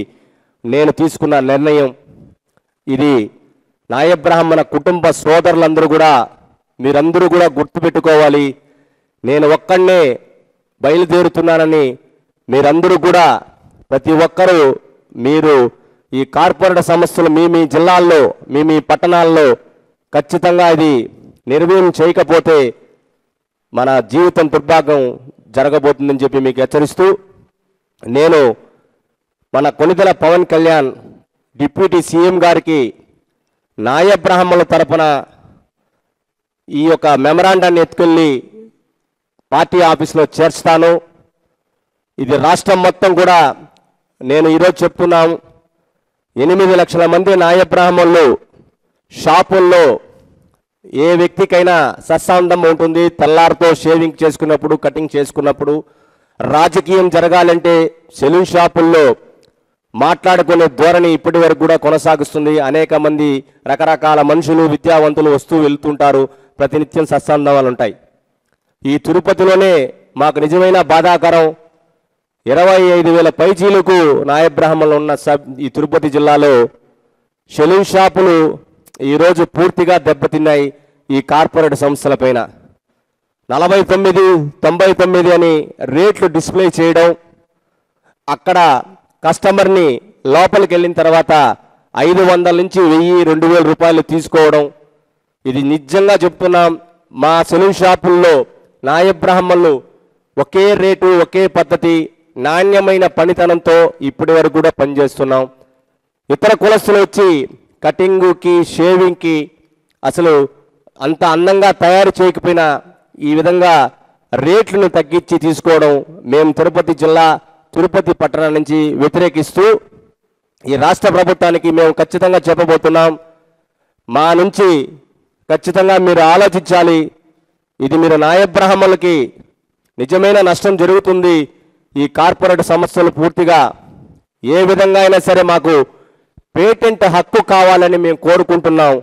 నేను తీసుకున్న నిర్ణయం. ఇది నాయ బ్రాహ్మణ కుటుంబ సోదరులందరూ కూడా మీరందరూ కూడా గుర్తుపెట్టుకోవాలి. నేను ఒక్కడనే బయలుదేరుతున్నానని మీరందరూ కూడా ప్రతి ఒక్కరూ మీరు ఈ కార్పొరేట్ సంస్థలు మీ జిల్లాల్లో మీ పట్టణాల్లో ఖచ్చితంగా ఇది నిర్వీర్యం చేయకపోతే మన జీవితం దుర్భాగ్యం జరగబోతుందని చెప్పి మీకు హెచ్చరిస్తూ, నేను మన కొణిదెల పవన్ కళ్యాణ్ డిప్యూటీ సీఎం గారికి నాయ బ్రాహ్మణుల తరపున ఈ యొక్క మెమరాండాన్ని ఎత్తుకెళ్ళి పార్టీ ఆఫీసులో చేర్చుతాను. ఇది రాష్ట్రం మొత్తం కూడా నేను ఈరోజు చెప్తున్నాం. 8 లక్షల మంది నాయ బ్రాహ్మణులు షాపుల్లో ఏ వ్యక్తికైనా సత్సాందం ఉంటుంది. తెల్లారితో షేవింగ్ చేసుకున్నప్పుడు, కటింగ్ చేసుకున్నప్పుడు, రాజకీయం జరగాలంటే సెలూన్ షాపుల్లో మాట్లాడుకునే ధోరణి ఇప్పటి వరకు కూడా కొనసాగుతుంది. అనేక మంది రకరకాల మనుషులు, విద్యావంతులు వస్తూ వెళ్తుంటారు. ప్రతినిత్యం సత్సంధాలు ఉంటాయి. ఈ తిరుపతిలోనే మాకు నిజమైన బాధాకరం 25,000 పైచీలకు నాయ బ్రాహ్మణులు ఉన్న ఈ తిరుపతి జిల్లాలో సెలూన్ షాపులు ఈరోజు పూర్తిగా దెబ్బతిన్నాయి. ఈ కార్పొరేట్ సంస్థల పైన 49, 99 అని రేట్లు డిస్ప్లే చేయడం, అక్కడ కస్టమర్ని లోపలికి వెళ్ళిన తర్వాత 500 నుంచి 1000, 2000 రూపాయలు తీసుకోవడం. ఇది నిజంగా చెప్తున్నాం. మా సెలూన్ షాపుల్లో నాయ బ్రాహ్మణులు ఒకే రేటు, ఒకే పద్ధతి, నాణ్యమైన పనితనంతో ఇప్పటి వరకు కూడా పనిచేస్తున్నాం. ఇతర కులస్తులు వచ్చి కటింగుకి, షేవింగ్కి అసలు అంత అందంగా తయారు చేయకపోయినా ఈ విధంగా రేట్లను తగ్గించి తీసుకోవడం మేము తిరుపతి జిల్లా, తిరుపతి పట్టణం నుంచి వ్యతిరేకిస్తూ ఈ రాష్ట్ర ప్రభుత్వానికి మేము ఖచ్చితంగా చెప్పబోతున్నాం. మా నుంచి ఖచ్చితంగా మీరు ఆలోచించాలి. ఇది మీరు నాయ బ్రాహ్మణులకి నిజమైన నష్టం జరుగుతుంది. ఈ కార్పొరేట్ సంస్థలు పూర్తిగా ఏ విధంగా అయినా సరే మాకు పేటెంట్ హక్కు కావాలని మేము కోరుకుంటున్నాం.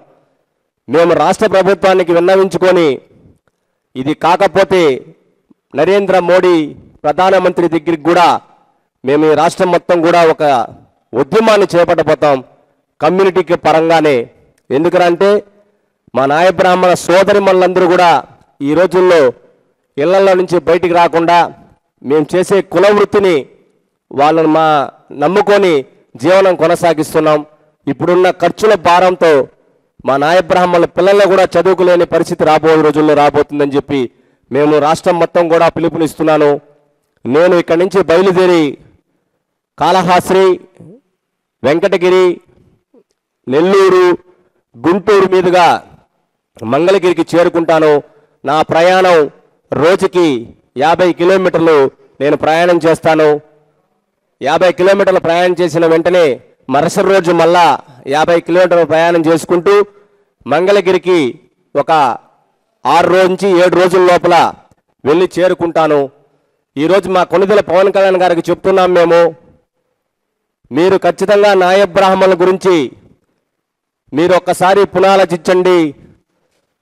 మేము రాష్ట్ర ప్రభుత్వానికి విన్నవించుకొని ఇది కాకపోతే నరేంద్ర మోడీ ప్రధానమంత్రి దగ్గరికి కూడా మేము ఈ రాష్ట్రం మొత్తం కూడా ఒక ఉద్యమాన్ని చేపట్టబోతాం కమ్యూనిటీకి పరంగానే. ఎందుకంటే మా నాయ బ్రాహ్మణ సోదరి మనులందరూ కూడా ఈ రోజుల్లో ఇళ్లలో నుంచి బయటికి రాకుండా మేము చేసే కుల వృత్తిని వాళ్ళని మా నమ్ముకొని జీవనం కొనసాగిస్తున్నాం. ఇప్పుడున్న ఖర్చుల భారంతో మా నాయ బ్రాహ్మణుల పిల్లల్లో కూడా చదువుకోలేని పరిస్థితి రోజుల్లో రాబోతుందని చెప్పి మేము రాష్ట్రం మొత్తం కూడా పిలుపునిస్తున్నాను. నేను ఇక్కడి నుంచి బయలుదేరి కాళహస్తి, వెంకటగిరి, నెల్లూరు, గుంటూరు మీదుగా మంగళగిరికి చేరుకుంటాను. నా ప్రయాణం రోజుకి 50 కిలోమీటర్లు నేను ప్రయాణం చేస్తాను. 50 కిలోమీటర్లు ప్రయాణం చేసిన వెంటనే మరుసటి రోజు మళ్ళా 50 కిలోమీటర్లు ప్రయాణం చేసుకుంటూ మంగళగిరికి ఒక 6 నుంచి 7 రోజుల లోపల వెళ్ళి చేరుకుంటాను. ఈరోజు మా కొణిదెల పవన్ కళ్యాణ్ గారికి చెప్తున్నాం, మీరు ఖచ్చితంగా నాయ బ్రాహ్మణుల గురించి మీరు ఒక్కసారి పునాలోచించండి.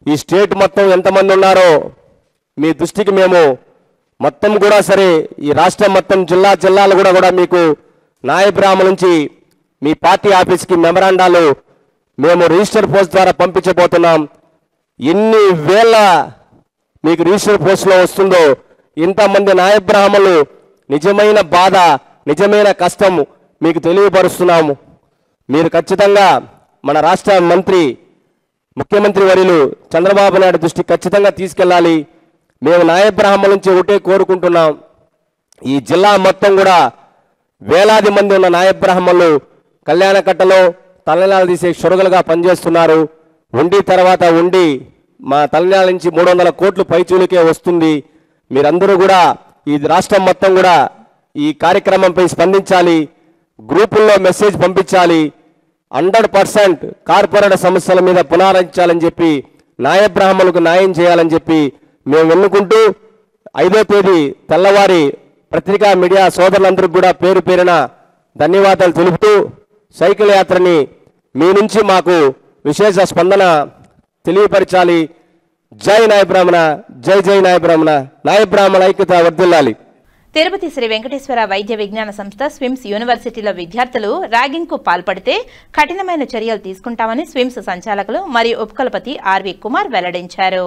ఈ స్టేట్ మొత్తం ఎంతమంది ఉన్నారో మీ దృష్టికి మేము మొత్తం కూడా సరే ఈ రాష్ట్రం మొత్తం జిల్లాలు కూడా మీకు నాయ బ్రాహ్మణుల నుంచి మీ పార్టీ ఆఫీస్కి మెమరాండాలు మేము రిజిస్టర్ పోస్ట్ ద్వారా పంపించబోతున్నాం. ఎన్ని వేల మీకు రిజిస్టర్ పోస్టులో వస్తుందో ఇంతమంది నాయ బ్రాహ్మణులు నిజమైన బాధ, నిజమైన కష్టం మీకు తెలియపరుస్తున్నాము. మీరు ఖచ్చితంగా మన రాష్ట్ర ముఖ్యమంత్రి వర్యులు చంద్రబాబు నాయుడు దృష్టికి ఖచ్చితంగా తీసుకెళ్ళాలి. మేము నాయ బ్రాహ్మణుల నుంచి ఒకటే కోరుకుంటున్నాం, ఈ జిల్లా మొత్తం కూడా వేలాది మంది ఉన్న నాయ బ్రాహ్మణులు కళ్యాణకట్టలో తలనాలు తీసే షురగలుగా పనిచేస్తున్నారు. ఉండి తర్వాత ఉండి మా తలనాల నుంచి 300 కోట్లు పైచూలికే వస్తుంది. మీరందరూ కూడా ఈ రాష్ట్రం మొత్తం కూడా ఈ కార్యక్రమంపై స్పందించాలి, గ్రూపుల్లో మెసేజ్ పంపించాలి, 100% కార్పొరేట్ సమస్యల మీద పునరాలోచించాలని చెప్పి న్యాయ బ్రాహ్మణులకు న్యాయం చేయాలని చెప్పి మేము ఎన్నుకుంటూ 5వ తేదీ తెల్లవారి పత్రికా మీడియా సోదరులందరికీ కూడా పేరు పేరున ధన్యవాదాలు తెలుపుతూ సైకిల్ యాత్రని మీ నుంచి మాకు విశేష స్పందన తెలియపరచాలి. జై నాయ బ్రాహ్మణ, జై జై నాయ బ్రాహ్మణ, నాయ బ్రాహ్మణ ఐక్యత వర్ధిల్లాలి. తిరుపతి శ్రీ వెంకటేశ్వర వైద్య విజ్ఞాన సంస్థ స్విమ్స్ యూనివర్సిటీలో విద్యార్థులు ర్యాగింగ్ కు పాల్పడితే కఠినమైన చర్యలు తీసుకుంటామని స్విమ్స్ సంచాలకులు మరియు ఉపకులపతి ఆర్వి కుమార్ వెల్లడించారు.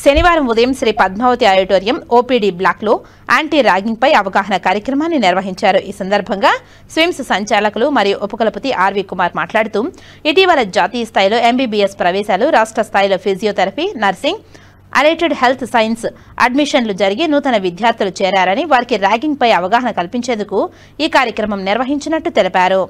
శనివారం ఉదయం Sri Padmavathi auditorium OPD block లో యాంటీ ర్యాగింగ్ పై అవగాహన కార్యక్రమాన్ని నిర్వహించారు. ఈ సందర్భంగా స్విమ్స్ సంచాలకులు మరియు ఉపకులపతి ఆర్వి కుమార్ మాట్లాడుతూ ఇటీవల జాతీయ స్థాయిలో ఎంబీబీఎస్ ప్రవేశాలు, రాష్ట్ర స్థాయిలో physiotherapy, nursing, allotted health science అడ్మిషన్లు జరిగి నూతన విద్యార్థులు చేరారని, వారికి ర్యాగింగ్ పై అవగాహన కల్పించేందుకు ఈ కార్యక్రమం నిర్వహించినట్టు తెలిపారు.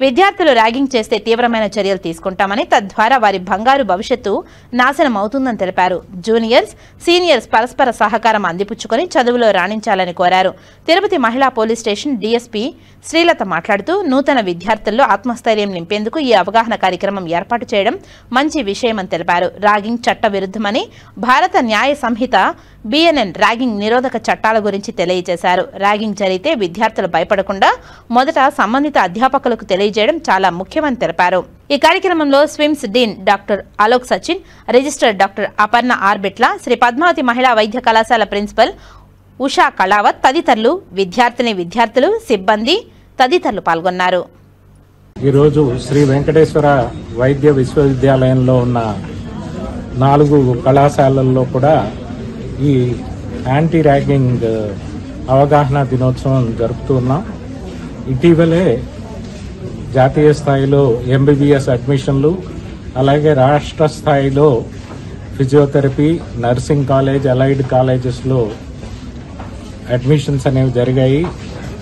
విద్యార్థులు ర్యాగింగ్ చేస్తే తీవ్రమైన చర్యలు తీసుకుంటామని, తద్వారా వారి బంగారు భవిష్యత్తు నాశనం అవుతుందని తెలిపారు. జూనియర్స్, సీనియర్స్ పరస్పర సహకారం అందిపుచ్చుకొని చదువులో రాణించాలని కోరారు. తిరుపతి మహిళా పోలీస్ స్టేషన్ డీఎస్పీ శ్రీలత మాట్లాడుతూ నూతన విద్యార్థుల్లో ఆత్మస్థైర్యం నింపేందుకు ఈ అవగాహన కార్యక్రమం ఏర్పాటు చేయడం మంచి విషయమని తెలిపారు. ర్యాగింగ్ చట్ట విరుద్ధమని, భారత న్యాయ సంహిత బిఎన్ఎన్ ర్యాగింగ్ నిరోధక చట్టాల గురించి తెలియజేశారు. ర్యాగింగ్ జరిగితే విద్యార్థులు భయపడకుండా మొదట సంబంధిత అధ్యాపకులకు తెలియజేయడం చాలా ముఖ్యమని తెలిపారు. ఈ కార్యక్రమంలో SVIMS dean doctor Alok Sachin, registrar doctor Aparna ఆర్బిట్ల, శ్రీ పద్మావతి మహిళా వైద్య కళాశాల ప్రిన్సిపల్ ఉషా కళావత్ తదితరులు, విద్యార్థులు, సిబ్బంది తదితరులు పాల్గొన్నారు. ఈరోజు శ్రీ వెంకటేశ్వర వైద్య విశ్వవిద్యాలయంలో ఉన్న 4 కళాశాలల్లో కూడా ఈ యాంటీ ర్యాగింగ్ అవగాహన దినోత్సవం జరుపుతున్నాం. ఇటీవలే జాతీయ స్థాయిలో ఎంబీబీఎస్ అడ్మిషన్లు, అలాగే రాష్ట్ర స్థాయిలో ఫిజియోథెరపీ, నర్సింగ్ కాలేజ్, అలైడ్ కాలేజెస్లో అడ్మిషన్స్ అనేవి జరిగాయి.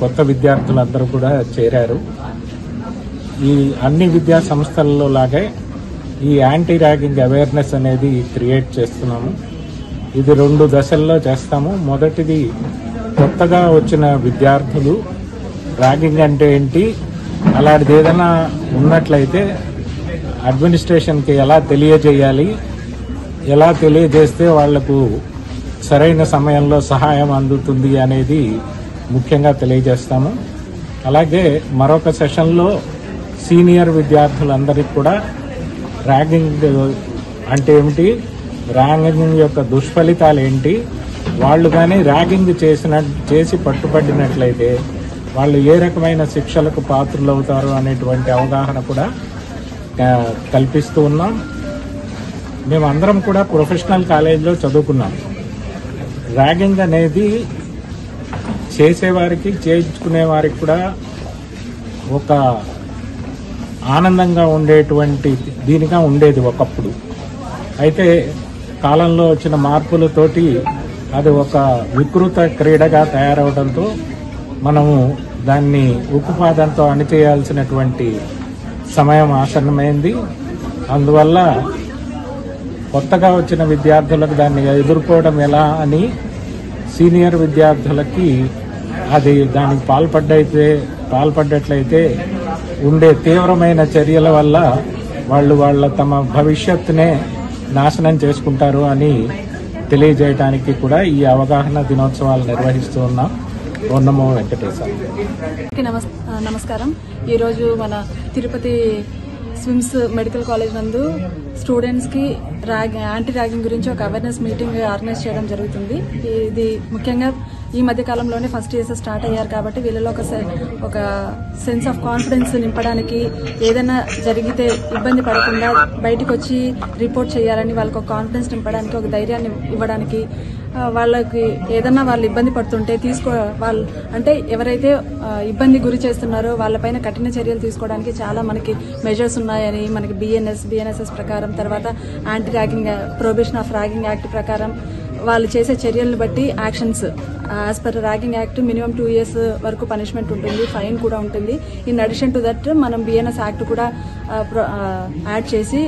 కొత్త విద్యార్థులందరూ కూడా చేరారు. ఈ అన్ని విద్యా సంస్థలలో లాగే ఈ యాంటీ ర్యాగింగ్ అవేర్నెస్ అనేది క్రియేట్ చేస్తున్నాము. ఇది 2 దశల్లో చేస్తాము. మొదటిది, కొత్తగా వచ్చిన విద్యార్థులు ర్యాగింగ్ అంటే ఏంటి, అలాంటిది ఏదైనా ఉన్నట్లయితే అడ్మినిస్ట్రేషన్కి ఎలా తెలియజేయాలి, ఎలా తెలియజేస్తే వాళ్లకు సరైన సమయంలో సహాయం అందుతుంది అనేది ముఖ్యంగా తెలియజేస్తాము. అలాగే మరొక సెషన్లో సీనియర్ విద్యార్థులందరికీ కూడా ర్యాగింగ్ అంటే ఏమిటి, ర్యాగింగ్ యొక్క దుష్ఫలితాలు ఏంటి, వాళ్ళు కానీ ర్యాగింగ్ చేసి పట్టుబడినట్లయితే వాళ్ళు ఏ రకమైన శిక్షలకు పాత్రలు అవుతారు అనేటువంటి అవగాహన కూడా కల్పిస్తూ ఉన్నాం. మేమందరం కూడా ప్రొఫెషనల్ కాలేజీలో చదువుకున్నాం. ర్యాగింగ్ అనేది చేసేవారికి, చేయించుకునే వారికి కూడా ఒక ఆనందంగా ఉండేటువంటి దీనిగా ఉండేది ఒకప్పుడు. అయితే కాలంలో వచ్చిన మార్పులతోటి అది ఒక వికృత క్రీడగా తయారవడంతో మనము దాన్ని ఉక్కుపాదంతో అణిచేయాల్సినటువంటి సమయం ఆసన్నమైంది. అందువల్ల కొత్తగా వచ్చిన విద్యార్థులకు దాన్ని ఎదుర్కోవడం ఎలా అని సీనియర్ విద్యార్థులకి అది దానికి పాల్పడ్డట్లయితే ఉండే తీవ్రమైన చర్యల వల్ల వాళ్ళ తమ భవిష్యత్తునే నాశనం చేసుకుంటారు అని తెలియజేయడానికి కూడా ఈ అవగాహన దినోత్సవాలు నిర్వహిస్తూ ఉన్నాం. ఓం నమో వెంకటేశ్వర. నమస్కారం. ఈరోజు మన తిరుపతి స్విమ్స్ మెడికల్ కాలేజ్ నందు స్టూడెంట్స్కి యాంటీ ర్యాగింగ్ గురించి ఒక అవేర్నెస్ మీటింగ్ ఆర్గనైజ్ చేయడం జరుగుతుంది. ఇది ముఖ్యంగా ఈ మధ్య కాలంలోనే ఫస్ట్ ఇయర్స్ స్టార్ట్ అయ్యారు కాబట్టి వీళ్ళలో ఒక సెన్స్ ఆఫ్ కాన్ఫిడెన్స్ నింపడానికి, ఏదైనా జరిగితే ఇబ్బంది పడకుండా బయటకు వచ్చి రిపోర్ట్ చేయాలని వాళ్ళకి ఒక కాన్ఫిడెన్స్ నింపడానికి, ఒక ధైర్యాన్ని ఇవ్వడానికి, వాళ్ళకి ఏదన్నా వాళ్ళు ఇబ్బంది పడుతుంటే వాళ్ళు అంటే ఎవరైతే ఇబ్బంది గురి చేస్తున్నారో వాళ్ళపైన కఠిన చర్యలు తీసుకోవడానికి చాలా మనకి మెజర్స్ ఉన్నాయని, మనకి బిఎన్ఎస్ఎస్ ప్రకారం, తర్వాత anti ragging prohibition of ragging act ప్రకారం వాళ్ళు చేసే చర్యలను బట్టి actions as per ragging act minimum 2 years వరకు పనిష్మెంట్ ఉంటుంది, ఫైన్ కూడా ఉంటుంది. ఇన్ అడిషన్ టు దట్ మనం బిఎన్ఎస్ యాక్ట్ కూడా యాడ్ చేసి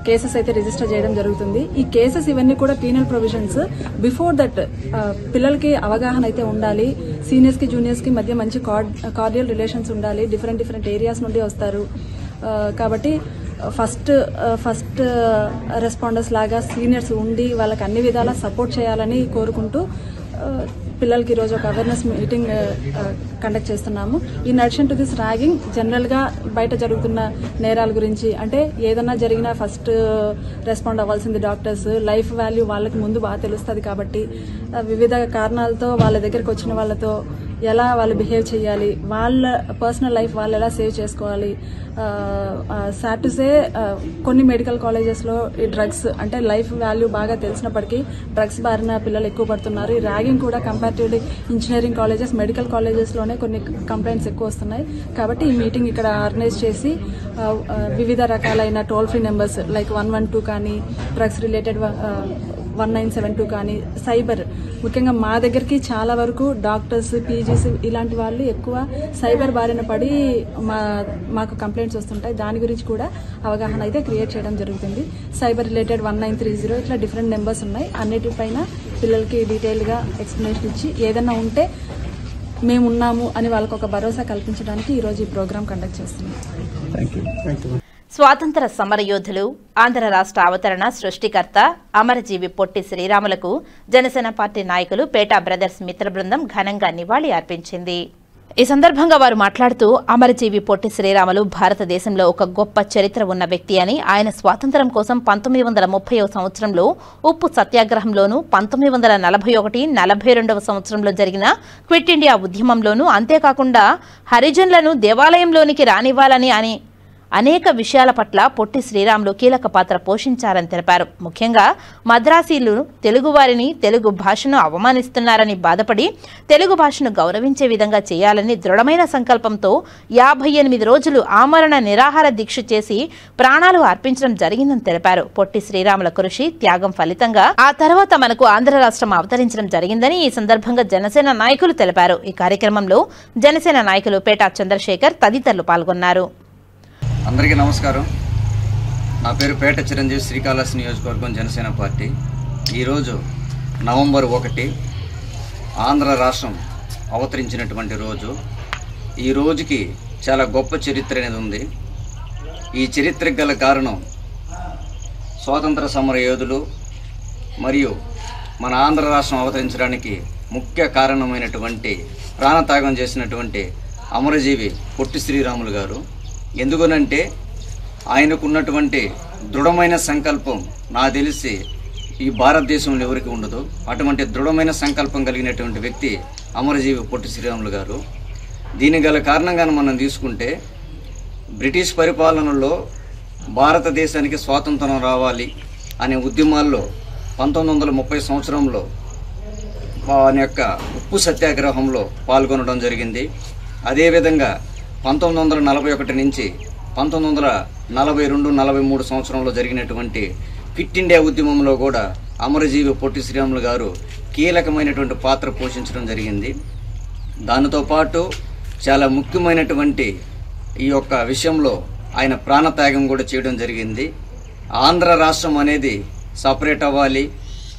కేసెస్ అయితే రిజిస్టర్ చేయడం జరుగుతుంది. ఈ కేసెస్ ఇవన్నీ కూడా పీనల్ ప్రొవిజన్స్. బిఫోర్ దట్ పిల్లలకి అవగాహన అయితే ఉండాలి. సీనియర్స్ కి జూనియర్స్ కి మధ్య మంచి కార్డియల్ రిలేషన్స్ ఉండాలి. డిఫరెంట్ ఏరియాస్ నుండి వస్తారు కాబట్టి ఫస్ట్ రెస్పాండర్స్ లాగా సీనియర్స్ ఉండి వాళ్ళకి అన్ని విధాలా సపోర్ట్ చేయాలని కోరుకుంటూ పిల్లలకి ఈరోజు ఒక అవేర్నెస్ మీటింగ్ కండక్ట్ చేస్తున్నాము. In addition to this ragging జనరల్గా బయట జరుగుతున్న నేరాల గురించి, అంటే ఏదన్నా జరిగినా ఫస్ట్ రెస్పాండ్ అవ్వాల్సింది డాక్టర్స్. లైఫ్ వాల్యూ వాళ్ళకి ముందు బాగా తెలుస్తుంది కాబట్టి వివిధ కారణాలతో వాళ్ళ దగ్గరికి వచ్చిన వాళ్ళతో ఎలా వాళ్ళు బిహేవ్ చేయాలి, వాళ్ళ పర్సనల్ లైఫ్ వాళ్ళు ఎలా సేవ్ చేసుకోవాలి. సాడ్ టు సే కొన్ని మెడికల్ కాలేజెస్లో ఈ డ్రగ్స్ అంటే లైఫ్ వాల్యూ బాగా తెలిసినప్పటికీ డ్రగ్స్ బారిన పిల్లలు ఎక్కువ పడుతున్నారు. ఈ ర్యాగింగ్ కూడా కంపారిటివ్లీ ఇంజనీరింగ్ కాలేజెస్, మెడికల్ కాలేజెస్లోనే కొన్ని కంప్లైంట్స్ ఎక్కువ వస్తున్నాయి. కాబట్టి ఈ మీటింగ్ ఇక్కడ ఆర్గనైజ్ చేసి వివిధ రకాలైన టోల్ ఫ్రీ నెంబర్స్ లైక్ 112 కానీ, డ్రగ్స్ రిలేటెడ్ 1972 కానీ, సైబర్, ముఖ్యంగా మా దగ్గరికి చాలా వరకు డాక్టర్స్, పీజీస్ ఇలాంటి వాళ్ళు ఎక్కువ సైబర్ బారిన పడి మాకు కంప్లైంట్స్ వస్తుంటాయి. దాని గురించి కూడా అవగాహన అయితే క్రియేట్ చేయడం జరుగుతుంది. సైబర్ రిలేటెడ్ 1930 ఇట్లా డిఫరెంట్ నెంబర్స్ ఉన్నాయి. అన్నిటిపైన పిల్లలకి డీటెయిల్గా ఎక్స్ప్లెనేషన్ ఇచ్చి ఏదన్నా ఉంటే మేమున్నాము అని వాళ్ళకు ఒక భరోసా కల్పించడానికి ఈరోజు ఈ ప్రోగ్రాం కండక్ట్ చేస్తున్నాం. స్వాతంత్ర సమరయోధులు, ఆంధ్ర రాష్ట్ర అవతరణ సృష్టికర్త అమరజీవి పొట్టి శ్రీరాములకు జనసేన పార్టీ నాయకులు పేటా బ్రదర్స్ మిత్ర బృందం ఘనంగా నివాళి అర్పించింది. ఈ సందర్భంగా వారు మాట్లాడుతూ అమరజీవి పొట్టి శ్రీరాములు భారతదేశంలో ఒక గొప్ప చరిత్ర ఉన్న వ్యక్తి అని, ఆయన స్వాతంత్ర్యం కోసం 1930వ సంవత్సరంలో ఉప్పు సత్యాగ్రహంలోనూ, 1941-42వ సంవత్సరంలో జరిగిన క్విట్ ఇండియా ఉద్యమంలోనూ, అంతేకాకుండా హరిజనులను దేవాలయంలోనికి రానివ్వాలని అని అనేక విషయాల పట్ల పొట్టి శ్రీరాములు కీలక పాత్ర పోషించారని తెలిపారు. ముఖ్యంగా మద్రాసీలు తెలుగువారిని, తెలుగు భాషను అవమానిస్తున్నారని బాధపడి తెలుగు భాషను గౌరవించే విధంగా చేయాలని దృఢమైన సంకల్పంతో 58 రోజులు ఆమరణ నిరాహార దీక్ష చేసి ప్రాణాలు అర్పించడం జరిగిందని తెలిపారు. పొట్టి శ్రీరాముల కృషి, త్యాగం ఫలితంగా ఆ తర్వాత మనకు ఆంధ్ర రాష్ట్రం అవతరించడం జరిగిందని ఈ సందర్భంగా జనసేన నాయకులు తెలిపారు. ఈ కార్యక్రమంలో జనసేన నాయకులు పేటా చంద్రశేఖర్ తదితరులు పాల్గొన్నారు. అందరికీ నమస్కారం. నా పేరు పేట చిరంజీవి, శ్రీకాళహస్తి నియోజకవర్గం, జనసేన పార్టీ. ఈరోజు నవంబర్ 1 ఆంధ్ర రాష్ట్రం అవతరించినటువంటి రోజు. ఈ రోజుకి చాలా గొప్ప చరిత్ర అనేది ఉంది. ఈ చరిత్రకు గల కారణం స్వాతంత్ర సమర యోధులు మరియు మన ఆంధ్ర రాష్ట్రం అవతరించడానికి ముఖ్య కారణమైనటువంటి ప్రాణత్యాగం చేసినటువంటి అమరజీవి పొట్టి శ్రీరాములు గారు. ఎందుకనంటే ఆయనకున్నటువంటి దృఢమైన సంకల్పం నాకు తెలిసి ఈ భారతదేశంలో ఎవరికి ఉండదు. అటువంటి దృఢమైన సంకల్పం కలిగినటువంటి వ్యక్తి అమరజీవి పొట్టి శ్రీరాములు గారు. దీనికి గల కారణంగా మనం తీసుకుంటే బ్రిటిష్ పరిపాలనలో భారతదేశానికి స్వాతంత్రం రావాలి అనే ఉద్యమాల్లో 1930 సంవత్సరంలో వారి యొక్క ఉప్పు సత్యాగ్రహంలో పాల్గొనడం జరిగింది. అదేవిధంగా 1941 నుంచి 1942-43 సంవత్సరంలో జరిగినటువంటి క్విట్ ఇండియా ఉద్యమంలో కూడా అమరజీవి పొట్టి శ్రీరాములు గారు కీలకమైనటువంటి పాత్ర పోషించడం జరిగింది. దానితో పాటు చాలా ముఖ్యమైనటువంటి ఈ యొక్క విషయంలో ఆయన ప్రాణత్యాగం కూడా చేయడం జరిగింది. ఆంధ్ర రాష్ట్రం అనేది సపరేట్ అవ్వాలి,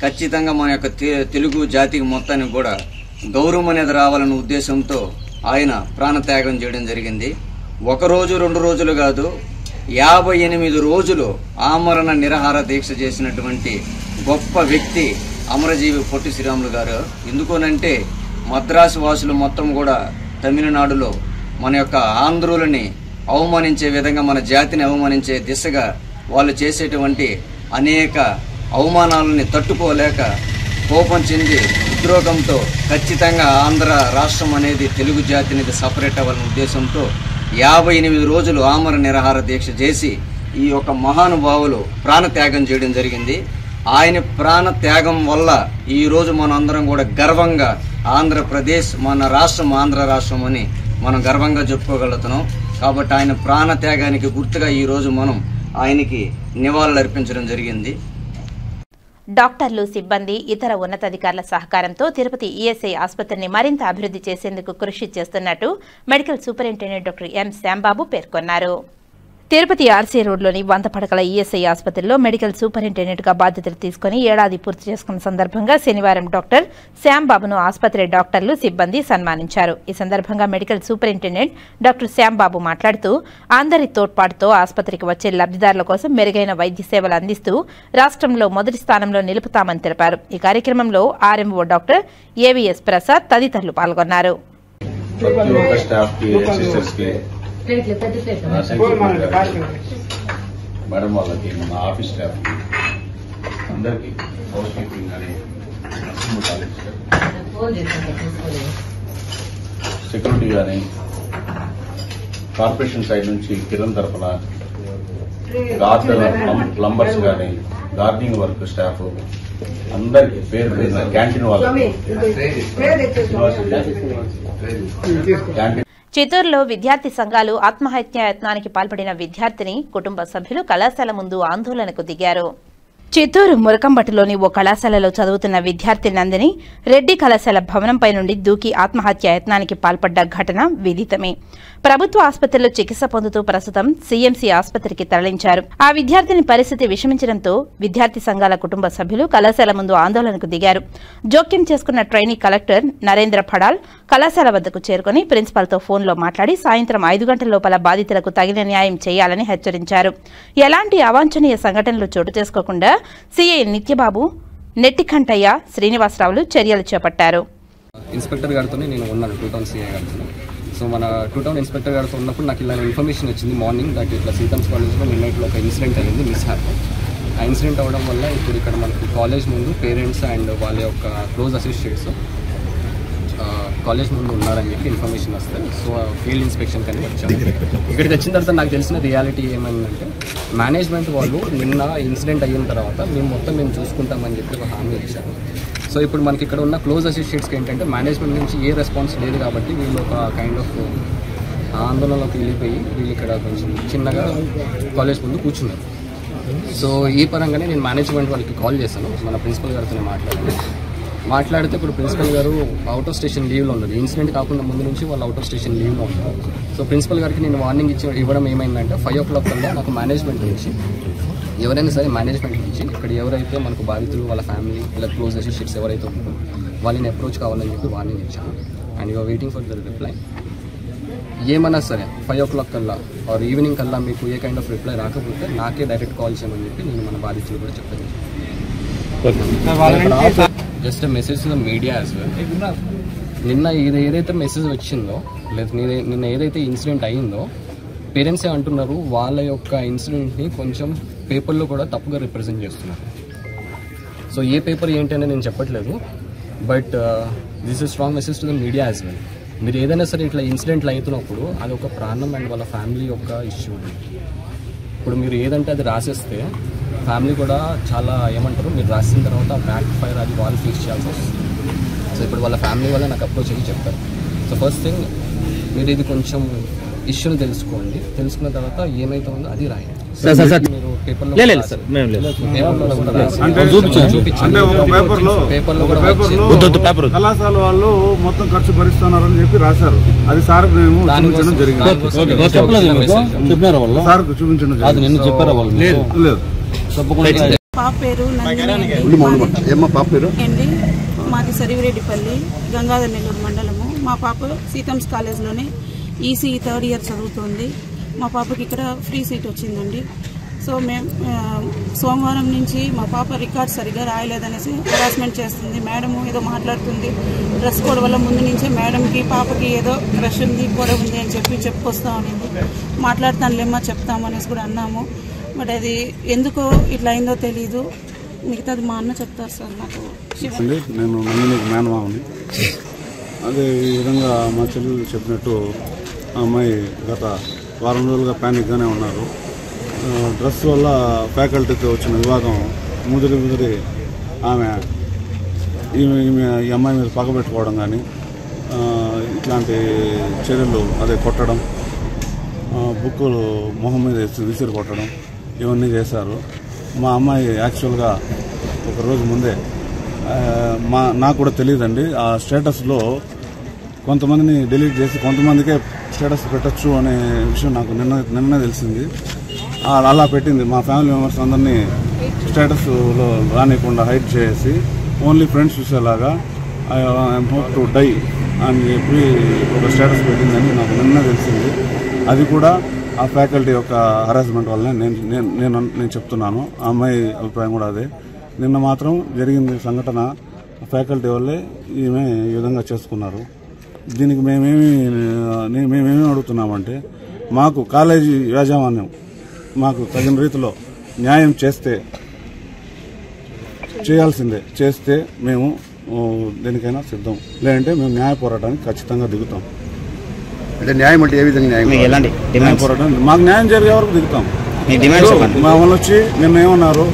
ఖచ్చితంగా మన యొక్క తెలుగు జాతికి మొత్తానికి కూడా గౌరవం అనేది రావాలనే ఉద్దేశంతో ఆయన ప్రాణత్యాగం చేయడం జరిగింది. 1 రోజు 2 రోజులు కాదు, 58 రోజులు ఆమరణ నిరాహార దీక్ష చేసినటువంటి గొప్ప వ్యక్తి అమరజీవి పొట్టి శ్రీరాములు గారు. ఎందుకోనంటే మద్రాసు వాసులు మొత్తం కూడా తమిళనాడులో మన యొక్క ఆంధ్రులని అవమానించే విధంగా, మన జాతిని అవమానించే దిశగా వాళ్ళు చేసేటువంటి అనేక అవమానాలని తట్టుకోలేక కోపం చెంది ఉద్రోగంతో ఖచ్చితంగా ఆంధ్ర రాష్ట్రం అనేది తెలుగు జాతి అనేది సపరేట్ అవ్వాలనే ఉద్దేశంతో 58 రోజులు ఆమరణ నిరాహార దీక్ష చేసి ఈ యొక్క మహానుభావులు ప్రాణత్యాగం చేయడం జరిగింది. ఆయన ప్రాణత్యాగం వల్ల ఈరోజు మనం అందరం కూడా గర్వంగా ఆంధ్రప్రదేశ్ మన రాష్ట్రం ఆంధ్ర రాష్ట్రం అని మనం గర్వంగా చెప్పుకోగలుగుతున్నాం. కాబట్టి ఆయన ప్రాణత్యాగానికి గుర్తుగా ఈరోజు మనం ఆయనకి నివాళులు అర్పించడం జరిగింది. డాక్టర్లు, సిబ్బంది, ఇతర ఉన్నతాధికారుల సహకారంతో తిరుపతి ఈఎస్ఐ ఆసుపత్రిని మరింత అభివృద్ధి చేసేందుకు కృషి చేస్తున్నట్టు medical superintendent doctor M Shyam Babu పేర్కొన్నారు. తిరుపతి ఆర్సీ రోడ్లోని 100 పడకల ఈఎస్ఐ ఆసుపత్రిలో మెడికల్ సూపరింటెండెంట్గా బాధ్యతలు తీసుకుని ఏడాది పూర్తి చేసుకున్న సందర్భంగా శనివారం డాక్టర్ శ్యాంబాబును ఆసుపత్రి డాక్టర్లు, సిబ్బంది సన్మానించారు. ఈ సందర్భంగా మెడికల్ సూపరింటెండెంట్ డాక్టర్ శ్యాంబాబు మాట్లాడుతూ అందరి తోడ్పాటుతో ఆసుపత్రికి వచ్చే లబ్ధిదారుల కోసం మెరుగైన వైద్య సేవలు అందిస్తూ రాష్ట్రంలో మొదటి స్థానంలో నిలుపుతామని తెలిపారు. ఈ కార్యక్రమంలో ఆర్ఎంఓ డాక్టర్ ఏవీఎస్ ప్రసాద్ తదితరులు పాల్గొన్నారు. మేడం వాళ్ళకి, మన ఆఫీస్ స్టాఫ్కి అందరికీ, హౌస్ కీపింగ్ కానీ సెక్యూరిటీ కానీ కార్పొరేషన్ సైడ్ నుంచి కిరణ్ తరఫున ప్లంబర్స్ కానీ, గార్డెనింగ్ వర్క్ స్టాఫ్ అందరికీ పేరు పేరు, క్యాంటీన్ వాళ్ళకి, చిత్తూరులో విద్యార్థి సంఘాలు ఆత్మహత్యా యత్నానికి పాల్పడిన విద్యార్థిని కుటుంబ సభ్యులు కళాశాల ముందు ఆందోళనకు దిగారు. చిత్తూరు మురకంబట్టులోని ఓ కళాశాలలో చదువుతున్న విద్యార్థి నందిని రెడ్డి కళాశాల భవనంపై నుండి దూకి ఆత్మహత్యా యత్నానికి పాల్పడ్డ ఘటన విదితమే. ప్రభుత్వ ఆసుపత్రిలో చికిత్స పొందుతూ ప్రస్తుతం సీఎంసీ ఆసుపత్రికి తరలించారు. ఆ విద్యార్థిని పరిస్థితి విషమించడంతో విద్యార్థి సంఘాల కుటుంబ సభ్యులు కళాశాల ముందు ఆందోళనకు దిగారు. జోక్యం చేసుకున్న ట్రైనీ కలెక్టర్ నరేంద్ర ఫడాల్ కళాశాల వద్దకు చేరుకుని ప్రిన్సిపాల్తో ఫోన్లో మాట్లాడి సాయంత్రం 5 గంటల లోపల బాధితులకు తగిన న్యాయం చేయాలని హెచ్చరించారు. ఎలాంటి అవాంఛనీయ సంఘటనలు చోటు చేసుకోకుండా సీఐ నిత్యబాబు, నెట్టికంటయ్య, శ్రీనివాసరావులు చర్యలు చేపట్టారు. ఇన్స్పెక్టర్ గారితో నేను ఉన్నాను, 2 టౌన్ సీఐ గారితో. సో మన 2 టౌన్ ఇన్స్పెక్టర్ గారితో ఉన్నప్పుడు నాకు ఇలా ఇన్ఫర్మేషన్ వచ్చింది మార్నింగ్ దట్ ఇట్లా సీతమ్స్ కాలేజ్లో నిన్నట్లో ఒక ఇన్సిడెంట్ అయ్యింది, మిస్ హ్యాప్. ఆ ఇన్సిడెంట్ అవ్వడం వల్ల ఇప్పుడు ఇక్కడ మనకి కాలేజ్ ముందు పేరెంట్స్ అండ్ వాళ్ళ యొక్క క్లోజ్ అసోసియేట్స్ కాలేజ్ ముందు ఉన్నారని చెప్పి ఇన్ఫర్మేషన్ వస్తుంది. సో ఫీల్డ్ ఇన్స్పెక్షన్ కానీ వచ్చాము. ఇక్కడికి వచ్చిన తర్వాత నాకు తెలిసిన రియాలిటీ ఏమైందంటే మేనేజ్మెంట్ వాళ్ళు నిన్న ఇన్సిడెంట్ అయిన తర్వాత మేము చూసుకుంటామని చెప్పి ఒక హామీ ఇచ్చారు. సో ఇప్పుడు మనకి ఇక్కడ ఉన్న క్లోజ్ అసోసియేట్స్కి ఏంటంటే మేనేజ్మెంట్ నుంచి ఏ రెస్పాన్స్ లేదు కాబట్టి వీళ్ళు ఒక కైండ్ ఆఫ్ ఆందోళనలోకి వెళ్ళిపోయి వీళ్ళు ఇక్కడ కొంచెం చిన్నగా కాలేజ్ ముందు కూర్చున్నారు. సో ఈ పరంగానే నేను మేనేజ్మెంట్ వాళ్ళకి కాల్ చేశాను, మన ప్రిన్సిపల్ గారితో మాట్లాడితే ఇప్పుడు ప్రిన్సిపల్ గారు అవుట్ ఆఫ్ స్టేషన్ లీవ్లో ఉన్నారు. ఇన్సిడెంట్ కాకుండా ముందు నుంచి వాళ్ళు అవుట్ ఆఫ్ స్టేషన్ లీవ్లో ఉన్నారు. సో ప్రిన్సిపల్ గారికి నేను వార్నింగ్ ఇవ్వడం ఏమైందంటే 5 o'clock కల్లా నాకు మేనేజ్మెంట్ నుంచి ఎవరైనా సరే మేనేజ్మెంట్ నుంచి ఇక్కడ ఎవరైతే మనకు బాధితులు వాళ్ళ ఫ్యామిలీ ఇలా క్లోజ్ అసోసియేట్స్ ఎవరైతే ఉంటారో వాళ్ళని అప్రోచ్ కావాలని చెప్పి వార్నింగ్ ఇచ్చాను. And you're waiting for the reply. ఏమన్నా సరే 5 o'clock కల్లా ఆర్ ఈవినింగ్ కల్లా మీకు ఏ కైండ్ ఆఫ్ రిప్లై రాకపోతే నాకే డైరెక్ట్ కాల్ చేయమని చెప్పి నేను మన బాధితులు కూడా చెప్పాను. Just message to the media as well. నిన్న ఏదైతే మెసేజ్ వచ్చిందో లేదా నిన్న ఏదైతే ఇన్సిడెంట్ అయ్యిందో పేరెంట్సే అంటున్నారు వాళ్ళ యొక్క ఇన్సిడెంట్ని కొంచెం పేపర్లో కూడా తప్పుగా రిప్రజెంట్ చేస్తున్నారు. సో ఏ పేపర్ ఏంటనే నేను చెప్పట్లేదు, but this is strong message to the media as well. మీరు ఏదైనా సరే ఇట్లా ఇన్సిడెంట్లు అవుతున్నప్పుడు అది ఒక ప్రాణం అండ్ వాళ్ళ ఫ్యామిలీ యొక్క ఇష్యూ. ఇప్పుడు మీరు ఏదంటే అది రాసేస్తే ఫ్యామిలీ కూడా చాలా ఏమంటారు, మీరు రాసిన తర్వాత బ్యాక్ ఫైర్ అది వాళ్ళు ఫేస్ చేయాల్సి వస్తుంది. సో ఇప్పుడు వాళ్ళ ఫ్యామిలీ వల్ల నాకు అప్రోచ్ అయ్యి చెప్తారు. సో ఫస్ట్ థింగ్ మీరు ఇది కొంచెం ఇష్యూని తెలుసుకోండి, తెలుసుకున్న తర్వాత ఏమైతే ఉందో అది రాయండి. మీరు పేపర్లో కళాశాల వాళ్ళు మొత్తం ఖర్చు భరిస్తున్నారని చెప్పి రాశారు. అది సార్ మేము చూపించడం జరిగింది. పాప పేరు అండి, మాది సరివిరెడ్డిపల్లి, గంగాధర్ నెల్లూరు మండలము. మా పాప సీతమ్స్ కాలేజ్లోనే ఈసీ 3rd year చదువుతుంది. మా పాపకి ఇక్కడ ఫ్రీ సీట్ వచ్చిందండి. సో మేము సోమవారం నుంచి మా పాప రికార్డ్ సరిగ్గా రాయలేదనేసి హెరాస్మెంట్ చేస్తుంది. మేడము ఏదో మాట్లాడుతుంది, డ్రెస్ కోడ్ వల్ల ముందు నుంచే మేడంకి పాపకి ఏదో క్రష్ ఉంది, గొడవ ఉంది అని చెప్పి చెప్పుకొస్తా ఉన్నింది. మాట్లాడతానులేమ్మా చెప్తాము అనేసి కూడా అన్నాము. బట్ అది ఎందుకో ఇట్లా అయిందో తెలీదు. మిగతాది మా అన్న చెప్తారు సార్. నాకు నేను నందినికి మేనమామని. అదే ఈ విధంగా మా చెల్లెలు చెప్పినట్టు ఆ అమ్మాయి గత వారం రోజులుగా ప్యానిక్గానే ఉన్నారు. డ్రెస్ వల్ల ఫ్యాకల్టీతో వచ్చిన వివాదం ముదిరి ఆమె ఈ అమ్మాయి మీద పగబెట్టుకోవడం కానీ ఇట్లాంటి చర్యలు, అదే కొట్టడం, బుక్కులు మొహం మీద విసిరి కొట్టడం ఇవన్నీ చేశారు. మా అమ్మాయి యాక్చువల్గా ఒక రోజు ముందే నాకు కూడా తెలియదండి. ఆ స్టేటస్లో కొంతమందిని డిలీట్ చేసి కొంతమందికే స్టేటస్ పెట్టచ్చు అనే విషయం నాకు నిన్న తెలిసింది. అలా పెట్టింది. మా ఫ్యామిలీ మెంబర్స్ అందరినీ స్టేటస్లో రానియకుండా హైడ్ చేసి ఓన్లీ ఫ్రెండ్స్ చూసేలాగా ఐఎమ్ హోప్ టు డై అని చెప్పి ఒక స్టేటస్ పెట్టిందని నాకు నిన్న తెలిసింది. అది కూడా ఆ ఫ్యాకల్టీ యొక్క హరాస్మెంట్ వల్లనే నేను చెప్తున్నాను. ఆ అమ్మాయి అభిప్రాయం కూడా అదే. నిన్న మాత్రం జరిగింది సంఘటన ఫ్యాకల్టీ వల్లే ఈమె ఈ విధంగా చేసుకున్నారు. దీనికి మేమేమి అడుగుతున్నామంటే మాకు కాలేజీ యాజమాన్యం మాకు తగిన రీతిలో న్యాయం చేయాల్సిందే. చేస్తే మేము దేనికైనా సిద్ధం, లేదంటే మేము న్యాయ పోరాటానికి ఖచ్చితంగా దిగుతాం. అంటే న్యాయం అంటే ఏ విధంగా న్యాయం పోరాటం మాకు న్యాయం జరిగే వరకు దిగుతాం. మమ్మల్ని వచ్చి నిన్న ఏమన్నారు,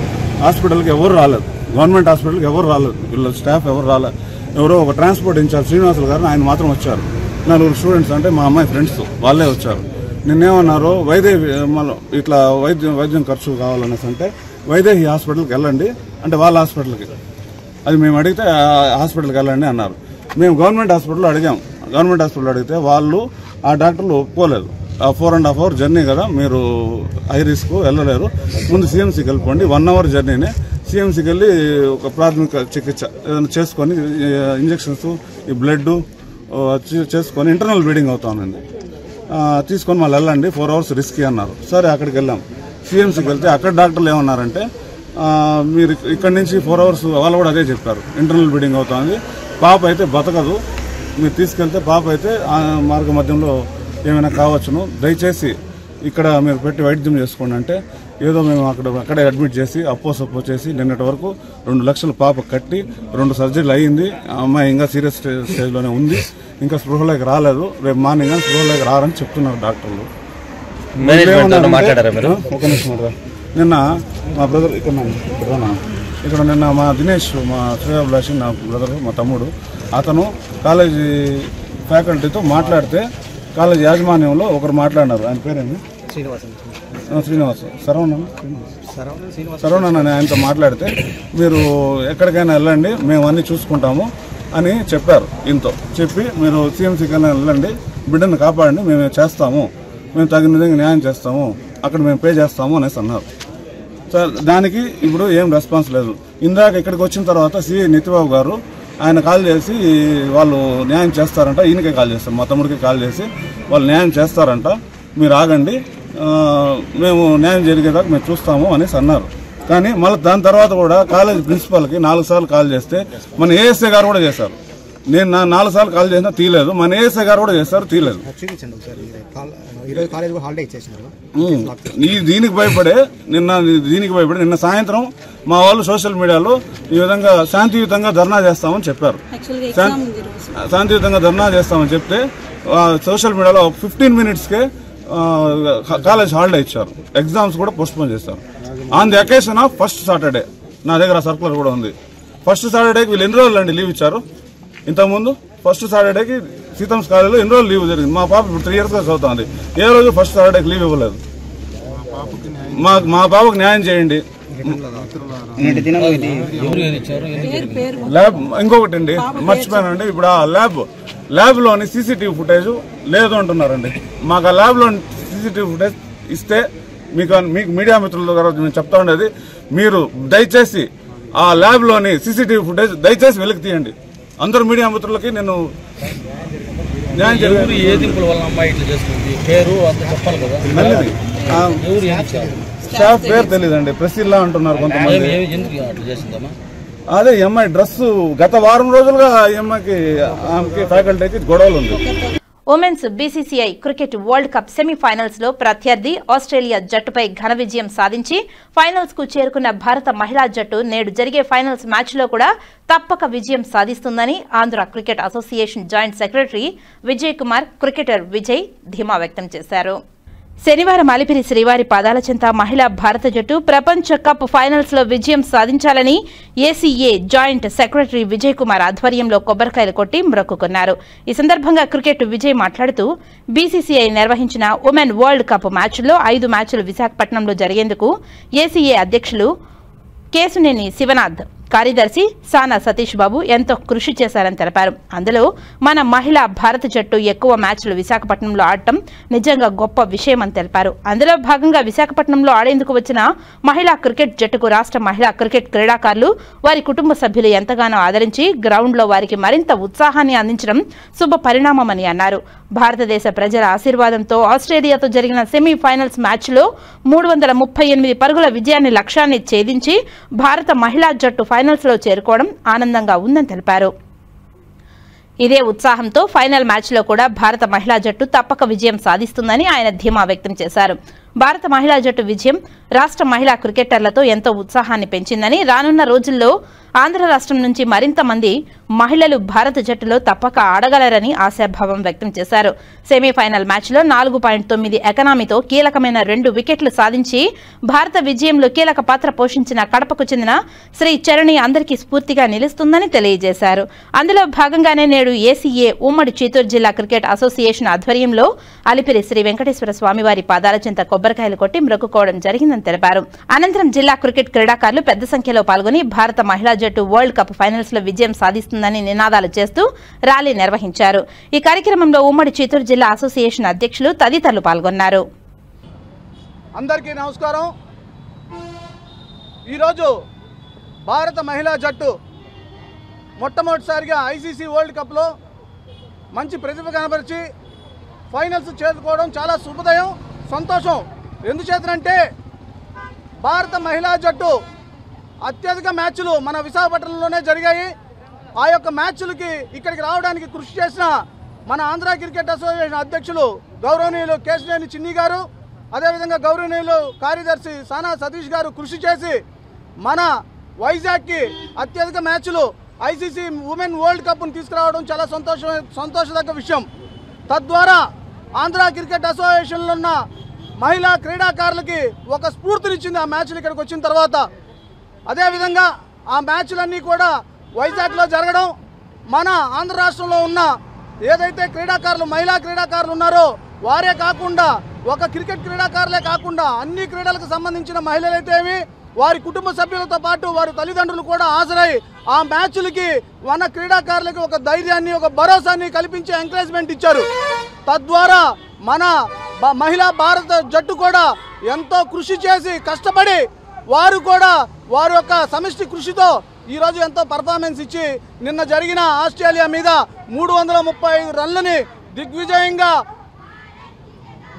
హాస్పిటల్కి ఎవరు రాలేదు, గవర్నమెంట్ హాస్పిటల్కి ఎవరు రాలేదు, వీళ్ళ స్టాఫ్ ఎవరు రాలేదు. ఎవరో ఒక ట్రాన్స్పోర్ట్ ఇన్ఛార్జ్ శ్రీనివాసులు గారు ఆయన మాత్రం వచ్చారు. 4 స్టూడెంట్స్ అంటే మా అమ్మాయి ఫ్రెండ్స్ వాళ్ళే వచ్చారు. నిన్నేమన్నారు, ఇట్లా వైద్యం ఖర్చు కావాలనేసి అంటే వైదేహి హాస్పిటల్కి వెళ్ళండి అంటే వాళ్ళ హాస్పిటల్కి, అది మేము అడిగితే హాస్పిటల్కి వెళ్ళండి అన్నారు. మేము గవర్నమెంట్ హాస్పిటల్లో అడిగాం. గవర్నమెంట్ హాస్పిటల్లో అడిగితే వాళ్ళు ఆ డాక్టర్లు ఒప్పుకోలేదు. 4.5 hour జర్నీ కదా, మీరు హై రిస్క్ వెళ్ళలేరు, ముందు సిఎంసీకి వెళ్ళిపోండి. 1 hour జర్నీనే, సిఎంసీకి వెళ్ళి ఒక ప్రాథమిక చికిత్స ఏదైనా చేసుకొని ఇంజక్షన్స్ ఈ బ్లడ్ చేసుకొని ఇంటర్నల్ బ్లీడింగ్ అవుతా ఉంది, తీసుకొని మళ్ళీ వెళ్ళండి, 4 hours రిస్కీ అన్నారు. సరే అక్కడికి వెళ్ళాం. సిఎంసీకి వెళ్తే అక్కడ డాక్టర్లు ఏమన్నారంటే మీరు ఇక్కడి నుంచి 4 hours వాళ్ళు కూడా అదే చెప్పారు, ఇంటర్నల్ బ్లీడింగ్ అవుతుంది, పాప అయితే బతకదు, మీరు తీసుకెళ్తే పాప అయితే మార్గ మధ్యంలో ఏమైనా కావచ్చును, దయచేసి ఇక్కడ మీరు పెట్టి వైద్యం చేసుకోండి అంటే ఏదో మేము అక్కడే అడ్మిట్ చేసి అప్పో చేసి నిన్నటి వరకు 2 లక్షలు పాప కట్టి 2 సర్జరీలు అయ్యింది. అమ్మాయి ఇంకా సీరియస్ స్టేజ్లోనే ఉంది, ఇంకా స్పృహలోకి రాలేదు, రేపు మార్నింగ్ స్పృహలోకి రారని చెప్తున్నారు డాక్టర్లు. ఒక నిమిషం, నిన్న మా బ్రదర్ ఇక్కడ నిన్న మా దినేష్, మా శ్రేయాభిలాషి నా బ్రదర్, మా తమ్ముడు, అతను కాలేజీ ఫ్యాకల్టీతో మాట్లాడితే కాలేజీ యాజమాన్యంలో ఒకరు మాట్లాడినారు. ఆయన పేరేంటి? శ్రీనివాస్ శరవణన్ అని ఆయనతో మాట్లాడితే మీరు ఎక్కడికైనా వెళ్ళండి, మేము అన్నీ చూసుకుంటాము అని చెప్పారు. ఇంతో చెప్పి మీరు సిఎంసీకైనా వెళ్ళండి, బిడ్డను కాపాడండి, మేము చేస్తాము, మేము తగిన విధంగా న్యాయం చేస్తాము, అక్కడ మేము పే చేస్తాము అనేసి అన్నారు. సార్ దానికి ఇప్పుడు ఏం రెస్పాన్స్ లేదు. ఇందాక ఇక్కడికి వచ్చిన తర్వాత సిఐ నితిబాబు గారు ఆయన కాల్ చేసి వాళ్ళు న్యాయం చేస్తారంట, ఈయనకే కాల్ చేస్తారు, మా తమ్ముడికి కాల్ చేసి వాళ్ళు న్యాయం చేస్తారంట, మీరు ఆగండి, మేము న్యాయం జరిగేదాకా మేము చూస్తాము అనేసి అన్నారు. కానీ మళ్ళీ దాని తర్వాత కూడా కాలేజ్ ప్రిన్సిపాల్కి 4 సార్లు కాల్ చేస్తే మన ఏఎస్ఐ గారు కూడా చేశారు. నేను 4 సార్లు కాల్ చేసినా తీయలేదు, మన ఏఎస్ఐ గారు కూడా చేశారు, తీయలేదు. దీనికి భయపడే నిన్న సాయంత్రం మా వాళ్ళు సోషల్ మీడియాలో ఈ విధంగా శాంతియుతంగా ధర్నా చేస్తామని చెప్పారు. శాంతియుతంగా ధర్నా చేస్తామని చెప్తే సోషల్ మీడియాలో 15 minutesకే కాలేజ్ హాలిడే ఇచ్చారు, ఎగ్జామ్స్ కూడా పోస్ట్పోన్ చేశారు. On the occasion of first Saturday, నా దగ్గర సర్కులర్ కూడా ఉంది. ఫస్ట్ సాటర్డేకి వీళ్ళు ఎన్ని రోజులు అండి లీవ్ ఇచ్చారు? ఇంతకుముందు ఫస్ట్ సాటర్డేకి సీతమ్స్ కాలేజీలో ఎన్ని రోజులు లీవ్ జరిగింది? మా పాప ఇప్పుడు 3 years గా చదువుతుంది, ఏ రోజు ఫస్ట్ సాటర్డేకి లీవ్ ఇవ్వలేదు. మా పాపకు న్యాయం చేయండి. ల్యాబ్ ఇంకొకటి అండి మర్చిపోయానండి, ఇప్పుడు ఆ ల్యాబ్లోని సీసీటీవీ ఫుటేజ్ లేదు అంటున్నారండి. మాకు ఆ ల్యాబ్లోని సీసీటీవీ ఫుటేజ్ ఇస్తే మీకు మీడియా మిత్రుల ద్వారా నేను చెప్తా ఉండేది, మీరు దయచేసి ఆ ల్యాబ్లోని సీసీటీవీ ఫుటేజ్ దయచేసి వెలికి తీయండి. అందరు మీడియా మిత్రులకి నేను న్యాయం చేయాలి. స్టాఫ్ పేరు తెలియదండి, ప్రెసిల్లా అంటున్నారు కొంతమంది. అదే ఎంఐ డ్రెస్ గత వారం రోజులుగా ఎంఐకి ఫ్యాకల్టీకి గొడవలు ఉంది. Women's BCCI cricket world cup semifinals లో ప్రత్యర్థి ఆస్ట్రేలియా జట్టుపై ఘన విజయం సాధించి ఫైనల్స్ కు చేరుకున్న భారత మహిళా జట్టు నేడు జరిగే ఫైనల్స్ మ్యాచ్ లో కూడా తప్పక విజయం సాధిస్తుందని Andhra cricket association joint secretary Vijay Kumar, cricketer Vijay ధీమా వ్యక్తం చేశారు. శనివారం అలిపిరి శ్రీవారి పాదాల చెంత మహిళా భారత జట్టు ప్రపంచ కప్ ఫైనల్స్ లో విజయం సాధించాలని ACA joint secretary Vijay Kumar ఆధ్వర్యంలో కొబ్బరికాయలు కొట్టి మొక్కుకున్నారు. ఈ సందర్భంగా క్రికెట్ విజయ్ మాట్లాడుతూ బీసీసీఐ నిర్వహించిన ఉమెన్ వరల్డ్ కప్ మ్యాచ్ల్లో 5 మ్యాచ్లు విశాఖపట్నంలో జరిగేందుకు ఏసీఏ అధ్యక్షులు కేసునేని శివనాథ్ కార్యదర్శి సానా సతీష్ బాబు ఎంతో కృషి చేశారని తెలిపారు. అందులో మన మహిళా భారత జట్టు ఎక్కువ మ్యాచ్లు విశాఖపట్నంలో ఆడటం నిజంగా గొప్ప విషయమని తెలిపారు. అందులో భాగంగా విశాఖపట్నంలో ఆడేందుకు వచ్చిన మహిళా క్రికెట్ జట్టుకు రాష్ట్ర మహిళా క్రికెట్ క్రీడాకారులు వారి కుటుంబ సభ్యులు ఎంతగానో ఆదరించి గ్రౌండ్లో వారికి మరింత ఉత్సాహాన్ని అందించడం శుభ పరిణామమని అన్నారు. భారతదేశ ప్రజల ఆశీర్వాదంతో ఆస్ట్రేలియాతో జరిగిన సెమీఫైనల్స్ మ్యాచ్లో 338 పరుగుల విజయాన్ని లక్ష్యాన్ని ఛేదించి భారత మహిళా జట్టు ఫైనల్స్లో చేరుకోవడం ఆనందంగా ఉందని తెలిపారు. ఇదే ఉత్సాహంతో ఫైనల్ మ్యాచ్లో కూడా భారత మహిళా జట్టు తప్పక విజయం సాధిస్తుందని ఆయన ధీమా వ్యక్తం చేశారు. భారత మహిళా జట్టు విజయం రాష్ట్ర మహిళా క్రికెటర్లతో ఎంతో ఉత్సాహాన్ని పెంచిందని, రానున్న రోజుల్లో ఆంధ్ర రాష్ట్రం నుంచి మరింత మంది మహిళలు భారత జట్టులో తప్పక ఆడగలరని ఆశాభావం వ్యక్తం చేశారు. సెమీఫైనల్ మ్యాచ్లో 4.9 ఎకనామీతో కీలకమైన 2 వికెట్లు సాధించి భారత విజయంలో కీలక పాత్ర పోషించిన కడపకు చెందిన శ్రీ చరణి అందరికీ స్ఫూర్తిగా నిలుస్తుందని తెలియజేశారు. అందులో భాగంగానే నేడు ఏసీఏ ఉమ్మడి చిత్తూరు జిల్లా క్రికెట్ అసోసియేషన్ ఆధ్వర్యంలో అలిపిరి శ్రీ వెంకటేశ్వర స్వామివారి పాదాల చెంత కొబ్బరికాయలు కొట్టి మొక్కుకోవడం జరిగిందని తెలిపారు. అనంతరం జిల్లా క్రికెట్ క్రీడాకారులు పెద్ద సంఖ్యలో పాల్గొని భారత మహిళా జట్టు వరల్డ్ కప్ ఫైనల్స్ లో విజయం సాధిస్తుందని నినాదాలు చేస్తూ ర్యాలీ నిర్వహించారు. ఈ కార్యక్రమంలో ఉమ్మడి చిత్తూరు జిల్లా అసోసియేషన్ అధ్యక్షులు తదితరులు పాల్గొన్నారు. అందరికీ నమస్కారం. ఈరోజు భారత మహిళా జట్టు మొట్టమొదటిసారిగా ఐసీసీ వరల్డ్ కప్లో మంచి ప్రతిభ కనబరిచి ఫైనల్స్ చేరుకోవడం చాలా శుభోదయం, సంతోషం. ఎందుచేతనంటే భారత మహిళా జట్టు అత్యధిక మ్యాచ్లు మన విశాఖపట్నంలోనే జరిగాయి. ఆ యొక్క మ్యాచ్లకి ఇక్కడికి రావడానికి కృషి చేసిన మన ఆంధ్ర క్రికెట్ అసోసియేషన్ అధ్యక్షులు గౌరవనీయులు కేశినేని చిన్ని గారు, అదేవిధంగా గౌరవనీయులు కార్యదర్శి సానా సతీష్ గారు కృషి చేసి మన వైజాగ్కి అత్యధిక మ్యాచ్లు ఐసీసీ ఉమెన్ వరల్డ్ కప్ను తీసుకురావడం చాలా సంతోషదగ్గ విషయం. తద్వారా ఆంధ్ర క్రికెట్ అసోసియేషన్లో ఉన్న మహిళా క్రీడాకారులకి ఒక స్ఫూర్తినిచ్చింది ఆ మ్యాచ్లు ఇక్కడికి వచ్చిన తర్వాత. అదేవిధంగా ఆ మ్యాచ్లన్నీ కూడా వైజాగ్లో జరగడం, మన ఆంధ్ర రాష్ట్రంలో ఉన్న ఏదైతే క్రీడాకారులు మహిళా క్రీడాకారులు ఉన్నారో వారే కాకుండా ఒక క్రికెట్ క్రీడాకారులే కాకుండా అన్ని క్రీడలకు సంబంధించిన మహిళలైతేమి వారి కుటుంబ సభ్యులతో పాటు వారి తల్లిదండ్రులు కూడా హాజరై ఆ మ్యాచ్లకి మన క్రీడాకారులకి ఒక ధైర్యాన్ని ఒక భరోసాని కల్పించే ఎంకరేజ్మెంట్ ఇచ్చారు. తద్వారా మన మహిళా భారత జట్టు కూడా ఎంతో కృషి చేసి కష్టపడి వారు కూడా వారి యొక్క సమిష్టి కృషితో ఈరోజు ఎంతో పర్ఫార్మెన్స్ ఇచ్చి నిన్న జరిగిన ఆస్ట్రేలియా మీద 335 రన్లని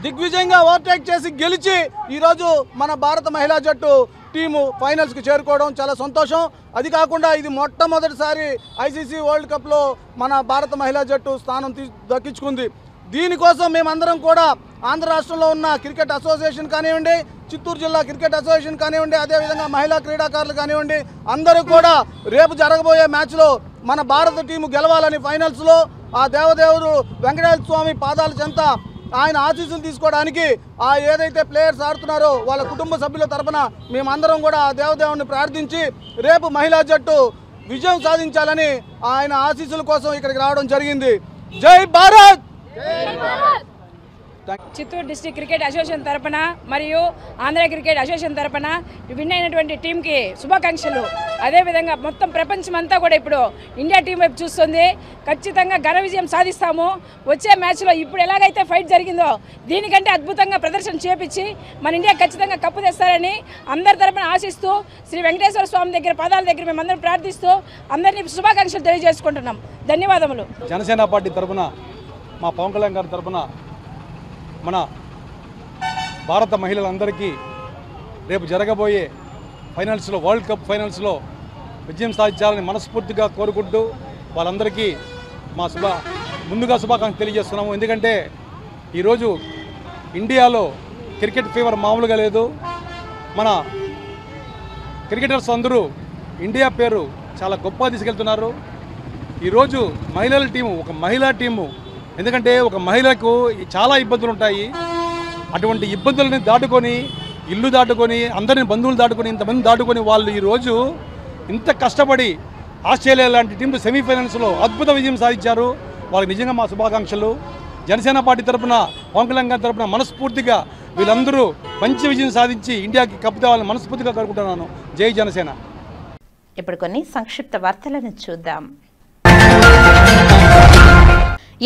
దిగ్విజయంగా ఓవర్టేక్ చేసి గెలిచి ఈరోజు మన భారత మహిళా జట్టు టీము ఫైనల్స్కి చేరుకోవడం చాలా సంతోషం. అది కాకుండా ఇది మొట్టమొదటిసారి ఐసీసీ వరల్డ్ కప్లో మన భారత మహిళా జట్టు స్థానం దక్కించుకుంది. దీనికోసం మేమందరం కూడా ఆంధ్ర రాష్ట్రంలో ఉన్న క్రికెట్ అసోసియేషన్ కానివ్వండి, చిత్తూరు జిల్లా క్రికెట్ అసోసియేషన్ కానివ్వండి, అదేవిధంగా మహిళా క్రీడాకారులు కానివ్వండి, అందరూ కూడా రేపు జరగబోయే మ్యాచ్లో మన భారత టీము గెలవాలని ఫైనల్స్లో ఆ దేవదేవుడు వెంకటేశ్వర స్వామి పాదాల చెంత ఆయన ఆశీస్సులు తీసుకోవడానికి ఆ ఏదైతే ప్లేయర్స్ ఆడుతున్నారో వాళ్ళ కుటుంబ సభ్యుల తరపున మేమందరం కూడా ఆ దేవదేవుని ప్రార్థించి రేపు మహిళా జట్టు విజయం సాధించాలని ఆయన ఆశీస్సుల కోసం ఇక్కడికి రావడం జరిగింది. జై Bharat. Chittoor district cricket association తరపున మరియు ఆంధ్ర క్రికెట్ అసోసియేషన్ తరపున విన్ అయినటువంటి టీంకి శుభాకాంక్షలు. అదేవిధంగా మొత్తం ప్రపంచం అంతా కూడా ఇప్పుడు ఇండియా టీం వైపు చూస్తుంది. ఖచ్చితంగా ఘన విజయం సాధిస్తాము. వచ్చే మ్యాచ్లో ఇప్పుడు ఎలాగైతే ఫైట్ జరిగిందో దీనికంటే అద్భుతంగా ప్రదర్శన చేపించి మన ఇండియా ఖచ్చితంగా కప్పు తెస్తారని అందరి తరపున ఆశిస్తూ శ్రీ వెంకటేశ్వర స్వామి దగ్గర పాదాల దగ్గర మేమందరం ప్రార్థిస్తూ అందరినీ శుభాకాంక్షలు తెలియజేసుకుంటున్నాం. ధన్యవాదములు. జనసేన పార్టీ తరపున మా పవన్ కళ్యాణ్ గారి తరపున మన భారత మహిళలందరికీ రేపు జరగబోయే ఫైనల్స్లో వరల్డ్ కప్ ఫైనల్స్లో విజయం సాధించాలని మనస్ఫూర్తిగా కోరుకుంటూ వాళ్ళందరికీ మా ముందుగా శుభాకాంక్షలు తెలియజేస్తున్నాము. ఎందుకంటే ఈరోజు ఇండియాలో క్రికెట్ ఫీవర్ మామూలుగా లేదు. మన క్రికెటర్స్ అందరూ ఇండియా పేరు చాలా గొప్పగా తీసుకెళ్తున్నారు. ఈరోజు మహిళల టీము ఒక మహిళా టీము, ఎందుకంటే ఒక మహిళకు చాలా ఇబ్బందులు ఉంటాయి. అటువంటి ఇబ్బందులని దాటుకొని ఇల్లు దాటుకొని అందరిని బంధువులు దాటుకొని ఇంతమంది దాటుకొని వాళ్ళు ఈరోజు ఇంత కష్టపడి ఆస్ట్రేలియా లాంటి టీంలు సెమీఫైనల్స్లో అద్భుత విజయం సాధించారు. వాళ్ళకి నిజంగా మా శుభాకాంక్షలు. జనసేన పార్టీ తరఫున పవన్ కళ్యాణ్ గారి తరఫున మనస్ఫూర్తిగా వీళ్ళందరూ మంచి విజయం సాధించి ఇండియాకి కప్ తేవాలని మనస్ఫూర్తిగా కోరుకుంటున్నాను. జై జనసేన. ఇప్పుడు కొన్ని సంక్షిప్త వార్తలను చూద్దాం.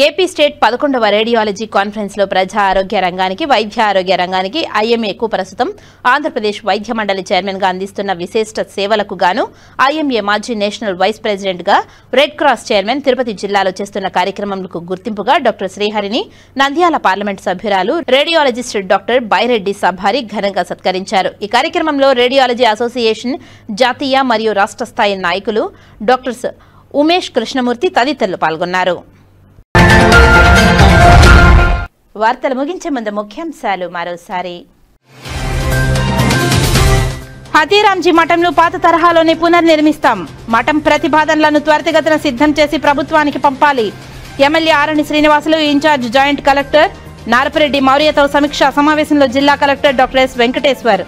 ఏపీ స్టేట్ 11వ రేడియాలజీ కాన్ఫరెన్స్ లో ప్రజా ఆరోగ్య రంగానికి వైద్య ఆరోగ్య రంగానికి ఐఎంఏకు ప్రస్తుతం ఆంధ్రప్రదేశ్ వైద్య మండలి చైర్మన్ గా అందిస్తున్న విశిష్ట సేవలకు గాను ఐఎంఏ మాజీ నేషనల్ వైస్ ప్రెసిడెంట్ గా రెడ్ క్రాస్ చైర్మన్ తిరుపతి జిల్లాలో చేస్తున్న కార్యక్రమంకు గుర్తింపుగా డాక్టర్ శ్రీహరిని నంద్యాల పార్లమెంట్ సభ్యురాలు రేడియాలజిస్ట్ డాక్టర్ బైరెడ్డి సభారి ఘనంగా సత్కరించారు. ఈ కార్యక్రమంలో రేడియాలజీ అసోసియేషన్ జాతీయ మరియు రాష్ట్ర స్థాయి నాయకులు డాక్టర్స్ ఉమేష్ కృష్ణమూర్తి తదితరులు పాల్గొన్నారు. వార్తలు ముగించే ముందు ముఖ్యాంశాలు మరోసారి. హతీరాంజీ మఠంను పాత తరహాలోనే పునర్నిర్మిస్తాం. మఠం ప్రతిపాదనలను త్వరితగతిన సిద్ధం చేసి ప్రభుత్వానికి పంపాలి. MLA Arani Srinivasulu incharge joint collector Narapareddy మౌర్యతో సమీక్షా సమావేశంలో జిల్లా collector doctor S Venkateshwar.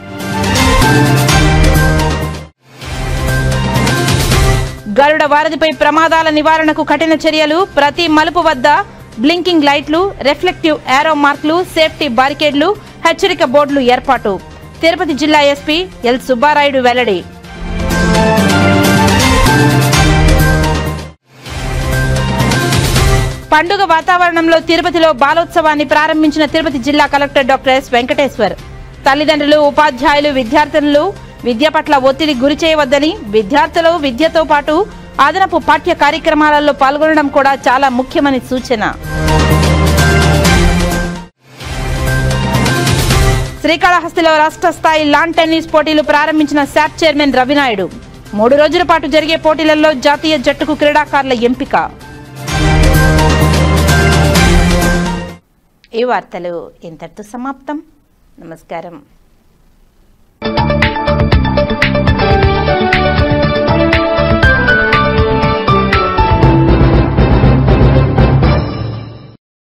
Garuda వారధిపై ప్రమాదాల నివారణకు కఠిన చర్యలు. ప్రతి మలుపు వద్ద బ్లింకింగ్ లైట్లు, రిఫ్లెక్టివ్ ఏరో మార్కులు, సేఫ్టీ బారికేడ్లు, హెచ్చరిక బోర్డులు ఏర్పాటు. తిరుపతి జిల్లా ఎస్పీ ఎల్ సుబ్బారాయుడు వెల్లడి. పండుగ వాతావరణంలో తిరుపతిలో బాలోత్సవాన్ని ప్రారంభించిన తిరుపతి జిల్లా కలెక్టర్ డాక్టర్ ఎస్ వెంకటేశ్వర్. తల్లిదండ్రులు, ఉపాధ్యాయులు, విద్యార్థులు విద్య పట్ల ఒత్తిడి గురి చేయవద్దని, విద్యార్థులు విద్యతో పాటు అదనపు పాఠ్య కార్యక్రమాలలో పాల్గొనడం కూడా చాలా ముఖ్యమని సూచన. శ్రీకాళహస్తిలో రాష్ట్ర స్థాయి లాన్ టెన్నిస్ పోటీలు ప్రారంభించిన శాప్ చైర్మన్ రవినాయుడు. 3 రోజుల పాటు జరిగే పోటీలలో జాతీయ జట్టుకు క్రీడాకారుల ఎంపిక. ఈ వార్తలు ఇంతటితో సమాప్తం. నమస్కారం.